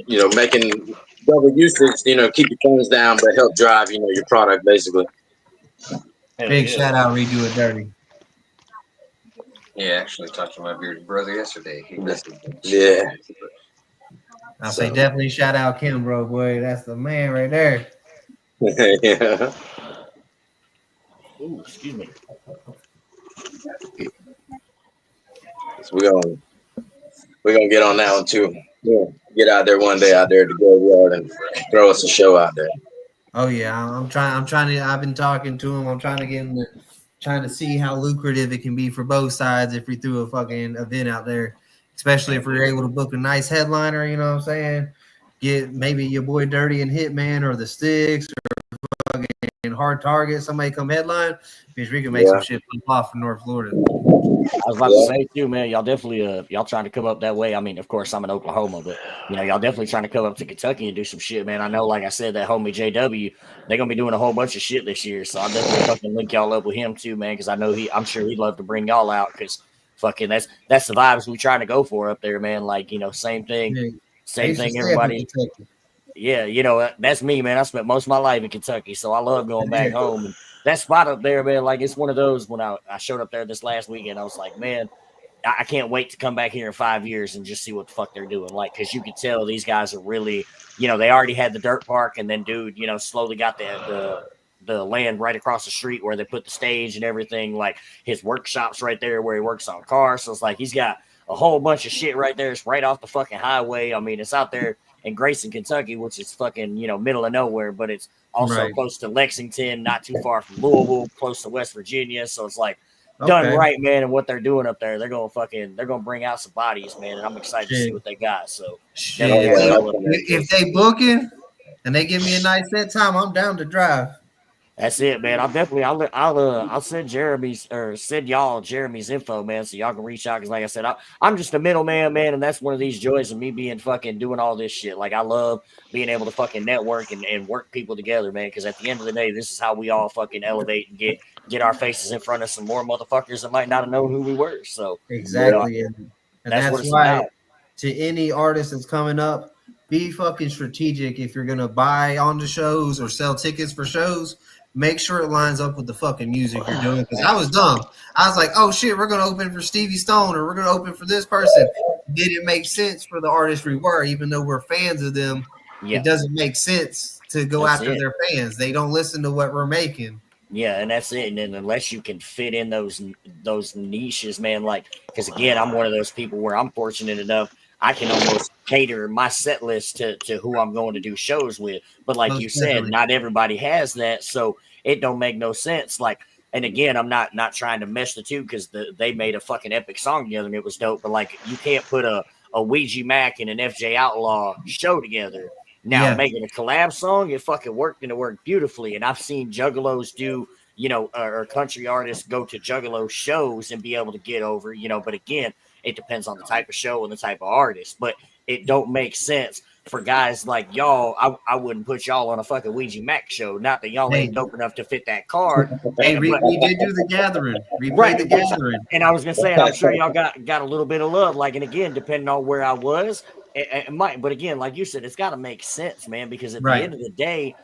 you know, making double usage, you know, keep your funds down, but help drive, you know, your product basically. Big shout out, Redo It Dirty. Yeah, actually talked to my bearded brother yesterday. He yeah. I say definitely shout out Kim, bro, boy. That's the man right there. Yeah. Ooh, excuse me. So we're gonna get on that one too. Yeah. Get out there one day out there to Graveyard and throw us a show out there. Oh yeah, I'm trying to. I've been talking to him. I'm trying to get him trying to see how lucrative it can be for both sides if we threw a fucking event out there, especially if we're able to book a nice headliner. You know what I'm saying? Get maybe your boy Dirty and Hitman or the Sticks or fucking Hard Target. Somebody come headline because we can make some shit pop off in North Florida. I was about to say too, man. Y'all definitely y'all trying to come up that way. I mean, of course, I'm in Oklahoma, but you know, y'all definitely trying to come up to Kentucky and do some shit, man. I know, like I said, that homie JW, they're gonna be doing a whole bunch of shit this year. So I'll definitely fucking link y'all up with him too, man, because I know I'm sure he'd love to bring y'all out, because fucking that's the vibes we trying to go for up there, man. Like, you know, same thing, everybody. Yeah, you know, that's me, man. I spent most of my life in Kentucky, so I love going back home. And that spot up there, man, like it's one of those when I showed up there this last weekend, I was like, man, I can't wait to come back here in 5 years and just see what the fuck they're doing. Like, because you could tell these guys are really, they already had the dirt park, and then dude, slowly got the land right across the street where they put the stage and everything. Like his workshop's right there where he works on cars. So it's like he's got a whole bunch of shit right there. It's right off the fucking highway. I mean, it's out there in Grayson, Kentucky, which is fucking, middle of nowhere, but it's also close to Lexington, not too far from Louisville, close to West Virginia. So it's like done right, man. And what they're doing up there, they're gonna bring out some bodies, man. And I'm excited to see what they got. So if they booking and they give me a nice set time, I'm down to drive. That's it, man. I'll send send y'all Jeremy's info, man, so y'all can reach out. Because like I said, I'm just a middleman, man, and that's one of these joys of me being fucking doing all this shit. Like I love being able to fucking network and work people together, man. Because at the end of the day, this is how we all fucking elevate and get our faces in front of some more motherfuckers that might not have known who we were. So exactly, and that's what it's why about. To any artist that's coming up, be fucking strategic. If you're gonna buy on the shows or sell tickets for shows, make sure it lines up with the fucking music you're doing. Because I was dumb. I was like, oh shit, we're gonna open for Stevie Stone or we're gonna open for this person. Didn't make sense for the artists we were, even though we're fans of them. It doesn't make sense to go after their fans. They don't listen to what we're making. Yeah, and that's it. And then unless you can fit in those niches, man, like because again, I'm one of those people where I'm fortunate enough I can almost cater my set list to who I'm going to do shows with. But like you said, not everybody has that, so it don't make no sense. Like, and again, I'm not trying to mesh the two because they made a fucking epic song together and it was dope. But like, you can't put a Ouija Mac and an FJ Outlaw show together. Now making a collab song, it fucking worked and it worked beautifully. And I've seen juggalos do, or country artists go to juggalo shows and be able to get over, but again, it depends on the type of show and the type of artist, but it don't make sense for guys like y'all. I wouldn't put y'all on a fucking Ouija Mac show. Not that y'all ain't dope enough to fit that card. Hey, we did do the gathering. We played the gathering. And I was gonna say, I'm sure y'all got a little bit of love. Like, and again, depending on where I was, it might. But again, like you said, it's got to make sense, man. Because at the end of the day,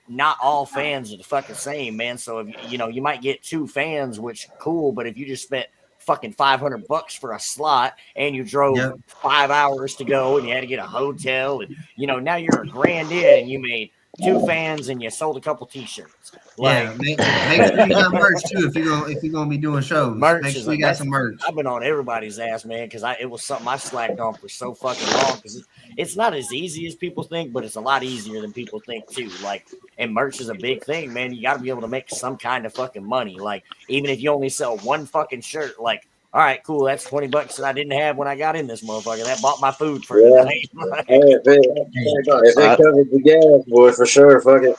not all fans are the fucking same, man. So if you might get 2 fans, which cool. But if you just spent fucking $500 for a slot and you drove 5 hours to go and you had to get a hotel and now you're a grand in and you made 2 fans and you sold a couple t-shirts. Like, make sure you got merch too if you're gonna be doing shows. Merch Make sure you got some merch. I've been on everybody's ass, man, because it was something I slacked on for so fucking long because it's not as easy as people think, but it's a lot easier than people think too. Like, and merch is a big thing, man. You got to be able to make some kind of fucking money. Like, even if you only sell 1 fucking shirt, like, all right, cool. That's $20 that I didn't have when I got in this motherfucker. That bought my food for the night. If it covers the gas, boy, for sure. Fuck it.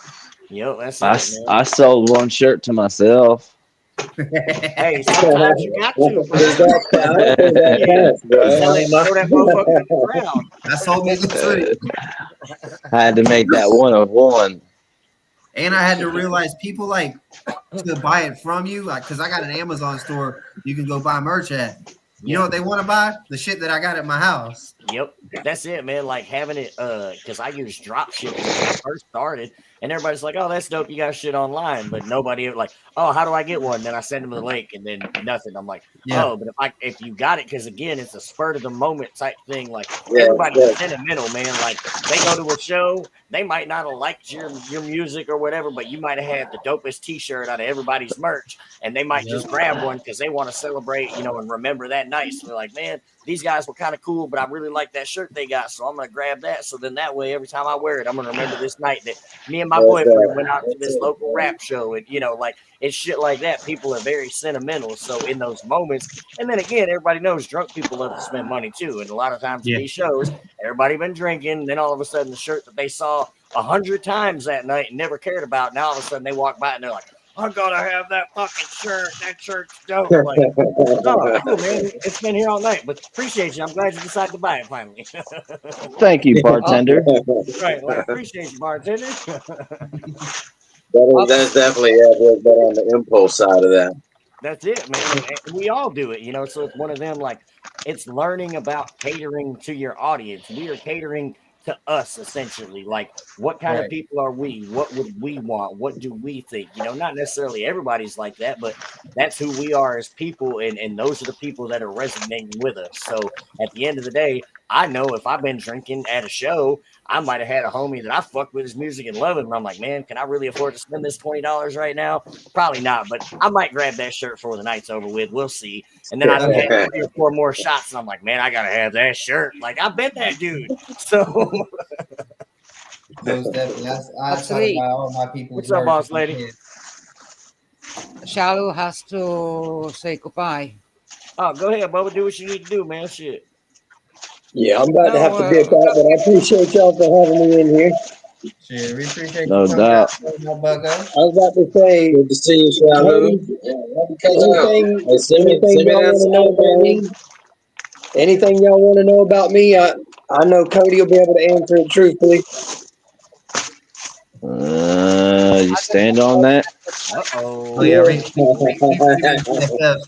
Yo, that's I sold 1 shirt to myself. Hey, sometimes you got to. That's all me too. I had to make that 1 of 1. And I had to realize people like to buy it from you, like because I got an Amazon store you can go buy merch at. You know what they want to buy? The shit that I got at my house. Yep, that's it, man. Like having it, because I used drop shipping when I first started, and everybody's like, "Oh, that's dope. You got shit online," but nobody ever like, "Oh, how do I get one?" Then I send them the link, and then nothing. I'm like, "Oh, but if you got it, because again, it's a spur of the moment type thing. Like everybody's sentimental, man. Like they go to a show, they might not have liked your music or whatever, but you might have had the dopest T-shirt out of everybody's merch, and they might just grab one because they want to celebrate, and remember that night. So they're like, man, these guys were kind of cool, but I really like that shirt they got, so I'm gonna grab that. So then that way, every time I wear it, I'm gonna remember this night that me and my boyfriend went out to this local rap show, and like it's shit like that. People are very sentimental, so in those moments, and then again, everybody knows drunk people love to spend money too, and a lot of times at these shows, everybody been drinking, and then all of a sudden the shirt that they saw 100 times that night and never cared about, now all of a sudden they walk by and they're like, I gotta have that fucking shirt. That shirt's dope. Like, oh, cool, man. It's been here all night, but appreciate you. I'm glad you decided to buy it finally. Thank you, bartender. Right, like, appreciate you, bartender. That's definitely better on the impulse side of that. That's it, man. And we all do it, So it's one of them. Like, it's learning about catering to your audience. We are catering to us, essentially. Like, what kind of people are we? What would we want? What do we think? You know, not necessarily everybody's like that, but that's who we are as people, and those are the people that are resonating with us. So at the end of the day, I know if I've been drinking at a show, I might have had a homie that I fuck with his music and love it, and I'm like, man, can I really afford to spend this $20 right now? Probably not, but I might grab that shirt before the night's over with. We'll see. And then I done had 3 or 4 more shots, and I'm like, man, I gotta have that shirt. Like, I've been that dude. So most definitely, I try to Actually, buy all my people's what's up, merch boss if I lady? can. Shalu has to say goodbye. Oh, go ahead, Bubba. Do what you need to do, man. Shit. Yeah, I'm about to No, have to dip out, but I appreciate y'all for having me in here. Shit, we appreciate No you coming out, doubt. my bucko. I was about to say, Good to see you, Shalu. anything y'all want to know about me? Anything y'all want to know about me? I know Cody will be able to answer it truthfully. You stand on that? Uh-oh. Oh yeah,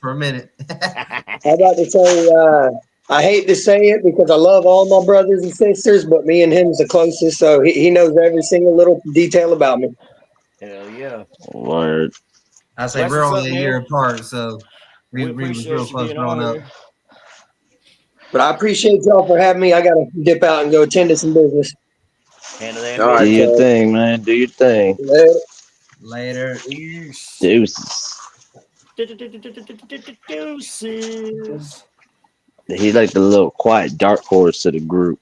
for a minute. I'm about to say, I hate to say it because I love all my brothers and sisters, but me and him's the closest, so he knows every single little detail about me. Hell yeah. Word. I say Wes, we're what's only up, a year man? apart, so We we was real appreciate you close being growing on up. here. But I appreciate y'all for having me. I got to dip out and go attend to some business. Handle that All right, Do your business. thing, man. Do your thing. Later. Peace. Deuces. Deuces. He's like the little quiet dark horse to the group.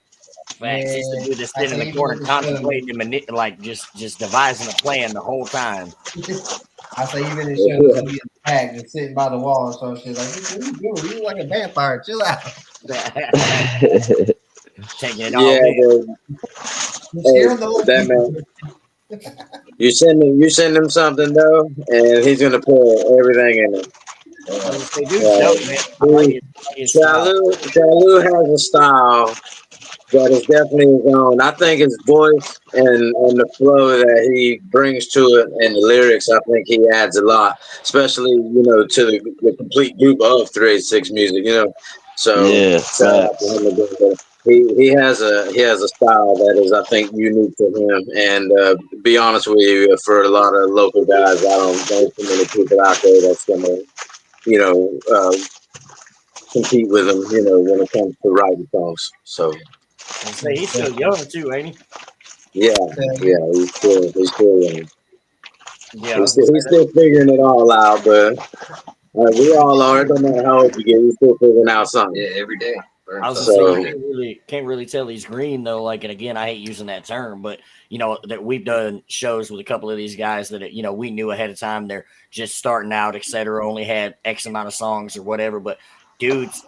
Facts. He's the Man, dude that's I sitting in say the even corner at the shows, contemplating and like just devising a plan the whole time. I say even at shows, he be in the back just sitting by the wall or some shit. Like, what are you doing? You look like a vampire. Chill out. Taking it Yeah, all in. You're hey, scaring the old that people. man. You send him something though, and he's gonna put everything in it. I was gonna say, dude's dope, man. I like his style. Shalu has a style that is definitely his own. I think his voice and the flow that he brings to it and the lyrics, I think he adds a lot, especially to the complete group of 386 Music. So Yeah, shout out to facts. him again. But he has a style that is, I think, unique to him. And be honest with you, for a lot of local guys, I don't know too many people out there that's gonna you know compete with him. When it comes to writing songs. So. And say he's still young too, ain't he? Yeah, he's still young. Yeah, I He's was gonna still, say he's that. still figuring it all out, but we all are. It don't matter how old you get, you're still figuring out something. Yeah, every day. I was gonna say So you can't really tell he's green though. Like, and again, I hate using that term, but that we've done shows with a couple of these guys that we knew ahead of time they're just starting out, etc. Only had X amount of songs or whatever. But dudes,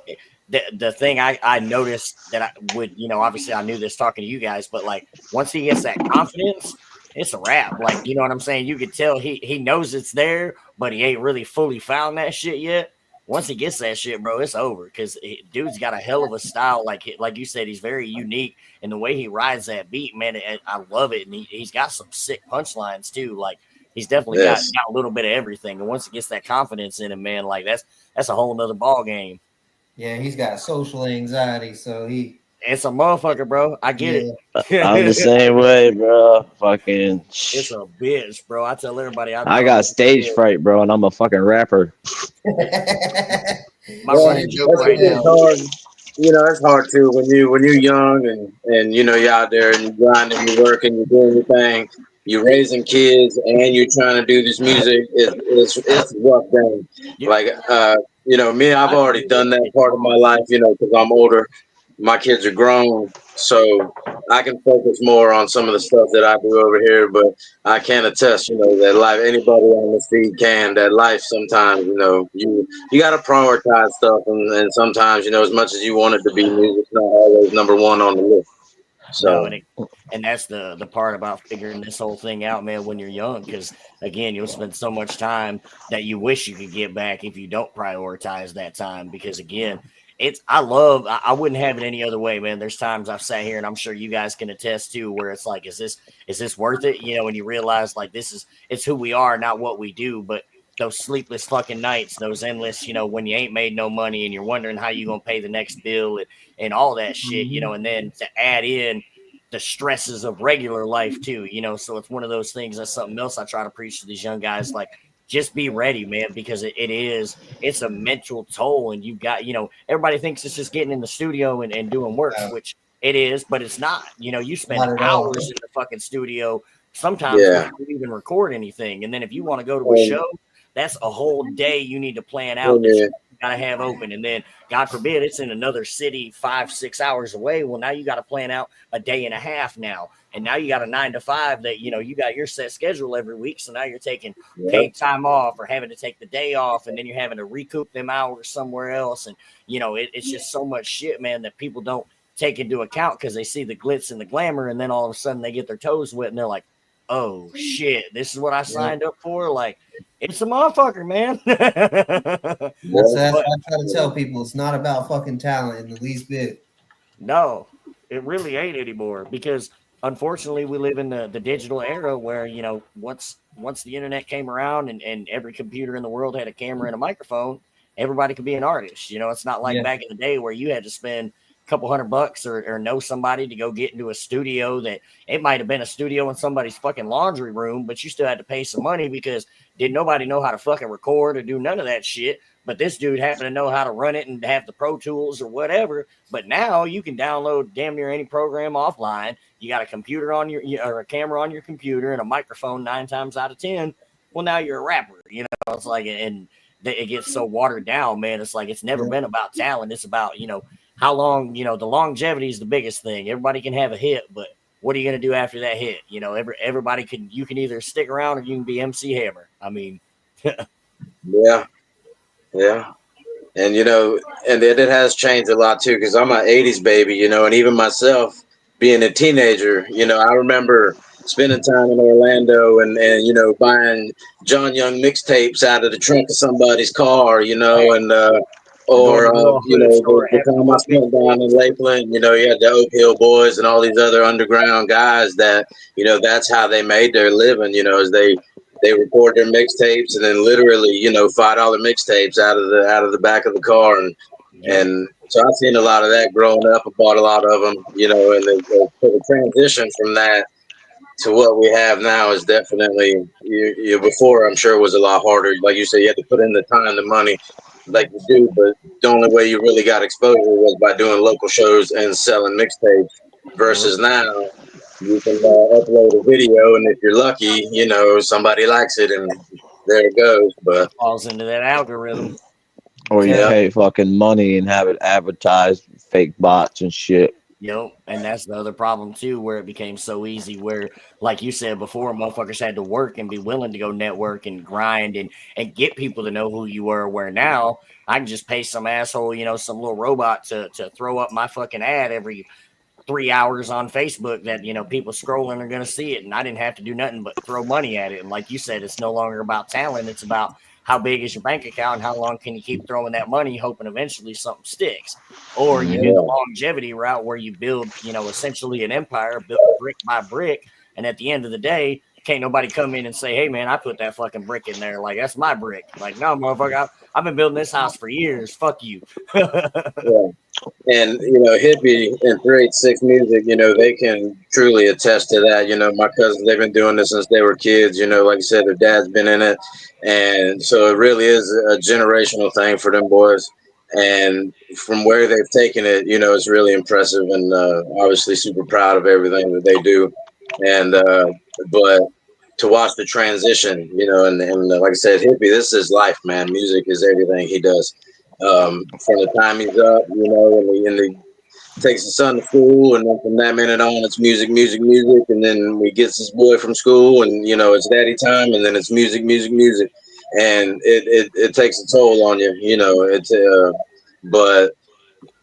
the thing I noticed that I would obviously I knew this talking to you guys, but like once he gets that confidence, it's a wrap. Like, you know what I'm saying? You could tell he knows it's there, but he ain't really fully found that shit yet. Once he gets that shit, bro, it's over because dude's got a hell of a style. Like you said, he's very unique, and the way he rides that beat, man, I love it. And he's got some sick punchlines too. Like he's definitely got yes, a little bit of everything. And once he gets that confidence in him, man, like that's a whole nother ball game. Yeah, he's got social anxiety, so It's a motherfucker, bro. I get yeah. I'm the it. same way, bro. Fucking. It's a bitch, bro. I tell everybody I I don't got know. stage fright, bro, and I'm a fucking rapper. My running joke right now. it's hard. It's hard too when you're young and you're out there and you're grinding, you're working, you're doing your thing, you're raising kids, and you're trying to do this music. It's a rough thing. Yep. Like me, I've I can already do done that that shit part of my hard. life. Because I'm older. My kids are grown, so I can focus more on some of the stuff that I do over here. But I can attest, that life. Anybody on the street can. That life sometimes, you got to prioritize stuff, and sometimes, as much as you want it to be, music's not always number one on the list. No, So and that's the part about figuring this whole thing out, man, when you're young, because again, you'll spend so much time that you wish you could get back if you don't prioritize that time. Because again, I wouldn't have it any other way, man. There's times I've sat here and I'm sure you guys can attest to where it's like, is this worth it? When you realize like it's who we are, not what we do, but those sleepless fucking nights, those endless, when you ain't made no money and you're wondering how you gonna pay the next bill and all that shit, and then to add in the stresses of regular life too, you know. So it's one of those things. That's something else I try to preach to these young guys. Like, just be ready, man, because it's a mental toll, and you've got, you know, everybody thinks it's just getting in the studio and doing work, which it is, but it's not. You know, you spend hours in the fucking studio sometimes before you even record anything, and then if you want to go to a show, that's a whole day you need to plan out that you gotta have open, and then God forbid it's in another city 5-6 hours away. Well, now you got to plan out a day and a half now, and now you got a 9 to 5 that, you know, you got your set schedule every week. So now you're taking paid time off or having to take the day off, and then you're having to recoup them hours somewhere else, and you know it's just so much shit, man, that people don't take into account because they see the glitz and the glamour, and then all of a sudden they get their toes wet and they're like, oh shit, this is what I signed up for. Like, it's a motherfucker, man. That's what I try to tell people. It's not about fucking talent in the least bit. No, it really ain't anymore, because unfortunately we live in the digital era where, you know, once the internet came around and every computer in the world had a camera and a microphone, everybody could be an artist. You know, it's not like back in the day where you had to spend couple $100 or know somebody to go get into a studio that it might have been a studio in somebody's fucking laundry room, but you still had to pay some money because didn't nobody know how to fucking record or do none of that shit. But this dude happened to know how to run it and have the Pro Tools or whatever. But now you can download damn near any program offline. You got a computer on your, or a camera on your computer and a microphone 9 times out of 10. Well, now you're a rapper, you know. It's like, and it gets so watered down, man. It's like, it's never been about talent. It's about, you know, how long, you know, the longevity is the biggest thing. Everybody can have a hit, but what are you going to do after that hit? You know, everybody can, you can either stick around or you can be MC Hammer. I mean, yeah. And, you know, and it has changed a lot too, because I'm an 80s baby, you know, and even myself being a teenager, you know, I remember spending time in Orlando and you know, buying John Young mixtapes out of the trunk of somebody's car, you know, and or you know, the time I spent down in Lakeland, you know, you had the Oak Hill Boys and all these other underground guys that, you know, that's how they made their living, you know, as they record their mixtapes and then literally, you know, $5 mixtapes out of the back of the car, and so I've seen a lot of that growing up. I bought a lot of them, you know, and the transition from that to what we have now is definitely, you before I'm sure was a lot harder. Like you said, you had to put in the time, the money, like you do, but the only way you really got exposure was by doing local shows and selling mixtapes. Versus now, you can upload a video, and if you're lucky, you know, somebody likes it, and there it goes. But falls into that algorithm. Or you pay fucking money and have it advertised, fake bots and shit. Yep, and that's the other problem too, where it became so easy. Where, like you said before, motherfuckers had to work and be willing to go network and grind and get people to know who you were. Where now I can just pay some asshole, you know, some little robot to throw up my fucking ad every 3 hours on Facebook that, you know, people scrolling are going to see it, and I didn't have to do nothing but throw money at it. And like you said, it's no longer about talent; it's about how big is your bank account and how long can you keep throwing that money, hoping eventually something sticks. Or you do the longevity route where you build, you know, essentially an empire built brick by brick, and at the end of the day, can't nobody come in and say, hey man, I put that fucking brick in there, like that's my brick. Like, no, motherfucker, I've been building this house for years, fuck you. And, you know, Hippie and 386 Music, you know, they can truly attest to that. You know, my cousins, they've been doing this since they were kids. You know, like I said, their dad's been in it. And so it really is a generational thing for them boys. And from where they've taken it, you know, it's really impressive, and obviously super proud of everything that they do. And, but to watch the transition, you know, and like I said, Hippie, this is life, man. Music is everything he does. From the time he's up, you know, and he takes his son to school, and then from that minute on, it's music, and then he gets his boy from school, and you know, it's daddy time, and then it's music, and it takes a toll on you, you know. It's but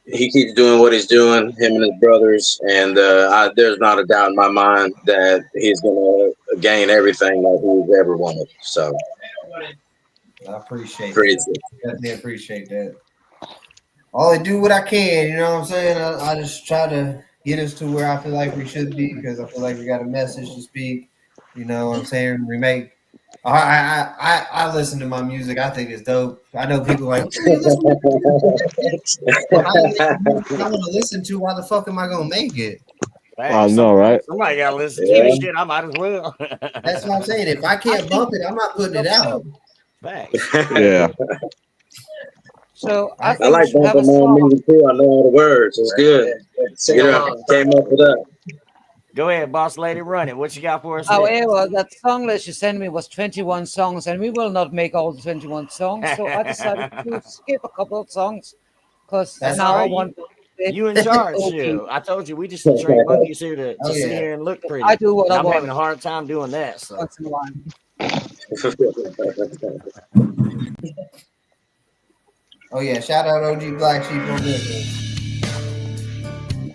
he keeps doing what he's doing, him and his brothers, and there's not a doubt in my mind that he's gonna gain everything that he's ever wanted. So. I appreciate that. Definitely appreciate that. All I do what I can, you know what I'm saying? I just try to get us to where I feel like we should be, because I feel like we got a message to speak. You know what I'm saying? We make. I listen to my music. I think it's dope. I know people like. I want to listen to. Why the fuck am I gonna make it? I know, right? Somebody got to listen to it. Shit, I might as well. That's what I'm saying. If I can't bump it, I'm not putting it out. Facts. Yeah. So I I think we like should have a bumping on song. music too. I know all the words. It's good. Came up with that. Go ahead, boss lady, run it. What you got for us? However, that song list you sent me was 21 songs, and we will not make all the 21 songs. So I decided to skip a couple of songs because That's now all I right. want You in charge, shit. I told you we just some straight monkeys here to sit here and look pretty. I do what I I'm want. having a hard time doing that. So. Once in a while. Oh yeah, shout out OG Black Sheep on this.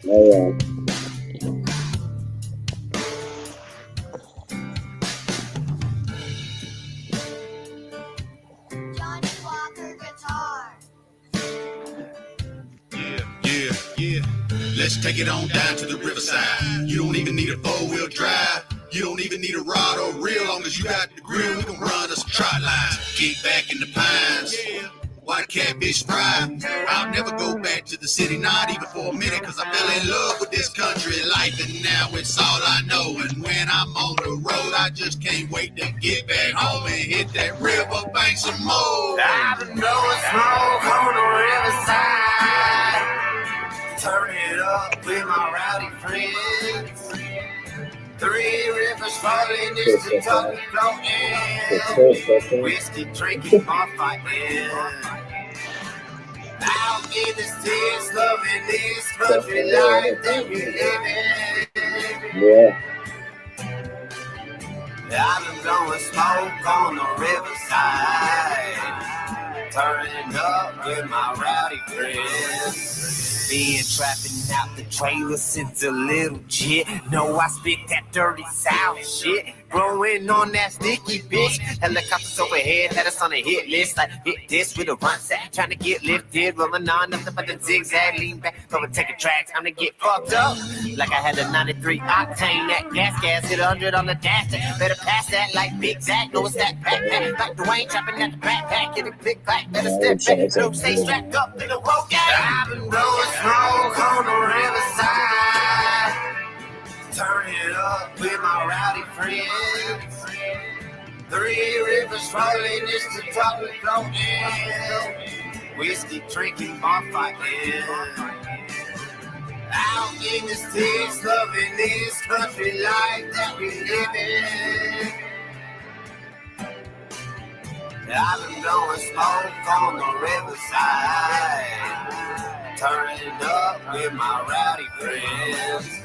Oh yeah. Yeah. Let's take it on down to the riverside. You don't even need a four-wheel drive. You don't even need a rod or reel. Long as you got the grill, we can run us some trot lines. Get back in the pines. White catfish fry. I'll never go back to the city, not even for a minute, cause I fell in love with this country life, and now it's all I know. And when I'm on the road, I just can't wait to get back home and hit that river bank some more. I've been blowing smoke on the riverside, turn it up with my rowdy friends. 3 rivers falling, this the top floating. Whiskey drinking, bar fighting. Out in the sticks, loving this country life that we live in. Yeah. I've been blowing smoke on the riverside, turning up with my rowdy friends. Been trapping out the trailer since a little jit. Know I spit that dirty South shit. Growing on that sticky bitch. Helicopters overhead had us on a hit list. Like hit this with a run set. Trying to get lifted. Rolling on nothing but the zigzag. Lean back. Overtake a track. Time to get fucked up. Like I had a 93 octane. That gas hit 100 on the dash. Better pass that like Big Zach. Know it's that backpack. Like Dwayne trapping at the backpack. Get a click back. Better step back. No, stay strapped up in the road gang. I've been blowing smoke on the riverside, turn it up with my rowdy friends. 3 rivers rolling, it's the top of floating. Whiskey drinking, bar fighting. Out in the sticks, loving this country life that we live in. I've been blowing smoke on the riverside, turning up with my rowdy friends.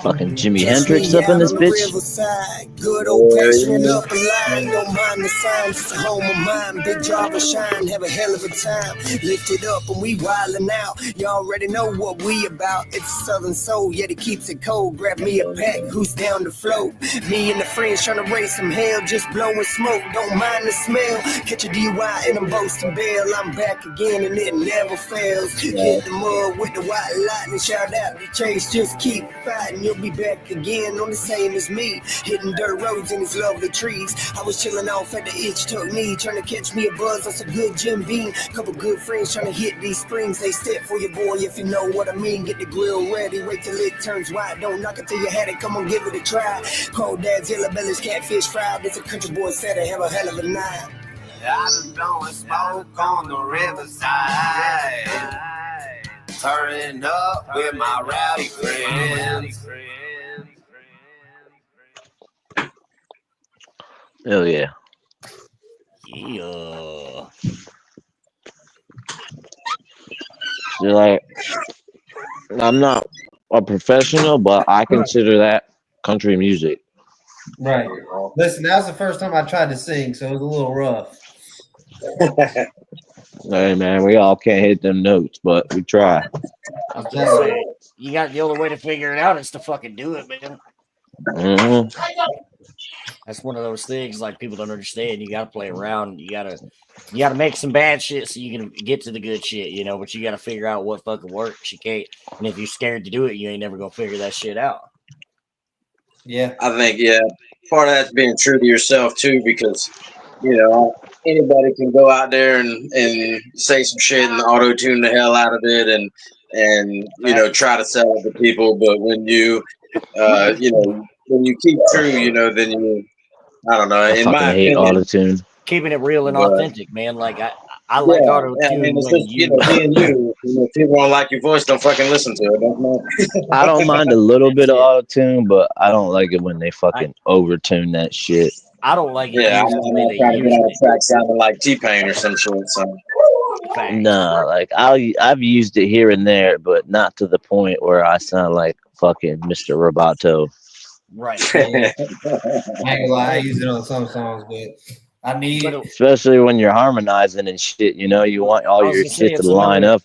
Fucking Jimi Hendrix up in this bitch. Good old passionate up a line, don't mind the signs, it's a home of mine. Big job and shine, have a hell of a time. Lift it up and we wildin' out. You already know what we about. It's Southern soul, yet it keeps it cold. Grab me a pack, who's down to float? Me and the friends trying to raise some hell, just blowing smoke, don't mind the smell. Catch a DUI and I'm boasting bail. I'm back again and it never fails. Hit the mud with the white lightning, shout out the chase, just keep fighting. You'll be back again on the same as me, hitting dirt roads in these lovely trees. I was chilling off at the itch tuck knee, trying to catch me a buzz on some good Jim Beam. Couple good friends trying to hit these springs. They step for your boy if you know what I mean. Get the grill ready, wait till it turns white. Don't knock it till you had it, come on give it a try. Cold dad's yellow bellies, catfish fried. It's a country boy said I have a hell of a night. I've been blowing smoke on the riverside, turning up with my rowdy friends. Hell yeah. Yeah. You're like, I'm not a professional, but I consider that country music. Right. Listen, that was the first time I tried to sing, so it was a little rough. Hey man, we all can't hit them notes, but we try. I'm just saying, you got the only way to figure it out is to fucking do it, man. Mm-hmm. That's one of those things like people don't understand. You got to play around. You got to make some bad shit so you can get to the good shit, you know. But you got to figure out what fucking works. You can't, and if you're scared to do it, you ain't never gonna figure that shit out. Yeah, I think part of that's being true to yourself too, because anybody can go out there and say some shit and auto tune the hell out of it and try to sell it to people, but when you when you keep true, then you I don't know. I In fucking my hate opinion, autotune. Keeping it real and but authentic, man. Like I like auto I mean, tune it's when just being you. If people don't like your voice, don't fucking listen to it. I don't mind a little bit of autotune, but I don't like it when they fucking overtune that shit. I don't like it Yeah, used I'm the way not they trying to get used on it. a track sounding like T-Pain or some shit. So Nah, like I've used it here and there, but not to the point where I sound like fucking Mr. Roboto. Right. I ain't gonna lie, I use it on some songs, but I need it. Especially when you're harmonizing and shit, you want all I was your gonna say shit to line up.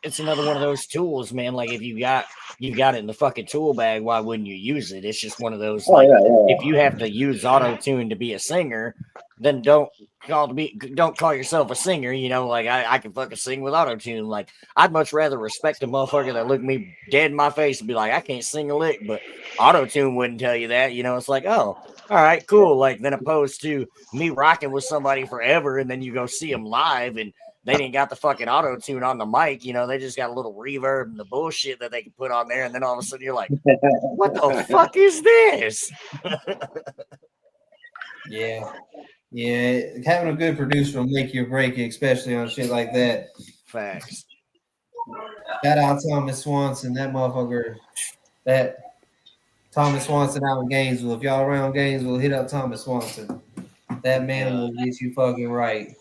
It's another one of those tools, man. Like if you got it in the fucking tool bag, why wouldn't you use it? It's just one of those if you have to use auto tune to be a singer, then don't call yourself a singer. Like I can fucking sing with auto tune. Like I'd much rather respect a motherfucker that look me dead in my face and be like, I can't sing a lick, but auto tune wouldn't tell you that. It's like, oh, all right, cool. Like then opposed to me rocking with somebody forever and then you go see them live and they didn't got the fucking auto tune on the mic, they just got a little reverb and the bullshit that they can put on there, and then all of a sudden you're like, what the fuck is this? Yeah. Having a good producer will make you break it, especially on shit like that. Facts. Shout out Thomas Swanson, that motherfucker. That Thomas Swanson out in Gainesville. If y'all around Gainesville, hit up Thomas Swanson. That man will get you fucking right.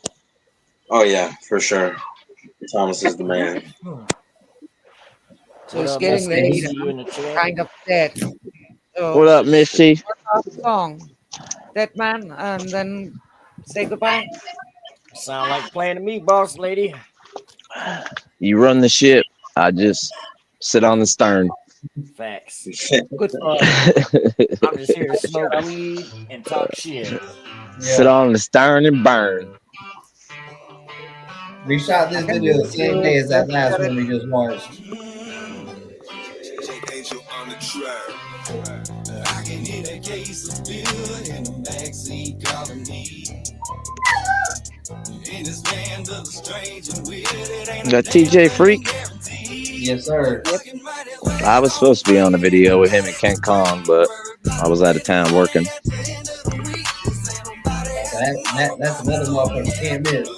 Oh yeah, for sure. Thomas is the man. So it's getting late. Kind of dead. So What up, Missy? Song, Dead Man, and then say goodbye. Sound like playing to me, boss lady. You run the ship. I just sit on the stern. Facts. Good. I'm just here to smoke weed and talk shit. Sit on the stern and burn. We shot this video the same day as that last one we just watched. I can hit a case of beer in the backseat calling me. In this land of the strange and weird, it ain't Got TJ Freak? Yes, sir. I was supposed to be on the video with him and Ken Kong, but I was out of town working. That's another motherfucker can't miss.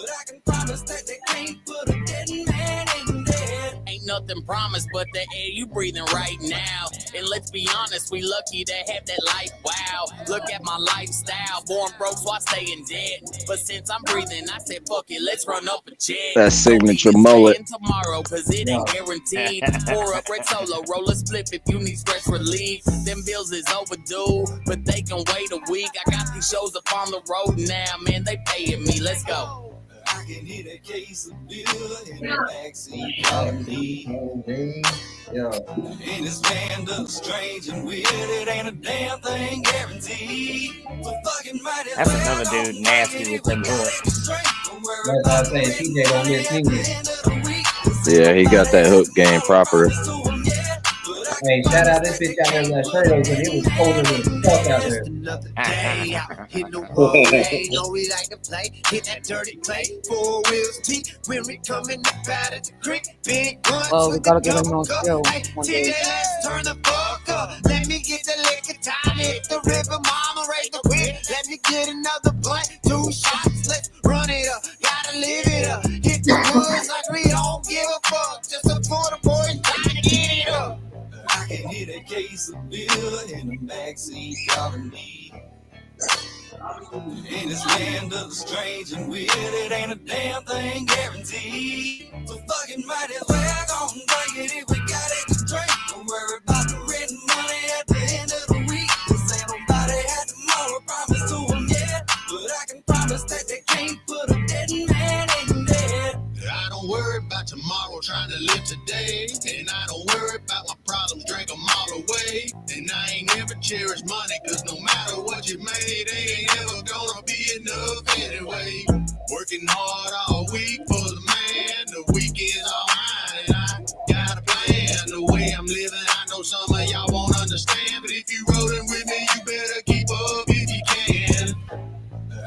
Ain't nothing promised but the air you breathing right now. And let's be honest, we lucky to have that life. Wow, look at my lifestyle. Born broke, so I stay in debt. But since I'm breathing, I said, fuck it, let's run up a check. That signature mullet. Tomorrow, cause it ain't guaranteed. Pour up red solo, roll a split if you need stress relief. Them bills is overdue, but they can wait a week. I got these shows up on the road now, man, they paying me. Let's go. I can hit a case of beer in the backseat calling me. In this land of the strange and weird, it ain't a damn thing guaranteed. So fucking might as That's another dude nasty with them hooks. That's how I say TJ don't miss neither. Yeah, he got that hook game proper. Hey, shout out this bitch out there in that shirt because it was colder than fuck out there. day out, hit the roadway, know we like to play, hit that dirty play, 4 wheels T, when we coming up out of the creek, big guns. Well, we gotta get him on still. TJ, let's turn the fuck up, let me get the liquor time, hit the river, mama, raise the wind, let me get another blunt, 2 shots, let's run it up, gotta live it up, hit the woods like we don't give a fuck, just support the boys, trying to get it up. I can hit a case of beer in the backseat calling me. In this land of the strange and weird, it ain't a damn thing guaranteed. So fucking might as well go and drink it if we got it to drink. Don't worry about the rent and money at the end of the week. This ain't nobody had tomorrow promise to them yet. But I can promise that they can't put a dead man in there. I don't worry about tomorrow, trying to live today. And I don't worry about my problems, drink them all away. And I ain't never cherish money, cause no matter what you made, they ain't ever gonna be enough anyway. Working hard all week for the man, the weekend's all mine, and I got a plan. The way I'm living, I know some of y'all won't understand, but if you rolling with me, you better keep up if you can.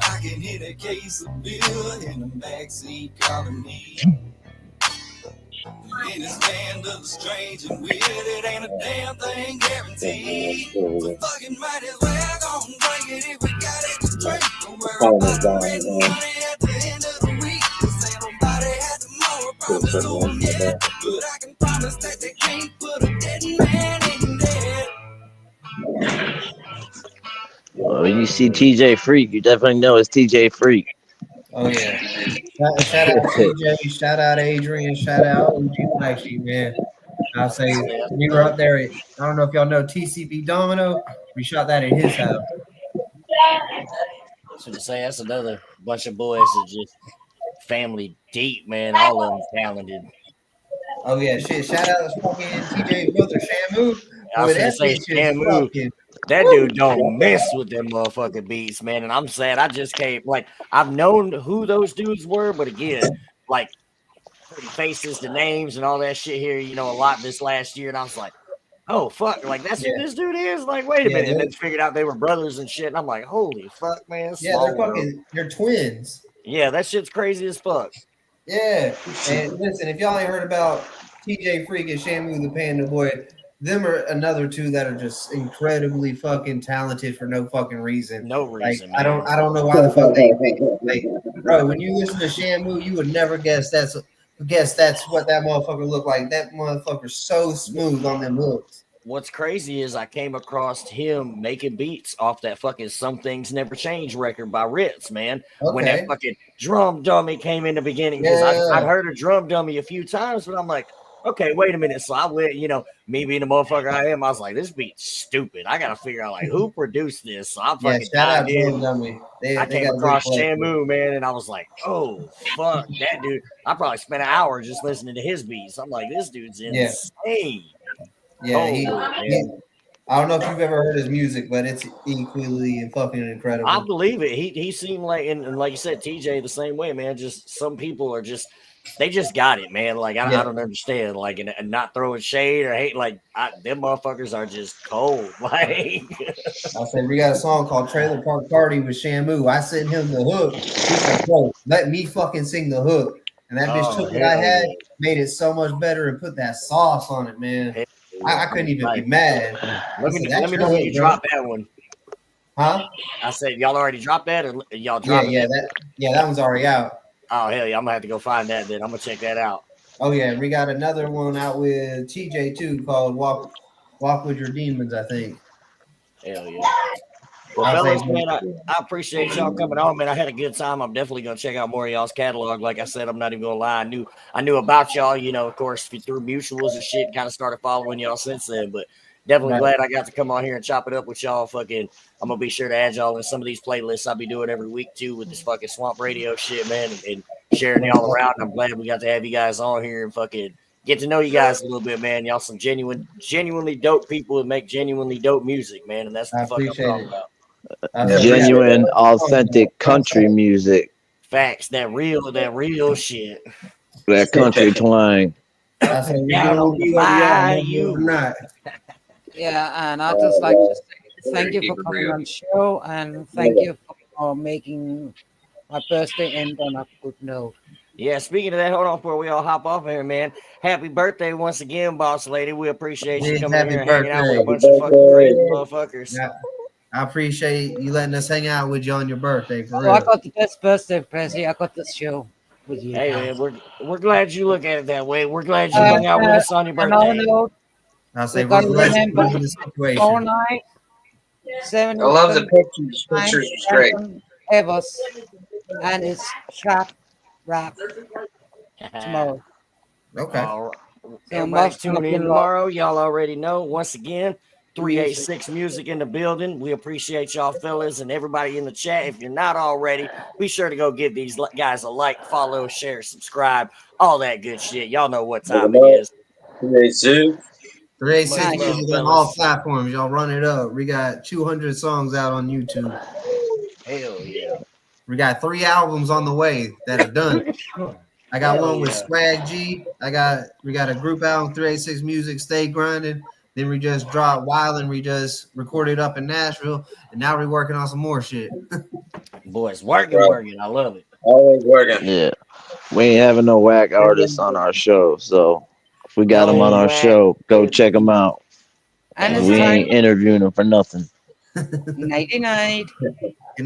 I can hit a case of beer in the backseat calling me. In this land of the strange and weird, it ain't a damn thing guaranteed. So fucking might as well go and drink it if we got it to drink. Don't worry about the rent and money at the end of the week. Cause ain't nobody had the more promise to them yet. But I can promise that they can't put a dead man in there. Well, when you see TJ Freak, you definitely know it's TJ Freak. Oh yeah. Shout out TJ, shout out Adrian, shout out OG Flexi, man. I'll say we were up there. I don't know if y'all know TCB Domino. We shot that at his house. I was gonna say that's another bunch of boys that just family deep, man. All of them talented. Oh yeah, shit! Shout out to fucking TJ's brother Shamu. I was Boy, gonna that say bitch is Shamu. fucking. That dude don't mess with them motherfucking beats, man. And I'm sad I just came. Like I've known who those dudes were, but again, like putting faces to names and all that shit here, you know, a lot this last year, and I was like, oh fuck, like that's who this dude is. Like, wait a minute, and then figured out they were brothers and shit. And I'm like, holy fuck, man. Yeah, they're fucking. They're twins. Yeah, that shit's crazy as fuck. Yeah, and listen, if y'all ain't heard about TJ Freak and Shamu the Panda Boy, them are another two that are just incredibly fucking talented for no fucking reason. No reason. Like, I don't know why the fuck they like, bro. When you listen to Shamu, you would never guess that's what that motherfucker looked like. That motherfucker's so smooth on them hooks. What's crazy is I came across him making beats off that fucking Some Things Never Change record by Ritz, man. Okay. When that fucking drum dummy came in the beginning, because I'd heard a drum dummy a few times, but I'm like, okay, wait a minute. So I went, you know, me being the motherfucker I am, I was like, this beat's stupid. I gotta figure out like who produced this. So I fucking shout out drum dummy. I came across Shamu, man, and I was like, oh fuck, that dude. I probably spent an hour just listening to his beats. I'm like, this dude's insane. Yeah, I don't know if you've ever heard his music, but it's equally and fucking incredible. I believe it. He seemed like, and like you said, TJ the same way, man. Just some people are just, they just got it, man. Like I don't understand, like, and not throwing shade or hate. Like them motherfuckers are just cold. Like I said, we got a song called "Trailer Park Party" with Shamu. I sent him the hook. He's like, bro, let me fucking sing the hook. And that bitch took what I had, made it so much better, and put that sauce on it, man. I couldn't even be mad. Let me know when you drop that one. Huh? I said, y'all already dropped that, or y'all dropped it? That one's already out. Oh hell yeah, I'm gonna have to go find that. Then I'm gonna check that out. Oh yeah, we got another one out with TJ too called "Walk with Your Demons," I think. Hell yeah. Well, fellas, man, I appreciate y'all coming on, man. I had a good time. I'm definitely gonna check out more of y'all's catalog. Like I said, I'm not even gonna lie. I knew about y'all, you know, of course, through mutuals and shit. Kind of started following y'all since then, but definitely glad I got to come on here and chop it up with y'all. Fucking, I'm gonna be sure to add y'all in some of these playlists I'll be doing every week too with this fucking Swamp Radio shit, man, and sharing y'all around. I'm glad we got to have you guys on here and fucking get to know you guys a little bit, man. Y'all some genuinely dope people that make genuinely dope music, man, and that's what the fuck I'm talking about. Genuine, authentic country music. Facts, that real shit. That country twang. Down on the bayou. Yeah, and I'd just like to say thank you for coming on the show, and thank you for making my birthday end on a good note. Yeah, speaking of that, hold on before we all hop off here, man. Happy birthday once again, boss lady. We appreciate you coming here and hanging out with a bunch of fucking crazy motherfuckers. Yeah. I appreciate you letting us hang out with you on your birthday. For real. I got the best birthday present. I got this show with you. Hey, man, we're glad you look at it that way. We're glad you hung out with us on your birthday. I'll say we're glad you in the situation. All night, 7 I love the pictures. Pictures are great. Evers, and it's trap rap tomorrow. Okay. All right. Everybody's tuning in tomorrow. Y'all already know. Once again, 386 Music in the building. We appreciate y'all fellas and everybody in the chat. If you're not already, be sure to go give these guys a like, follow, share, subscribe, all that good shit. Y'all know what time it is. 386 Nice. Music on all platforms. Y'all run it up. We got 200 songs out on YouTube. Hell yeah. We got 3 albums on the way that are done. I got Hell one with yeah. Swag G. We got a group album, 386 Music, Stay Grinding. Then we just dropped Wild and we just recorded up in Nashville. And now we're working on some more shit. Boy, it's working. I love it. Always working. Yeah. We ain't having no whack artists on our show. So if we got them on our whack. show, go check them out. And And it's we time. ain't interviewing them for nothing. Nighty night.